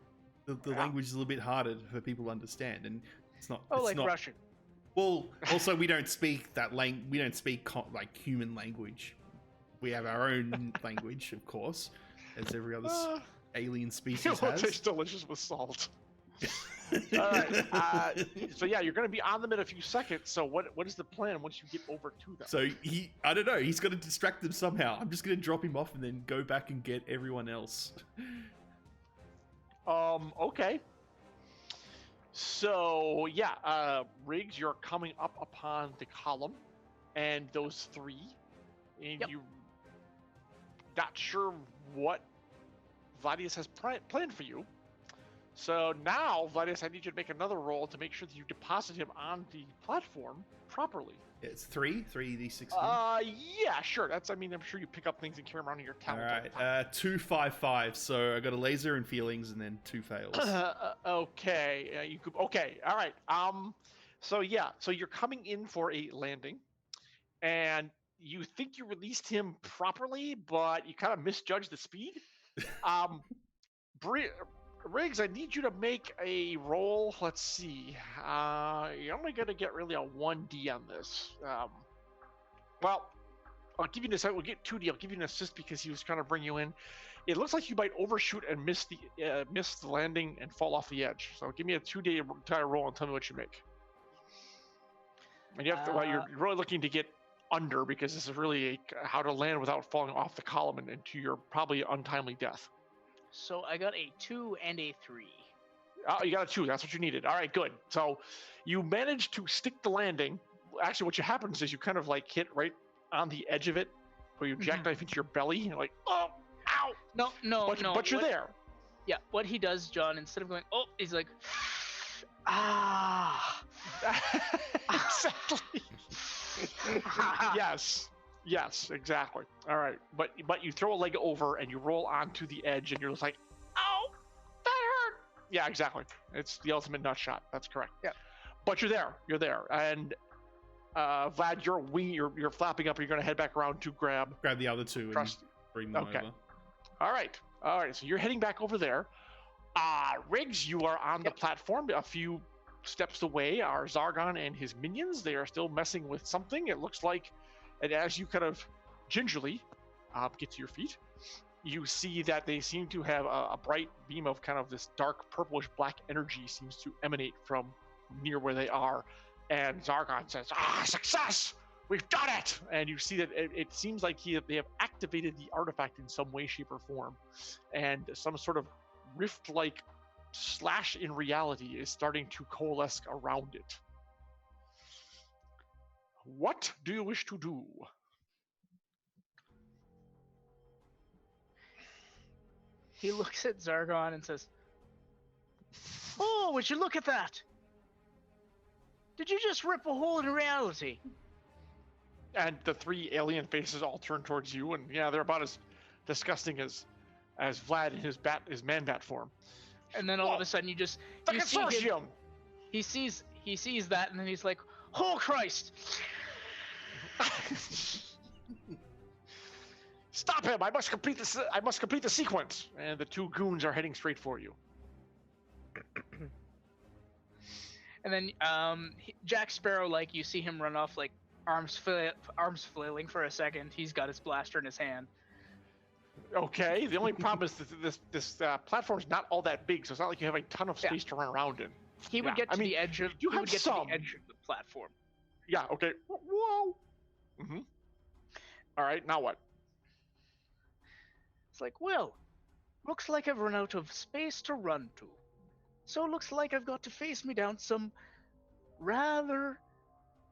C: the language is a little bit harder for people to understand, and it's not.
B: Oh, it's not Russian.
C: Well, also we don't speak that we don't speak like human language. We have our own language, of course, as every other alien species has.
A: Tastes delicious with salt. All right. So yeah, you're going to be on them in a few seconds. So what is the plan once you get over to them?
C: So I don't know. He's got to distract them somehow. I'm just going to drop him off and then go back and get everyone else.
A: Okay. So yeah, Riggs, you're coming up upon the column, and those three, and you not sure what Vladius has planned for you. So now, Vladius, I need you to make another roll to make sure that you deposit him on the platform properly.
C: It's 3d6.
A: Yeah, sure. I'm sure you pick up things and carry them around in your talent.
C: All right, 2, 5, 5. So I got a laser and feelings, and then 2 fails.
A: Okay, okay, all right. So you're coming in for a landing, and you think you released him properly, but you kind of misjudged the speed. Riggs, I need you to make a roll. Let's see. You're only going to get really a 1D on this. Well, I'll give you this. We'll get 2D. I'll give you an assist because he was trying to bring you in. It looks like you might overshoot and miss the landing and fall off the edge. So give me a 2D entire roll and tell me what you make. And you have to. You're really looking to get under, because this is really how to land without falling off the column and into your probably untimely death.
B: So I got a 2 and a 3.
A: Oh, you got a 2. That's what you needed. All right, good. So you managed to stick the landing. Actually, what happens is you kind of like hit right on the edge of it, where you jackknife into your belly. You're like, oh, ow.
B: No.
A: But you're there.
B: Yeah, what he does, John, instead of going, oh, he's like, ah.
A: Exactly. Yes, exactly. All right, but you throw a leg over and you roll onto the edge, and you're just like, "Ow, that hurt!" Yeah, exactly. It's the ultimate nut shot. That's correct.
B: Yeah.
A: But you're there, and Vlad, you're flapping up, and you're going to head back around to grab
C: the other two and bring them over.
A: All right. So you're heading back over there. Riggs, you are on the platform. A few steps away are Zargon and his minions. They are still messing with something. It looks like. And as you kind of gingerly get to your feet, you see that they seem to have a bright beam of kind of this dark purplish black energy seems to emanate from near where they are, and Zargon says, success! We've done it! And you see that it seems like they have activated the artifact in some way, shape, or form, and some sort of rift-like slash in reality is starting to coalesce around it. What do you wish to do?
B: He looks at Zargon and says, "Oh, would you look at that? Did you just rip a hole in reality?"
A: And the three alien faces all turn towards you, and yeah, they're about as disgusting as Vlad in his man bat form.
B: And then all of a sudden, you see
A: consortium.
B: him. He sees that, and then he's like, "Oh Christ!"
A: Stop him! I must complete the sequence. And the two goons are heading straight for you.
B: And then Jack Sparrow, like, you see him run off, like, arms flailing for a second. He's got his blaster in his hand.
A: Okay. The only problem is that this platform's not all that big, so it's not like you have a ton of space to run around in.
B: He would get to the edge of the platform.
A: Yeah. Okay. Whoa. Mm-hmm. All right. Now what?
B: It's like, well, looks like I've run out of space to run to. So it looks like I've got to face me down some rather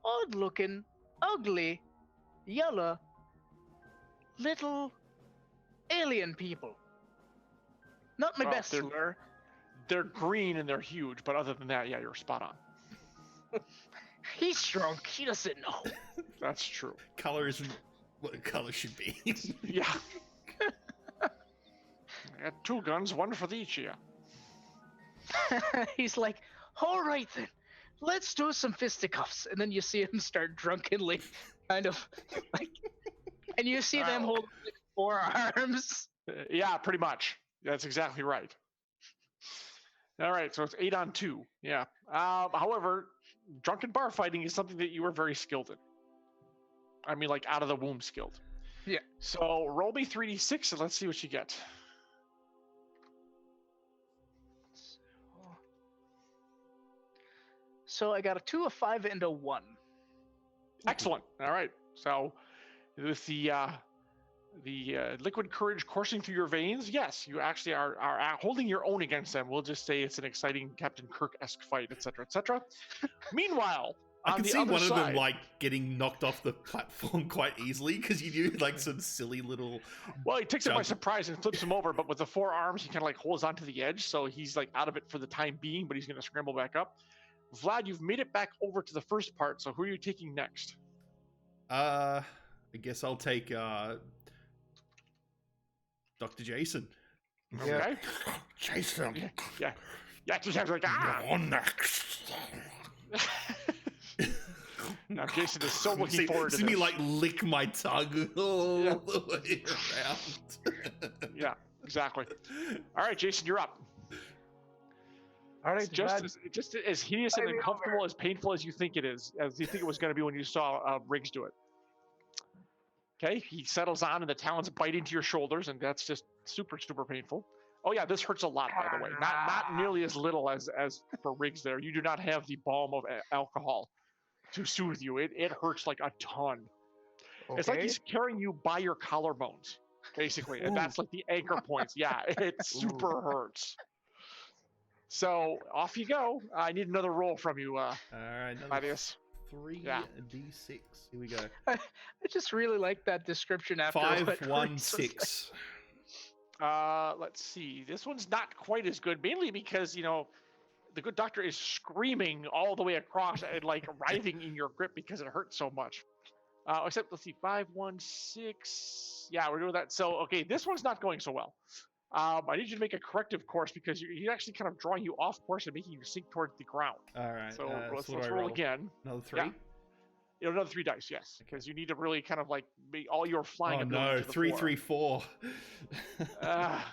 B: odd-looking, ugly, yellow, little alien people. Not my best slur.
A: They're green and they're huge, but other than that, yeah, you're spot on.
B: He's drunk. He doesn't know.
A: That's true.
C: Color isn't what color should be.
A: Yeah. I got two guns, one for each of you.
B: He's like, all right then, let's do some fisticuffs. And then you see him start drunkenly kind of like, and you see them hold like 4 arms.
A: Yeah, pretty much. That's exactly right. All right, so it's 8 on 2. Yeah. However, drunken bar fighting is something that you are very skilled in. I mean, like out of the womb skilled.
B: Yeah.
A: So roll me 3d6 and let's see what you get.
B: So I got a 2, a 5, and a 1.
A: Excellent. All right. So with the liquid courage coursing through your veins, yes, you actually are holding your own against them. We'll just say it's an exciting Captain Kirk-esque fight, etc., etc. Meanwhile,
C: I can see one
A: side,
C: of them like getting knocked off the platform quite easily because you do like some silly little.
A: Well, he takes it by surprise and flips him over, but with the 4 arms, he kind of like holds onto the edge, so he's like out of it for the time being, but he's going to scramble back up. Vlad, you've made it back over to the first part, so who are you taking next?
C: I guess I'll take Dr. Jason.
A: Okay.
C: Jason.
A: Yeah. Yeah, Jason's like,
C: You're next.
A: Now Jason is so looking forward to
C: this. See me like lick my tongue all the way around.
A: Yeah, exactly. All right, Jason, you're up.
D: All right,
A: It's just as hideous and uncomfortable, as painful as you think it is, as you think it was going to be when you saw Riggs do it. Okay, he settles on, and the talons bite into your shoulders, and that's just super, super painful. Oh yeah, this hurts a lot, by the way. Not nearly as little as for Riggs there. You do not have the balm of alcohol to soothe you. It hurts like a ton. Okay. It's like he's carrying you by your collarbones, basically, and that's like the anchor points. Yeah, it super hurts. So off you go. I need another roll from you,
C: all right,
A: Thaddeus.
C: 3d6. Here we go.
B: I just really like that description after
C: 5, 1, 6.
A: Let's see. This one's not quite as good, mainly because the good doctor is screaming all the way across and like writhing in your grip because it hurts so much. Except let's see, 5, 1, 6. Yeah, we're doing that. So okay, this one's not going so well. I need you to make a corrective course because he's actually kind of drawing you off course and making you sink towards the ground.
C: All right.
A: So let's roll again.
C: Another 3?
A: Yeah. Another 3 dice, yes, because you need to really kind of like make all your flying.
C: Oh no, 3, 3, 4.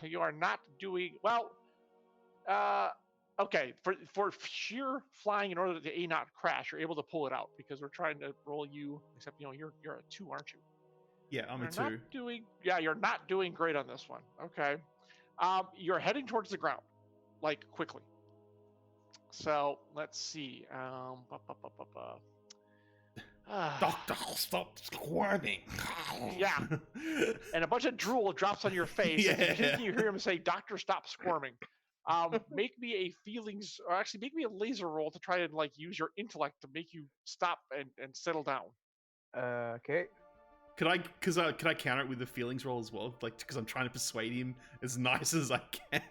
A: You are not doing well. Okay, for sheer flying, in order that the A not crash, you're able to pull it out because we're trying to roll you. Except you're a 2, aren't you?
C: Yeah, I'm a 2.
A: You're not doing great on this one. Okay. You're heading towards the ground, like quickly. So let's see.
C: Doctor, stop squirming.
A: Yeah. And a bunch of drool drops on your face. And
C: Yeah.
A: you hear him say, "Doctor, stop squirming." Make me a feelings, or actually make me a laser roll to try and like use your intellect to make you stop and settle down.
D: Okay.
C: Could I counter it with the feelings roll as well? Like, because I'm trying to persuade him as nice as I can.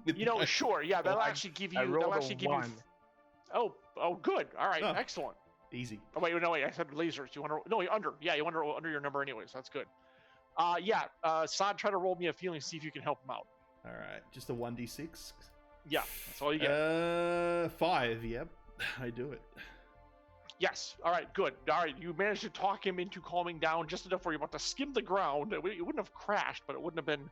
C: With
A: Sure. Yeah, that'll actually give you.
D: I rolled
A: That'll actually give
D: 1.
A: you. Oh, good. All right,
C: Oh.
A: excellent.
C: Easy.
A: Oh wait, no, wait. I said lasers. You want to? No, you're under. Yeah, you want to roll under your number anyways. That's good. Sod, try to roll me a feeling. See if you can help him out.
C: All right, just a 1d6.
A: Yeah, that's all you get.
C: 5. Yep, I do it.
A: Yes. All right. Good. All right. You managed to talk him into calming down just enough where you're about to skim the ground. It wouldn't have crashed, but it wouldn't have been.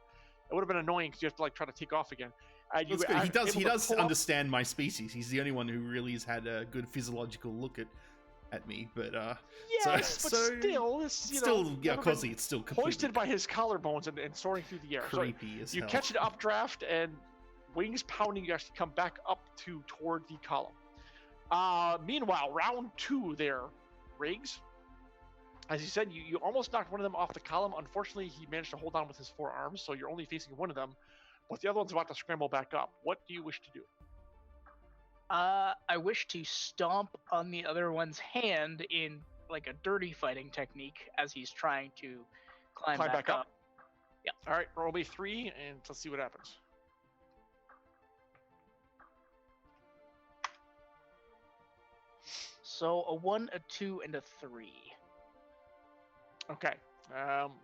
A: It would have been annoying because you have to like try to take off again. And
C: That's good. He does understand my species. He's the only one who really has had a good physiological look at me. But
A: yes, but still, it's
C: Cosy, it's still completely
A: hoisted by his collarbones and soaring through the air.
C: creepy as
A: you
C: hell.
A: catch an updraft and wings pounding. You actually come back up toward the column. Meanwhile, round 2 there, Riggs. As you said, you almost knocked one of them off the column. Unfortunately, he managed to hold on with his 4 arms, so you're only facing one of them. But the other one's about to scramble back up. What do you wish to do?
B: I wish to stomp on the other one's hand in like a dirty fighting technique as he's trying to climb back up. Yeah.
A: All right, roll me 3, and let's see what happens.
B: So a 1, a 2, and a 3.
A: Okay.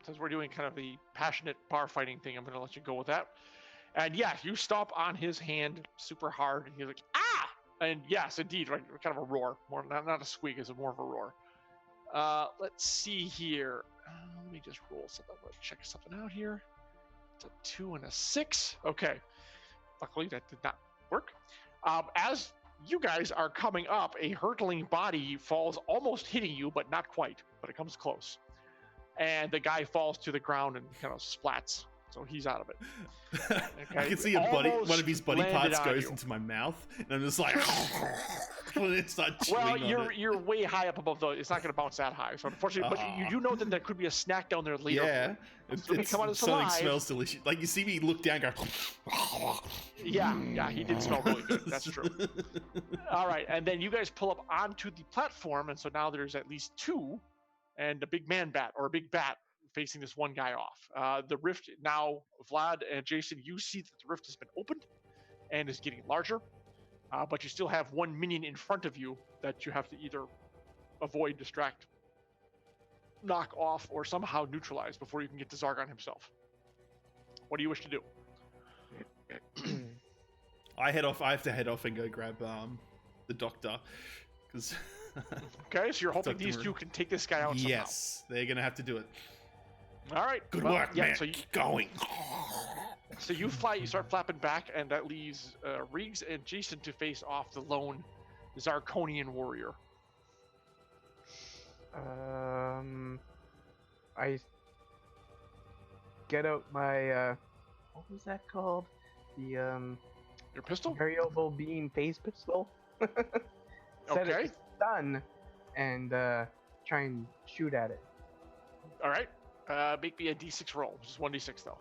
A: Since we're doing kind of the passionate bar fighting thing, I'm going to let you go with that. And yeah, you stomp on his hand super hard, and he's like, "Ah!" And yes, indeed, right, kind of a roar. More not a squeak, it's more of a roar. Let's see here. Let me just roll something. I'm going to check something out here. It's a 2 and a 6. Okay. Luckily, that did not work. As you guys are coming up, a hurtling body falls, almost hitting you, but not quite. But it comes close. And the guy falls to the ground and kind of splats. So he's out of it. Okay.
C: I can see one of his body parts goes into my mouth, and I'm just like, when it starts chewing on it.
A: You're way high up above those. It's not going to bounce that high. So unfortunately, but you do know that there could be a snack down there later.
C: Yeah,
A: it
C: something smells delicious. Like you see me look down, go.
A: Yeah, he did smell really good. That's true. All right, and then you guys pull up onto the platform, and so now there's at least 2, and a big man bat or a big bat facing this one guy off. The rift now, Vlad and Jason, you see that the rift has been opened and is getting larger, but you still have one minion in front of you that you have to either avoid, distract, knock off, or somehow neutralize before you can get to Zargon himself. What do you wish to do?
C: I have to head off and go grab the doctor, because.
A: Okay, so you're hoping these 2 can take this guy out somehow.
C: Yes, they're gonna have to do it.
A: All right.
C: Good work, man.
A: So
C: keep going.
A: So you start flapping back, and that leaves Riggs and Jason to face off the lone Zarkonian warrior.
D: I get out my what was that called? The
A: Your pistol?
D: variable beam phase pistol. Set it to stun, and try and shoot at it.
A: All right. Make me a d6 roll. Just 1d6 though.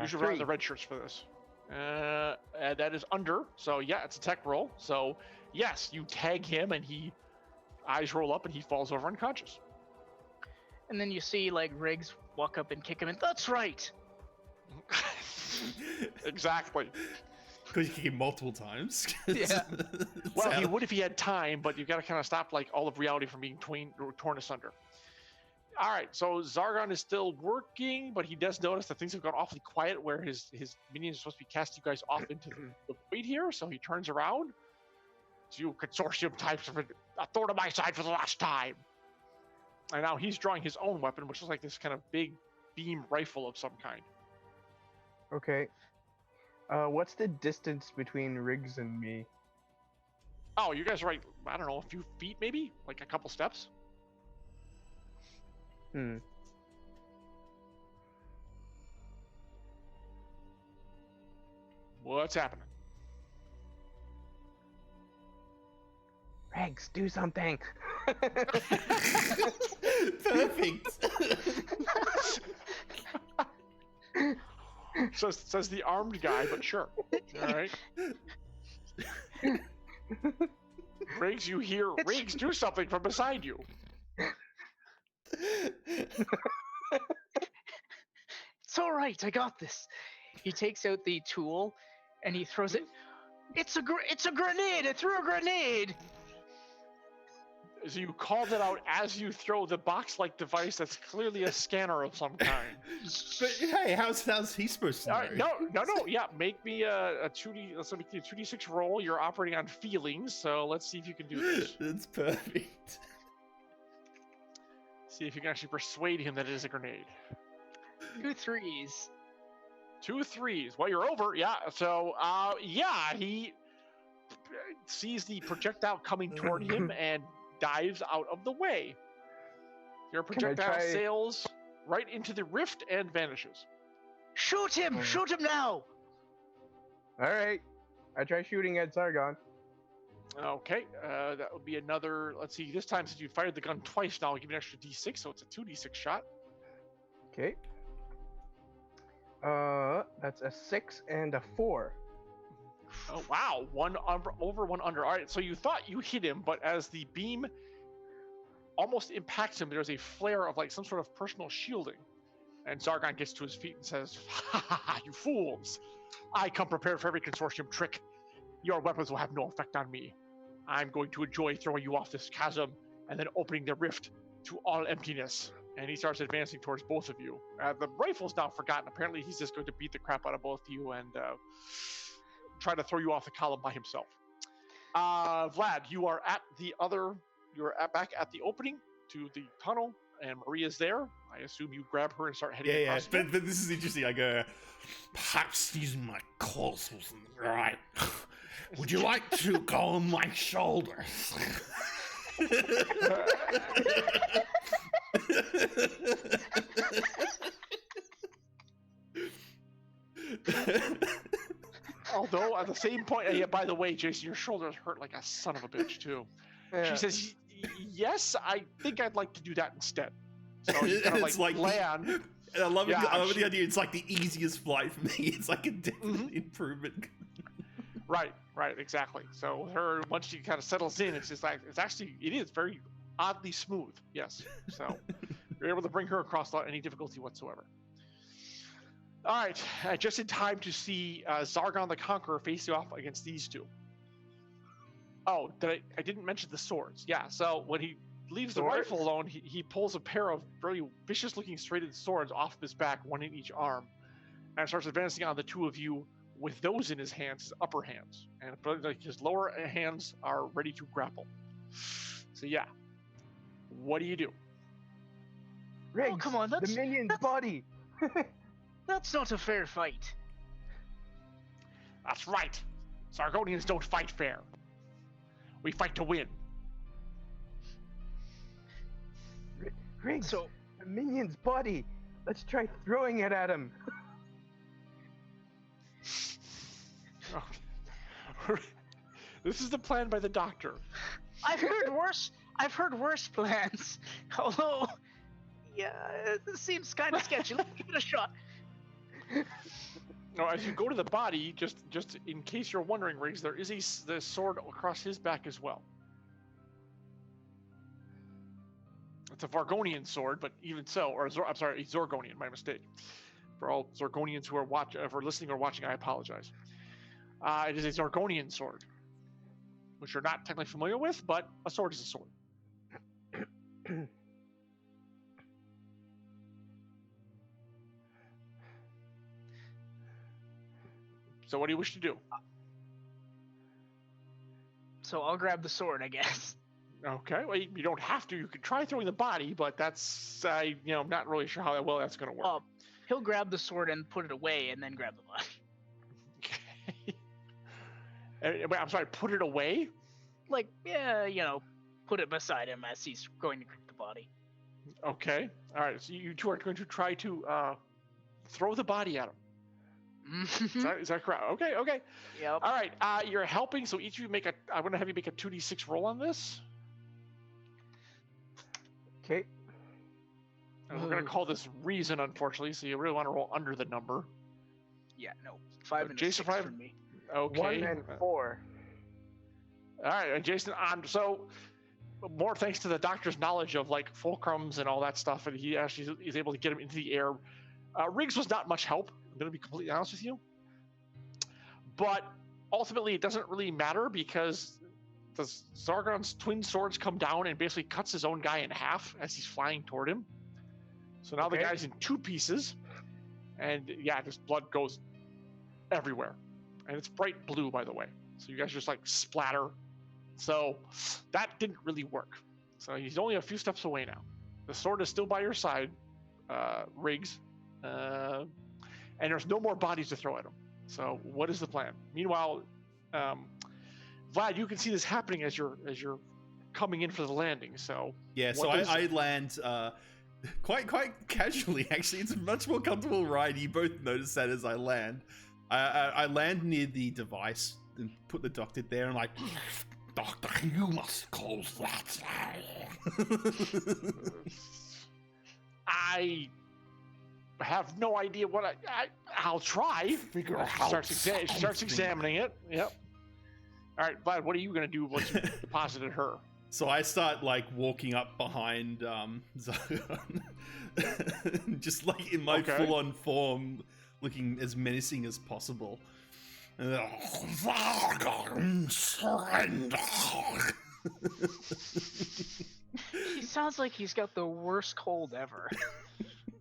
A: You should run the red shirts for this. That is under. So yeah, it's a tech roll. So yes, you tag him, and he eyes roll up, and he falls over unconscious.
B: And then you see like Riggs walk up and kick him, and that's right.
A: Exactly.
C: Because you kick him multiple times.
B: Yeah.
A: Well, he would if he had time, but you've got to kind of stop like all of reality from being torn asunder. All right, so Zargon is still working, but he does notice that things have gone awfully quiet where his minions are supposed to be casting you guys off into the void here, so he turns around. So you consortium types of a thorn on my side for the last time. And now he's drawing his own weapon, which is like this kind of big beam rifle of some kind.
D: Okay. What's the distance between Riggs and me?
A: Oh, you guys are right. I don't know, a few feet maybe? Like a couple steps? What's happening?
D: Regs, do something.
C: Perfect.
A: Says the armed guy, but sure. All right. Riggs, you hear Riggs do something from beside you.
B: It's all right. I got this. He takes out the tool, and he throws it. It's a grenade. I threw a grenade.
A: So you called it out as you throw the box-like device that's clearly a scanner of some kind.
C: But hey, how's he supposed to know?
A: No. Yeah, make me a 2D. Let's make you a 2d6 roll. You're operating on feelings, so let's see if you can do this.
C: That's perfect.
A: See if you can actually persuade him that it is a grenade.
B: 2 3s.
A: 2 3s. Well, you're over. Yeah. So, he sees the projectile coming toward him and dives out of the way. Your projectile sails right into the rift and vanishes.
B: Shoot him! Shoot him now!
D: All right. I try shooting at Sargon.
A: Okay, that would be another. Let's see. This time, since you fired the gun twice, now I'll give you an extra d6, so it's a 2d6 shot.
D: Okay. That's a 6 and a 4.
A: Oh wow! One over, one under. All right, so you thought you hit him, but as the beam almost impacts him, there's a flare of like some sort of personal shielding, and Zargon gets to his feet and says, "Ha ha ha! You fools! I come prepared for every consortium trick. Your weapons will have no effect on me. I'm going to enjoy throwing you off this chasm and then opening the rift to all emptiness." And he starts advancing towards both of you. The rifle's now forgotten. Apparently, he's just going to beat the crap out of both of you and try to throw you off the column by himself. Vlad, you are at the other. Back at the opening to the tunnel, and Maria's there. I assume you grab her and start heading across.
C: But this is interesting. I go, perhaps using my claws wasn't right. Would you like to go on my shoulders?
A: Although at the same point, by the way, Jason, your shoulders hurt like a son of a bitch too.
D: Yeah.
A: She says, "Yes, I think I'd like to do that instead." So you kind of
C: It's like
A: land.
C: And I love it. I love
A: she-
C: the idea. It's like the easiest flight for me. It's like a definite improvement.
A: Right, exactly. So her, once she kind of settles in, it's just like it is very oddly smooth. Yes. So you're able to bring her across without any difficulty whatsoever. All right, just in time to see Zargon the Conqueror face you off against these two. Oh, I didn't mention the swords. Yeah, so when he leaves the rifle alone, he pulls a pair of very vicious-looking straighted swords off of his back, one in each arm, and starts advancing on the two of you with those in his hands, his upper hands. And like his lower hands are ready to grapple. So yeah, what do you do?
D: Riggs,
B: Oh, come on,
D: the minion's body.
B: That's not a fair fight.
A: That's right. Sargonians don't fight fair. We fight to win.
D: Riggs,
B: So,
D: the minion's body. Let's try throwing it at him.
A: This is the plan by the doctor.
B: I've heard worse plans. Although, yeah, this seems kind of sketchy. Let's give it a shot.
A: Now, as you go to the body, just in case you're wondering, Riggs, there is the sword across his back as well. It's a Vargonian sword, but even so, I'm sorry, a Zorgonian, my mistake. For all Zorgonians who are listening or watching, I apologize. It is a Zorgonian sword, which you're not technically familiar with, but a sword is a sword. So what do you wish to do?
B: So I'll grab the sword, I guess.
A: Okay, well, you don't have to. You could try throwing the body, but that's, I'm not really sure how well that's going to work.
B: He'll grab the sword and put it away, and then grab the body.
A: Okay. Wait, I'm sorry, put it away?
B: Like, yeah, put it beside him as he's going to grab the body.
A: Okay. All right, so you two are going to try to throw the body at him. Is that correct? Okay.
B: Yep.
A: All right. You're helping, so each of you make a. I'm gonna have you make a 2d6 roll on this.
D: Okay.
A: And we're gonna call this reason, unfortunately. So you really want to roll under the number.
B: Yeah, no. 5 and a
A: Jason,
B: 6
A: five?
B: for me.
A: Okay.
D: 1 and 4.
A: All right, and Jason. So more thanks to the doctor's knowledge of like fulcrums and all that stuff, and he actually is able to get him into the air. Riggs was not much help. I'm gonna be completely honest with you. But ultimately, it doesn't really matter because the Zargon's twin swords come down and basically cuts his own guy in half as he's flying toward him. So now the
D: Okay.
A: guy's in 2 pieces, and yeah, just blood goes everywhere, and it's bright blue, by the way. So you guys just like splatter. So that didn't really work. So he's only a few steps away now. The sword is still by your side, Riggs, and there's no more bodies to throw at him. So what is the plan? Meanwhile, Vlad, you can see this happening as you're coming in for the landing. So
C: Yeah, so I land quite casually. Actually, it's a much more comfortable ride. You both notice that as I land. I land near the device and put the doctor there, and like, Doctor, you must close that.
A: I have no idea what I'll try.
C: Figure out.
A: Starts examining it. Yep. All right, Vlad, what are you gonna do once you deposited her?
C: So I start like walking up behind Zargon, just like in my full-on form, looking as menacing as possible. And then, Zargon, surrender.
B: He sounds like he's got the worst cold ever.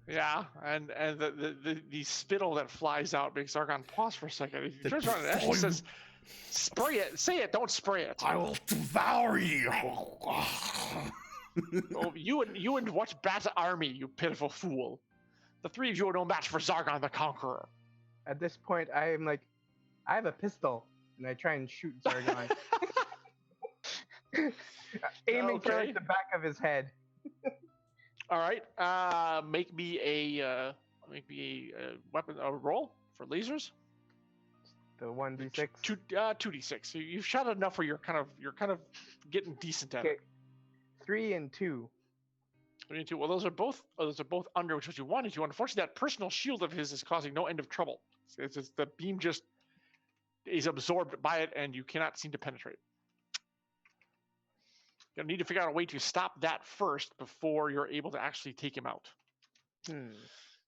A: Yeah, and the spittle that flies out makes Zargon pause for a second. He turns around and actually says, "Spray it. Say it. Don't spray it."
C: I will devour you.
A: Oh, you and what bat army, you pitiful fool! The 3 of you are no match for Zargon the Conqueror.
D: At this point, I am like, I have a pistol, and I try and shoot Zargon, aiming for like the back of his head.
A: All right, make me a weapon roll for lasers.
D: The 1d6.
A: 2d6. So you've shot it enough where you're kind of getting decent at it.
D: 3 and 2.
A: 3 and 2. Well, those are both under which what you wanted to. Unfortunately, that personal shield of his is causing no end of trouble. It's just the beam just is absorbed by it, and you cannot seem to penetrate. You'll need to figure out a way to stop that first before you're able to actually take him out.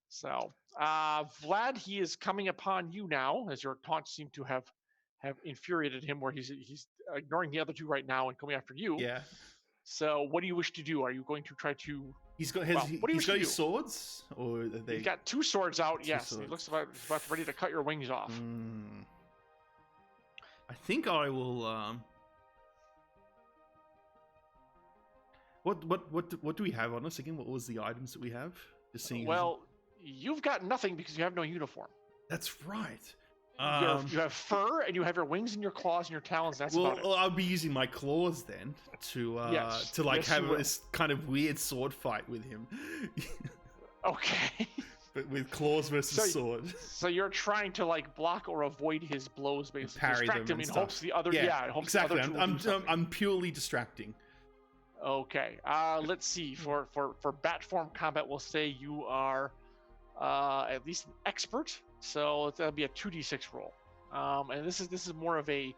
A: So, Vlad, he is coming upon you now, as your taunts seem to have infuriated him, where he's ignoring the other 2 right now and coming after you.
C: Yeah.
A: So, what do you wish to do? Are you going to try to?
C: He's got his swords, or are they?
A: He's got 2 swords out. Yes,
C: swords.
A: he looks about ready to cut your wings off.
C: I think I will. What do we have on us again? What was the items that we have? Just seeing.
A: Well, you've got nothing because you have no uniform.
C: That's right.
A: You have fur, and you have your wings and your claws and your talons. That's about it.
C: Well, I'll be using my claws then to have this kind of weird sword fight with him.
A: Okay.
C: But with claws versus sword.
A: So you're trying to like block or avoid his blows, basically.
C: Parry
A: distract
C: them
A: him in
C: stuff.
A: hopes the other. Hopes
C: exactly.
A: The other 2 will do something.
C: I'm purely distracting.
A: Okay. Let's see. For bat form combat, we'll say you are at least an expert. So that'll be a 2d6 roll. And this is more of a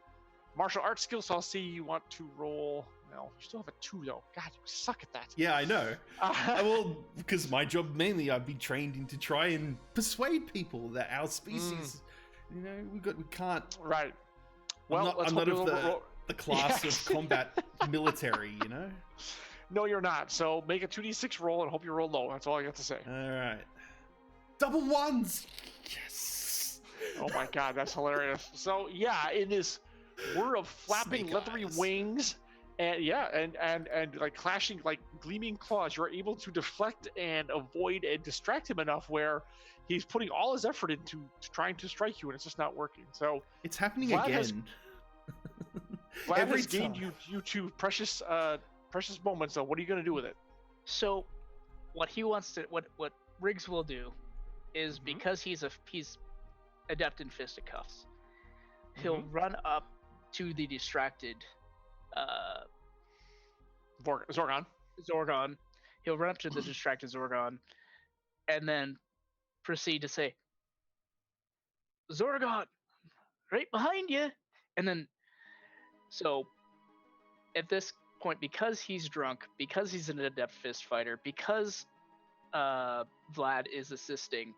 A: martial arts skill. So I'll say you want to roll. No, you still have a 2 though. God, you suck at that.
C: Yeah, I know. Well, because my job mainly, I've been trained in to try and persuade people that our species, we can't.
A: Right. Well,
C: I'm not of the class of combat military,
A: No, you're not. So make a 2d6 roll and hope you roll low. That's all I got to say.
C: All right. Double ones. Yes.
A: Oh my God, that's hilarious. So yeah, in this whir of flapping
C: Snake
A: leathery
C: eyes.
A: wings, and like clashing like gleaming claws, you're able to deflect and avoid and distract him enough where he's putting all his effort into trying to strike you, and it's just not working. So
C: It's happening
A: Vlad
C: again.
A: Vlad
C: Every
A: has gained
C: time.
A: you 2 precious moments. So what are you going to do with it?
B: So, what he wants to, what Riggs will do, is
A: Mhm.
B: because he's adept in fisticuffs. He'll run up to the distracted
A: Zorgon.
B: Zorgon. He'll run up to the distracted Zorgon and then proceed to say, Zorgon, right behind you. And then, so at this point, because he's drunk, because he's an adept fist fighter, because Vlad is assisting,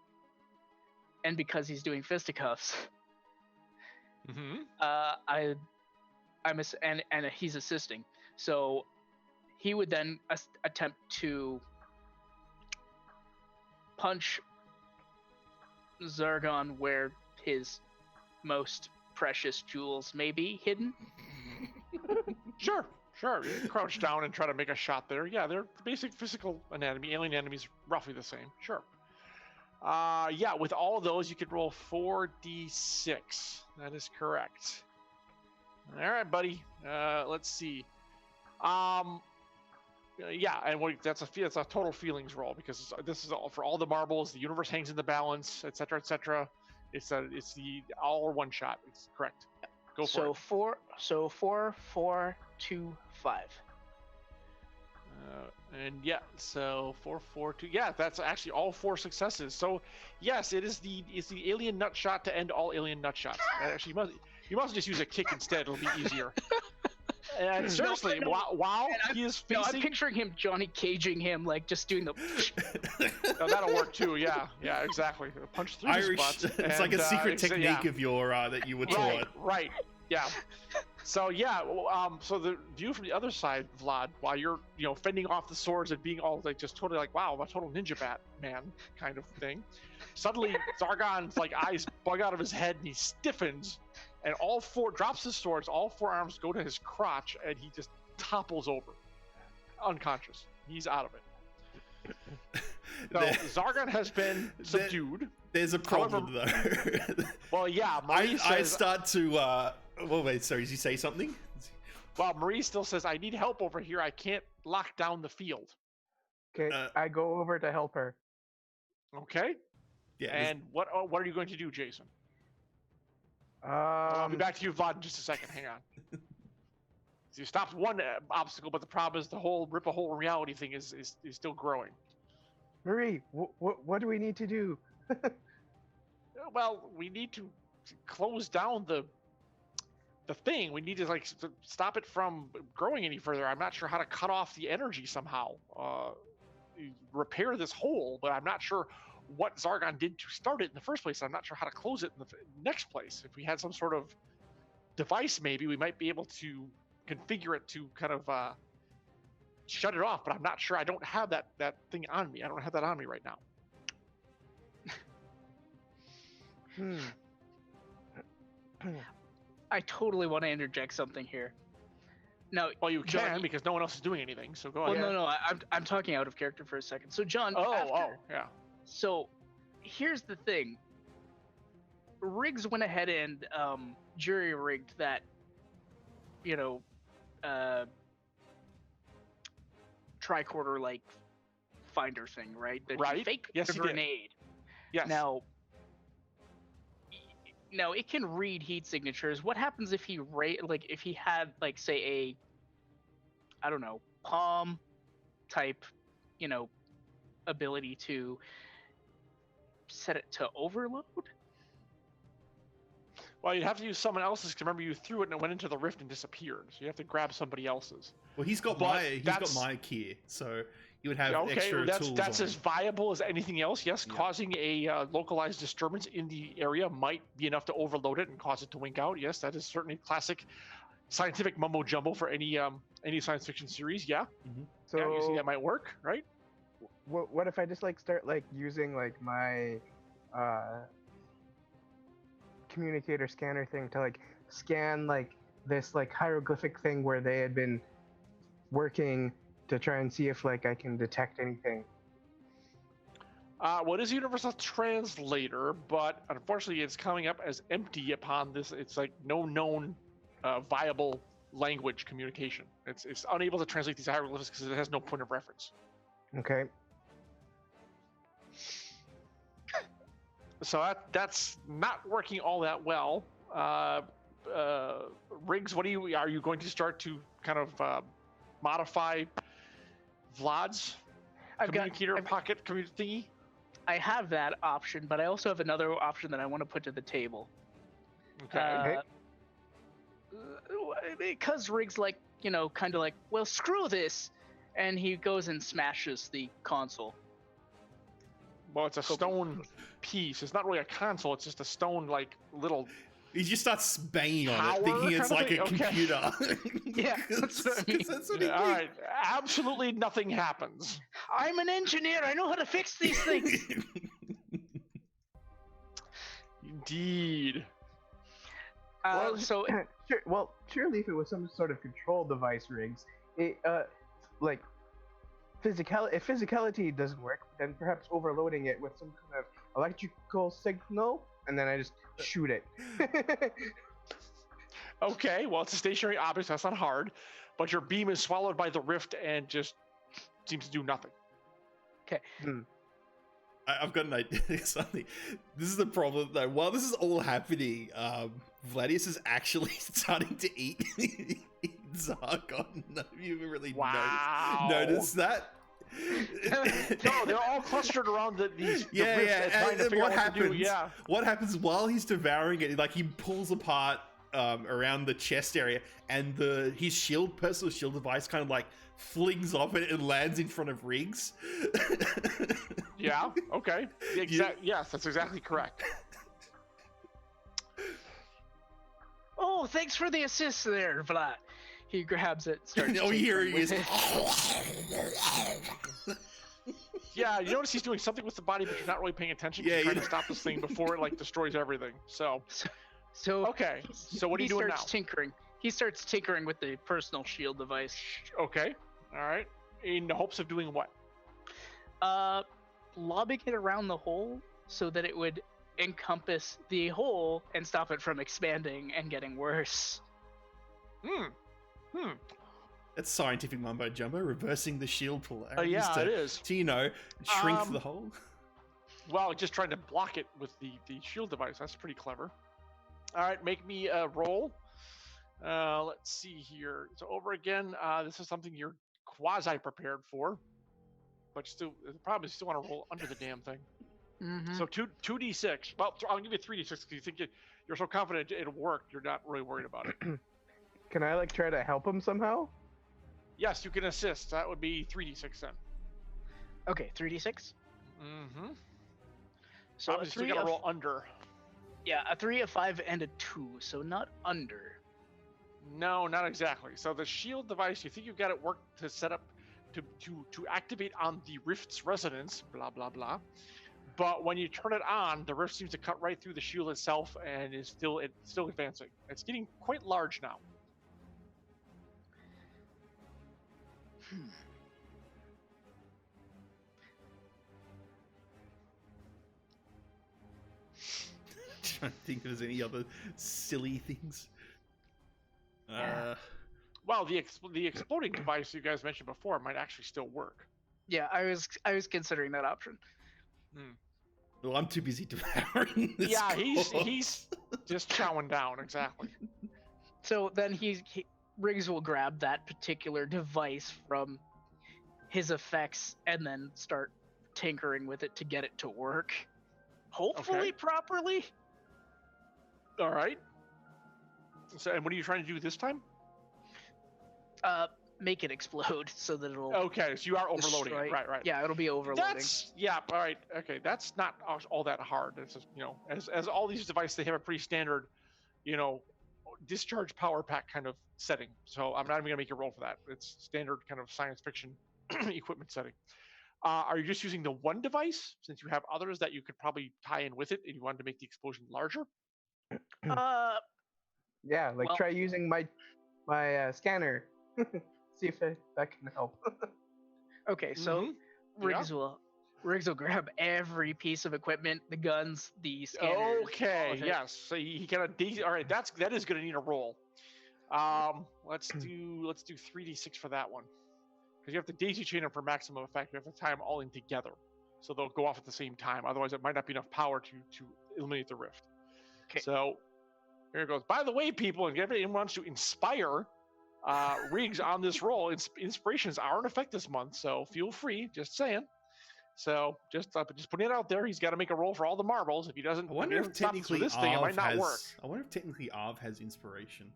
B: and because he's doing fisticuffs, and he's assisting. So he would then attempt to punch Zargon where his most precious jewels may be hidden.
A: Sure. You can crouch down and try to make a shot there. Yeah, they're basic physical anatomy. Alien anatomy is roughly the same. Sure. Yeah, with all of those, you could roll 4d6. That is correct. All right, buddy. Let's see. Yeah, and that's a total feelings roll, because this is all for all the marbles. The universe hangs in the balance, etc., etc. It's the all or one shot. It's correct. Go for it.
B: So 4, 2, 5.
A: And yeah, so 4, 4, 2. Yeah, that's actually all 4 successes. So yes, it's the alien nut shot to end all alien nut shots. Actually, you must just use a kick instead. It'll be easier. And seriously, wow, he is facing.
B: No, I'm picturing him, Johnny caging him, like just doing the.
A: No, that'll work too. Yeah, exactly. Punch through
C: Irish.
A: the spots.
C: It's like a secret technique of your that you were taught.
A: Right. Yeah. So yeah, so the view from the other side, Vlad, while you're fending off the swords and being all like just totally like, wow, I'm a total ninja Batman kind of thing. Suddenly, Zargon's like eyes bug out of his head and he stiffens, and drops his swords. All 4 arms go to his crotch, and he just topples over, unconscious. He's out of it. So Zargon has been subdued.
C: There's a problem though.
A: Well, yeah,
C: I start to. Well, wait. Sorry, did you say something?
A: Well, Marie still says, "I need help over here. I can't lock down the field."
D: Okay, I go over to help her.
A: Okay.
C: Yeah.
A: And what are you going to do, Jason? I'll be back to you, Vlad, in just a second. Hang on. So you stopped one obstacle, but the problem is the whole rip a hole in reality thing is still growing.
D: Marie, what do we need to do?
A: Well, we need to close down the thing. We need to stop it from growing any further. I'm not sure how to cut off the energy somehow. Repair this hole, but I'm not sure what Zargon did to start it in the first place. I'm not sure how to close it in the next place. If we had some sort of device, maybe we might be able to configure it to kind of shut it off, but I'm not sure. I don't have that thing on me. I don't have that on me right now.
B: I totally want to interject something here. Now,
A: well, you can, because no one else is doing anything. So go ahead.
B: Well, no, I'm talking out of character for a second. So, John.
A: Yeah.
B: So, here's the thing. Riggs went ahead and jury rigged that, tricorder like finder thing, right? That
A: right.
B: Faked
A: yes,
B: the grenade.
A: Yes.
B: Now it can read heat signatures. What happens if he if he had say a palm type, ability to set it to overload?
A: Well, you'd have to use someone else's, because remember you threw it and it went into the rift and disappeared. So you have to grab somebody else's.
C: Well, he's got my gear, so you would have extra tools.
A: That's as viable as anything else. Yes, yeah. Causing a localized disturbance in the area might be enough to overload it and cause it to wink out. Yes, that is certainly classic scientific mumbo jumbo for any science fiction series. Yeah.
C: Mm-hmm.
D: So
A: yeah, you see that might work, right?
D: What if I just start using my communicator scanner thing to scan this hieroglyphic thing where they had been working to try and see if I can detect anything?
A: Well, it is a universal translator, but unfortunately it's coming up as empty upon this. It's no known viable language communication. It's unable to translate these hieroglyphs because it has no point of reference.
D: Okay.
A: So that's not working all that well. Riggs, are you going to start to kind of modify Vlad's communicator pocket thingy?
B: I have that option, but I also have another option that I want to put to the table.
A: Okay.
B: Because Riggs, kind of like, well, screw this, and he goes and smashes the console.
A: Well, it's a stone piece. It's not really a console. It's just a stone, little.
C: He just starts banging on it, thinking it's like a computer.
B: Yeah, that's what I mean.
C: That's what he
A: All right, absolutely nothing happens.
B: I'm an engineer. I know how to fix these things.
A: Indeed.
D: Surely if it was some sort of control device, Riggs, if physicality doesn't work, then perhaps overloading it with some kind of electrical signal, and then I just shoot it.
A: Okay, well, it's a stationary object, so that's not hard, but your beam is swallowed by the rift and just seems to do nothing.
B: Okay.
C: I've got an idea. Something. This is the problem, though. While this is all happening, Vladius is actually starting to eat Zargon. Have you ever really noticed that?
A: No, they're all clustered around the rift and trying to figure out what to do. Yeah.
C: What happens while he's devouring it? Like, he pulls apart around the chest area, and his personal shield device kind of like flings off it and lands in front of Riggs.
A: Yeah, okay. Yes, that's exactly correct.
B: Oh, thanks for the assist there, Vlad. He grabs it.
C: Here he is.
A: Yeah, you notice he's doing something with the body, but you're not really paying attention. He's trying to stop this thing before it destroys everything. So okay. So what are you doing now?
B: He starts tinkering with the personal shield device.
A: Okay. All right. In the hopes of doing what?
B: Lobbing it around the hole so that it would encompass the hole and stop it from expanding and getting worse.
C: That's scientific mumbo jumbo, reversing the shield pull.
A: Yeah, it is.
C: To, shrink the hole.
A: Well, just trying to block it with the shield device. That's pretty clever. All right, make me a roll. Let's see here. So over again, this is something you're quasi-prepared for. But probably still want to roll under the damn thing.
B: Mm-hmm.
A: So 2d6. Well, I'll give you 3d6 because you think you're so confident it'll work. You're not really worried about it.
D: Can I try to help him somehow?
A: Yes, you can assist. That would be 3d6 then.
B: Okay, 3d6.
A: Mm-hmm.
B: So
A: obviously you gotta roll under.
B: Yeah, a 3, a 5, and a 2. So not under.
A: No, not exactly. So the shield device, you think you've got it worked to set up to activate on the rift's resonance, blah blah blah. But when you turn it on, the rift seems to cut right through the shield itself and it's still advancing. It's getting quite large now.
C: Trying to think if there's any other silly things.
A: Well, the exploding device you guys mentioned before might actually still work.
B: Yeah, I was considering that option.
C: Well, I'm too busy devouring this.
A: Yeah, he's just chowing down, exactly.
B: So then Riggs will grab that particular device from his effects and then start tinkering with it to get it to work. Hopefully properly.
A: All right. So, and what are you trying to do this time?
B: Make it explode so that it'll.
A: Okay, so you are overloading it. Right.
B: Yeah, it'll be overloading.
A: All right. Okay, that's not all that hard. It's just, as all these devices, they have a pretty standard, discharge power pack kind of setting. So I'm not even gonna make you roll for that. It's standard kind of science fiction equipment setting. Are you just using the one device since you have others that you could probably tie in with it, and you wanted to make the explosion larger?
D: Yeah, try using my scanner. See if that can help.
B: Okay, so Riggs will grab every piece of equipment, the guns, the scanners.
A: Okay, yes. So he kind of all right. That is going to need a roll. Let's do 3d6 for that one because you have to daisy chain them for maximum effect. You have to tie them all in together. so they'll go off at the same time. Otherwise, it might not be enough power to eliminate the rift.
B: Okay.
A: So here it goes. By the way, people, if anyone wants to inspire Riggs on this roll, inspirations are in effect this month, so feel free. Just saying. So just putting it out there. He's got to make a roll for all the marbles. If he doesn't,
C: I wonder if technically
A: this thing, it might not work.
C: I wonder if technically Arv has inspiration.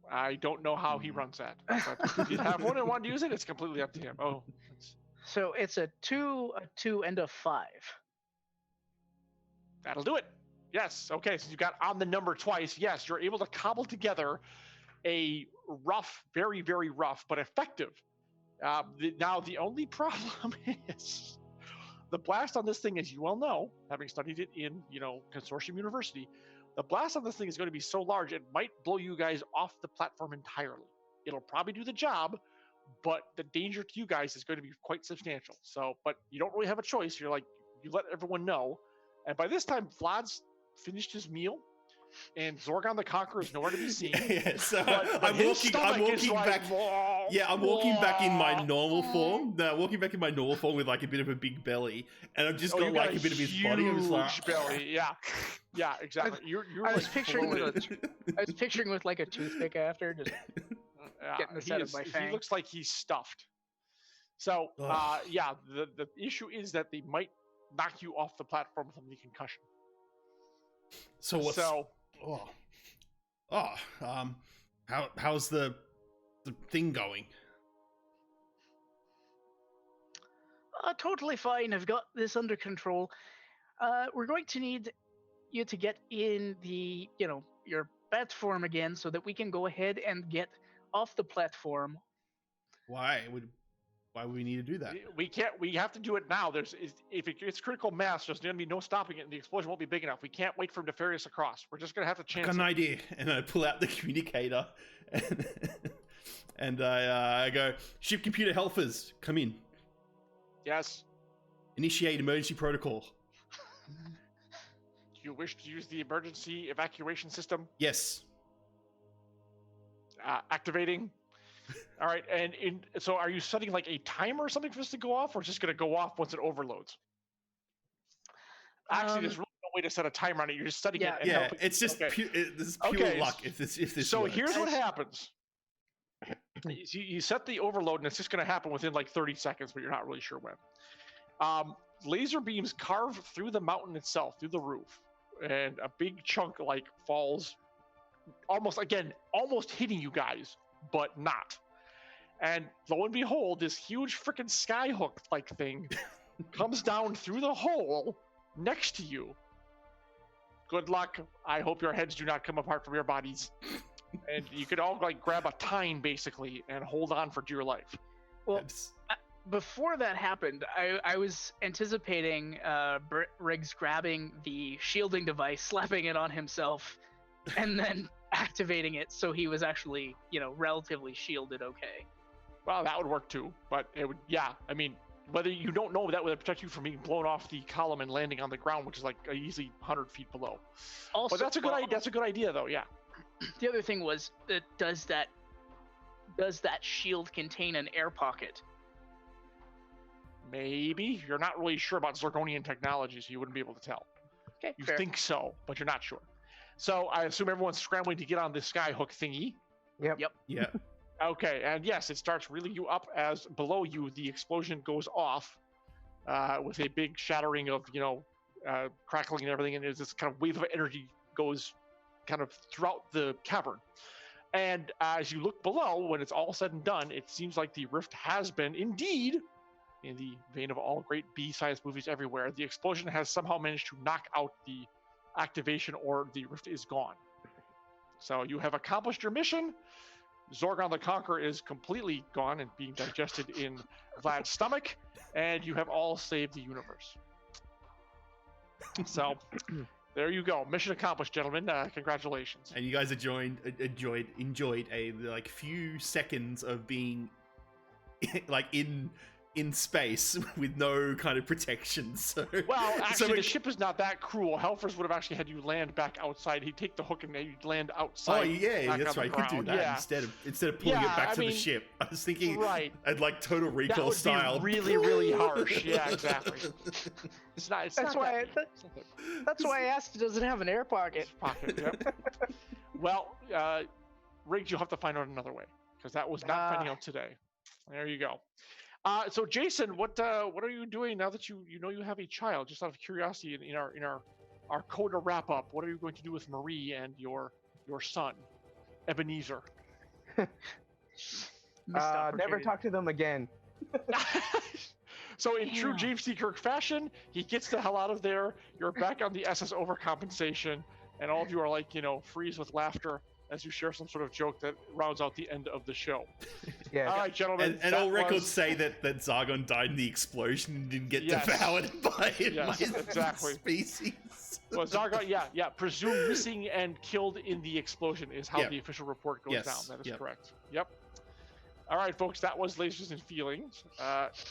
A: I don't know how he runs that. But if you have one and want to use it, it's completely up to him. Oh,
B: So it's a 2, a 2, and a 5.
A: that'll do it. Yes. Okay. So you got on the number twice. Yes, you're able to cobble together a rough, very, very rough, but effective. Now the only problem is the blast on this thing, as you well know, having studied it in Consortium University, the blast on this thing is going to be so large it might blow you guys off the platform entirely. It'll probably do the job, but the danger to you guys is going to be quite substantial. So, but you don't really have a choice. You're like, you let everyone know, and by this time, Vlad's finished his meal, and Zorgon the Conqueror is nowhere to be seen.
C: Yeah, so
A: But
C: I'm walking back.
A: Like,
C: Yeah, I'm walking back in my normal form. No, walking back in my normal form with like a bit of a big belly, and I've just got like a bit of his body. I'm just like,
A: huge belly. Yeah, exactly. You're
B: I was
A: like
B: picturing
A: bloated.
B: I was picturing with like a toothpick after, just getting this out of my
A: He
B: fang.
A: looks like he's stuffed. So,
C: Ugh.
A: the issue is that they might knock you off the platform from the concussion.
C: so what's how's the thing going?
B: Totally fine. I've got this under control. We're going to need you to get in the, your bat form again so that we can go ahead and get off the platform.
C: Why would we need to do that?
A: We can't. We have to do it now. If it's critical mass, there's going to be no stopping it, and the explosion won't be big enough. We can't wait for him to ferry us across. We're just going to have to
C: I've
A: chance
C: got an
A: it.
C: idea, and I pull out the communicator, and I go, ship computer helpers, come in.
A: Yes.
C: Initiate emergency protocol.
A: Do you wish to use the emergency evacuation system?
C: Yes.
A: Activating. All right, so are you setting like a timer or something for this to go off, or it's just going to go off once it overloads? Actually, there's really no way to set a timer on it. You're just setting it. And
C: Yeah,
A: helping.
C: it's just
A: Okay.
C: this is pure
A: Okay,
C: luck. If this
A: So
C: works.
A: here's what happens. You set the overload, and it's just going to happen within like 30 seconds, but you're not really sure when. Laser beams carve through the mountain itself, through the roof, and a big chunk like falls, almost hitting you guys, but not. And lo and behold, this huge freaking skyhook like thing comes down through the hole next to you. Good luck. I hope your heads do not come apart from your bodies. And you could all like grab a tine basically and hold on for dear life.
B: Well, before that happened, I was anticipating Riggs grabbing the shielding device, slapping it on himself, and then activating it so he was actually, relatively shielded okay.
A: Well, that would work too, but it would, I mean, whether you don't know, that would protect you from being blown off the column and landing on the ground, which is like easily 100 feet below.
B: Also,
A: but that's a good idea. That's a good idea, though. Yeah.
B: The other thing was, does that shield contain an air pocket?
A: Maybe. You're not really sure about Zergonian technology, so you wouldn't be able to tell.
B: Okay,
A: You
B: fair.
A: think so, but you're not sure. So I assume everyone's scrambling to get on this skyhook thingy.
D: Yep.
C: Yeah.
A: Okay, and yes, it starts reeling you up as below you the explosion goes off with a big shattering of, crackling and everything, and there's this kind of wave of energy goes kind of throughout the cavern. And as you look below, when it's all said and done, it seems like the rift has been indeed, in the vein of all great B-science movies everywhere, the explosion has somehow managed to knock out the activation, or the rift is gone. So you have accomplished your mission. Zorgon the Conqueror is completely gone and being digested in Vlad's stomach, and you have all saved the universe. So there you go. Mission accomplished, gentlemen. Congratulations.
C: And you guys enjoyed a like few seconds of being like in in space with no kind of protection. So
A: Well, actually,
C: so
A: the ship is not that cruel. Helfers would have actually had you land back outside. He'd take the hook and you'd land outside.
C: Oh yeah,
A: back
C: that's
A: on
C: right.
A: the
C: You could do
A: ground.
C: that
A: Yeah.
C: instead of pulling it
A: Yeah,
C: back
A: I
C: to the
A: mean,
C: ship. I was thinking,
A: right.
C: I'd like Total
A: That
C: Recall
A: would
C: style.
A: be really, really harsh. Yeah, exactly. It's not. It's
B: That's
A: not
B: why.
A: that. It's not that
B: That's why I asked. Does it have an air pocket?
A: pocket. Yep. Well, Riggs, you'll have to find out another way because that was not finding out today. There you go. So Jason, what are you doing now that you know you have a child? Just out of curiosity, in our Coda wrap up, what are you going to do with Marie and your son, Ebenezer?
D: Never talk to them again.
A: So in true James T. Kirk fashion, he gets the hell out of there. You're back on the SS overcompensation, and all of you are like, freeze with laughter as you share some sort of joke that rounds out the end of the show.
D: Yeah.
A: All right, gentlemen.
C: And all records say that Zargon died in the explosion and didn't get devoured by
A: exactly.
C: species.
A: Well, Zargon, yeah, presumed missing and killed in the explosion is how the official report goes down. That is correct. Yep. All right, folks, that was Lasers and Feelings.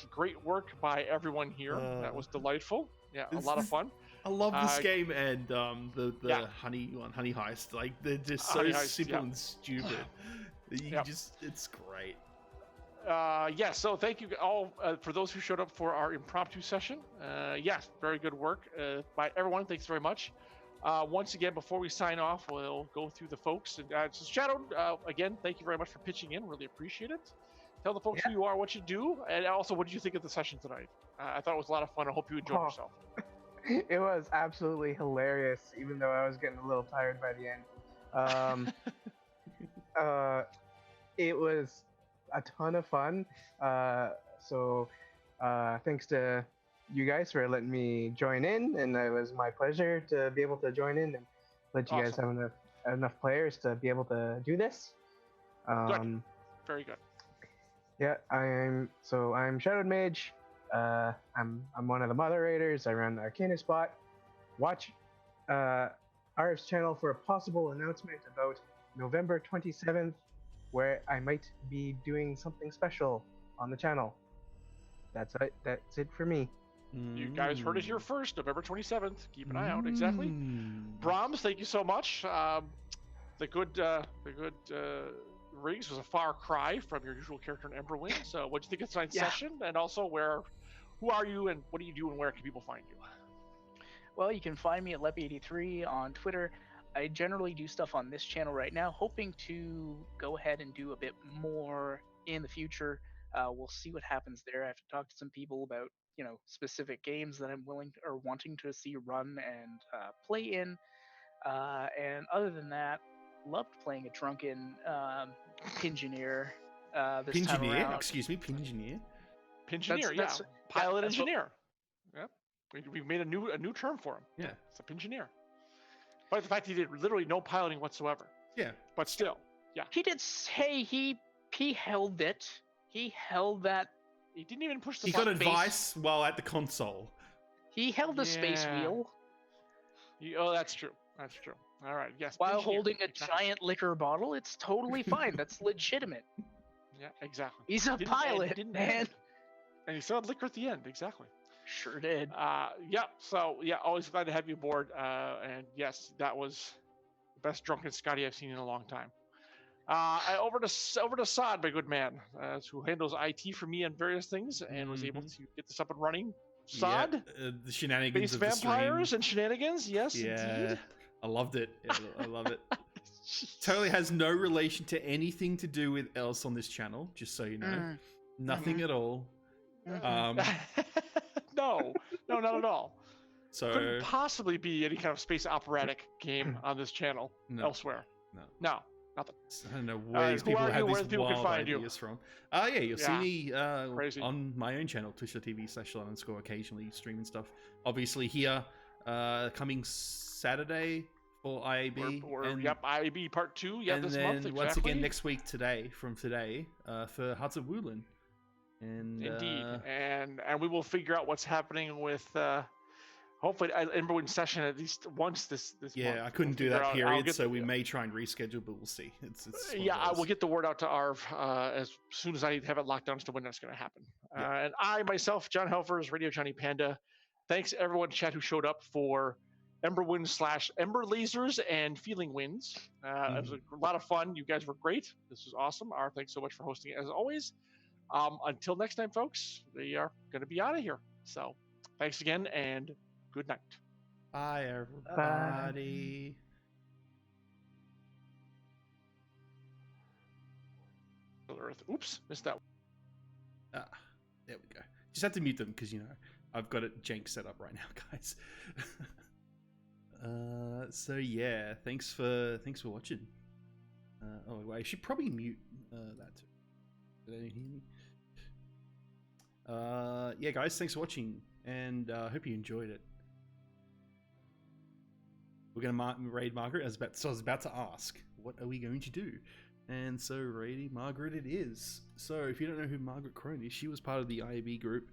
A: Great work by everyone here. That was delightful. Yeah, a lot of fun.
C: I love this game and the honey heist. Like they're just so simple and stupid. It's great.
A: So thank you all for those who showed up for our impromptu session. Yes, very good work by everyone. Thanks very much. Once again, before we sign off, we'll go through the folks. And so Shadow, again, thank you very much for pitching in. Really appreciate it. Tell the folks who you are, what you do, and also what did you think of the session tonight? I thought it was a lot of fun. I hope you enjoyed yourself.
D: It was absolutely hilarious, even though I was getting a little tired by the end. It was a ton of fun. So thanks to you guys for letting me join in, and it was my pleasure to be able to join in and let you guys have enough players to be able to do this.
A: Good. Very good.
D: Yeah, I'm Shadowed Mage. I'm one of the moderators. I run Arcana Spot. Watch R's channel for a possible announcement about November 27th, where I might be doing something special on the channel. That's it for me.
A: You guys heard it here first, November 27th. Keep an eye out. Exactly. Brahms, thank you so much. The good Riggs was a far cry from your usual character in Emberwind. So, what do you think of tonight's session? And also, who are you, and what do you do, and where can people find you?
B: Well, you can find me at Leppy83 on Twitter. I generally do stuff on this channel right now, hoping to go ahead and do a bit more in the future. We'll see what happens there. I have to talk to some people about, specific games that I'm willing or wanting to see run and play in. And other than that, loved playing a drunken Pingineer this time around.
C: Excuse me, Pingineer.
A: Pingineer, pilot engineer. Yep. We've made a new term for him.
C: Yeah.
A: It's a Pingineer. But the fact he did literally no piloting whatsoever.
C: Yeah.
A: But still,
B: He did say he held it. He held that.
A: He didn't even push the
C: He
A: button.
C: got advice while at the console.
B: He held the space wheel.
A: That's true. That's true. All right. Yes.
B: While holding a giant liquor bottle, it's totally fine. That's legitimate.
A: Yeah, exactly.
B: He's a pilot, man.
A: And he still had liquor at the end. Exactly.
B: Sure did.
A: So always glad to have you aboard. And yes, that was the best drunken Scotty I've seen in a long time. Over to Sod, my good man, who handles IT for me and various things, and was able to get this up and running. Sod,
C: the shenanigans
A: space
C: of the
A: vampires
C: stream.
A: and shenanigans. Yes, indeed.
C: I loved it. I love it. Totally has no relation to anything to do with else on this channel. Just so you know, nothing at all.
A: No, not at all.
C: So
A: couldn't possibly be any kind of space operatic game on this channel elsewhere. No, nothing.
C: I don't know where these people have these wild ideas from. You'll see me on my own channel, twitch.tv/London occasionally streaming stuff. Obviously here, coming Saturday for IAB.
A: IAB Part 2. Yeah,
C: and
A: this
C: then
A: month. Exactly.
C: Once again next week from today for Hearts of Wulin. And
A: indeed, and we will figure out what's happening with hopefully Emberwind session at least once this
C: Yeah,
A: month.
C: I couldn't do
A: figure
C: that
A: out- I'll
C: period,
A: get
C: so
A: the-
C: we may try and reschedule, but we'll see. It's one of
A: Yeah, I will
C: those.
A: get the word out to Arv as soon as I have it locked down as to when that's going to happen.
C: Yeah.
A: And I myself, John Helfers, Radio Johnny Panda. Thanks everyone in chat who showed up for Emberwind / Emberlasers and Feelingwinds. It was a lot of fun. You guys were great. This was awesome. Arv, thanks so much for hosting it as always. Until next time, folks, we are going to be out of here. So thanks again and good night.
C: Bye, everybody.
A: Earth. Oops, missed that.
C: Ah, there we go. Just have to mute them because I've got it jank set up right now, guys. So yeah, thanks for watching. Oh wait, I should probably mute that too. Did anyone hear me? Yeah, guys, thanks for watching, and hope you enjoyed it. We're gonna raid Margaret. I was about to ask, what are we going to do? And so raiding Margaret it is. So if you don't know who Margaret Crone is, she was part of the IAB group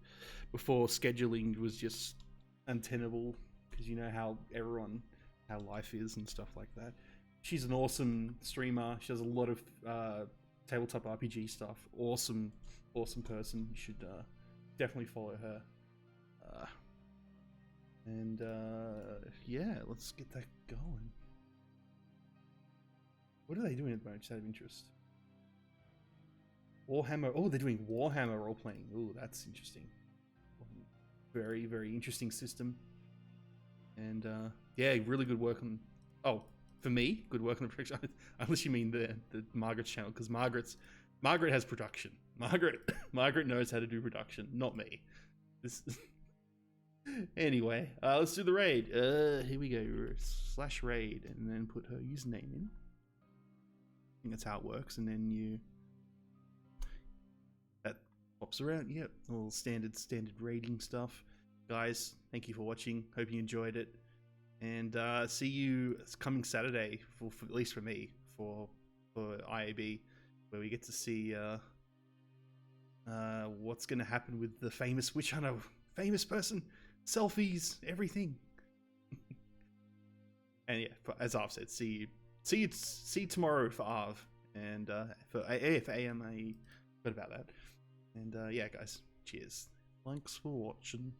C: before scheduling was just untenable, because you know how life is and stuff like that. She's an awesome streamer. She does a lot of tabletop RPG stuff. Awesome person. You should definitely follow her. Yeah, let's get that going. What are they doing at the moment, just out of interest? Warhammer. Oh, they're doing Warhammer role-playing. Oh, that's interesting. Very, very interesting system. And, yeah, really good work on... Oh, for me, good work on the production. Unless you mean the Margaret's channel, because Margaret has production. Margaret knows how to do production, not me. Anyway, let's do the raid. Here we go. /raid, and then put her username in. I think that's how it works, and then that pops around. Yep, all standard raiding stuff. Guys, thank you for watching. Hope you enjoyed it, and see you coming Saturday for at least for me for IAB, where we get to see what's going to happen with the famous witch hunter, famous person, selfies, everything. And yeah, as I've said, see you tomorrow for Arv, and for AM I forgot about that. And yeah, guys, cheers. Thanks for watching.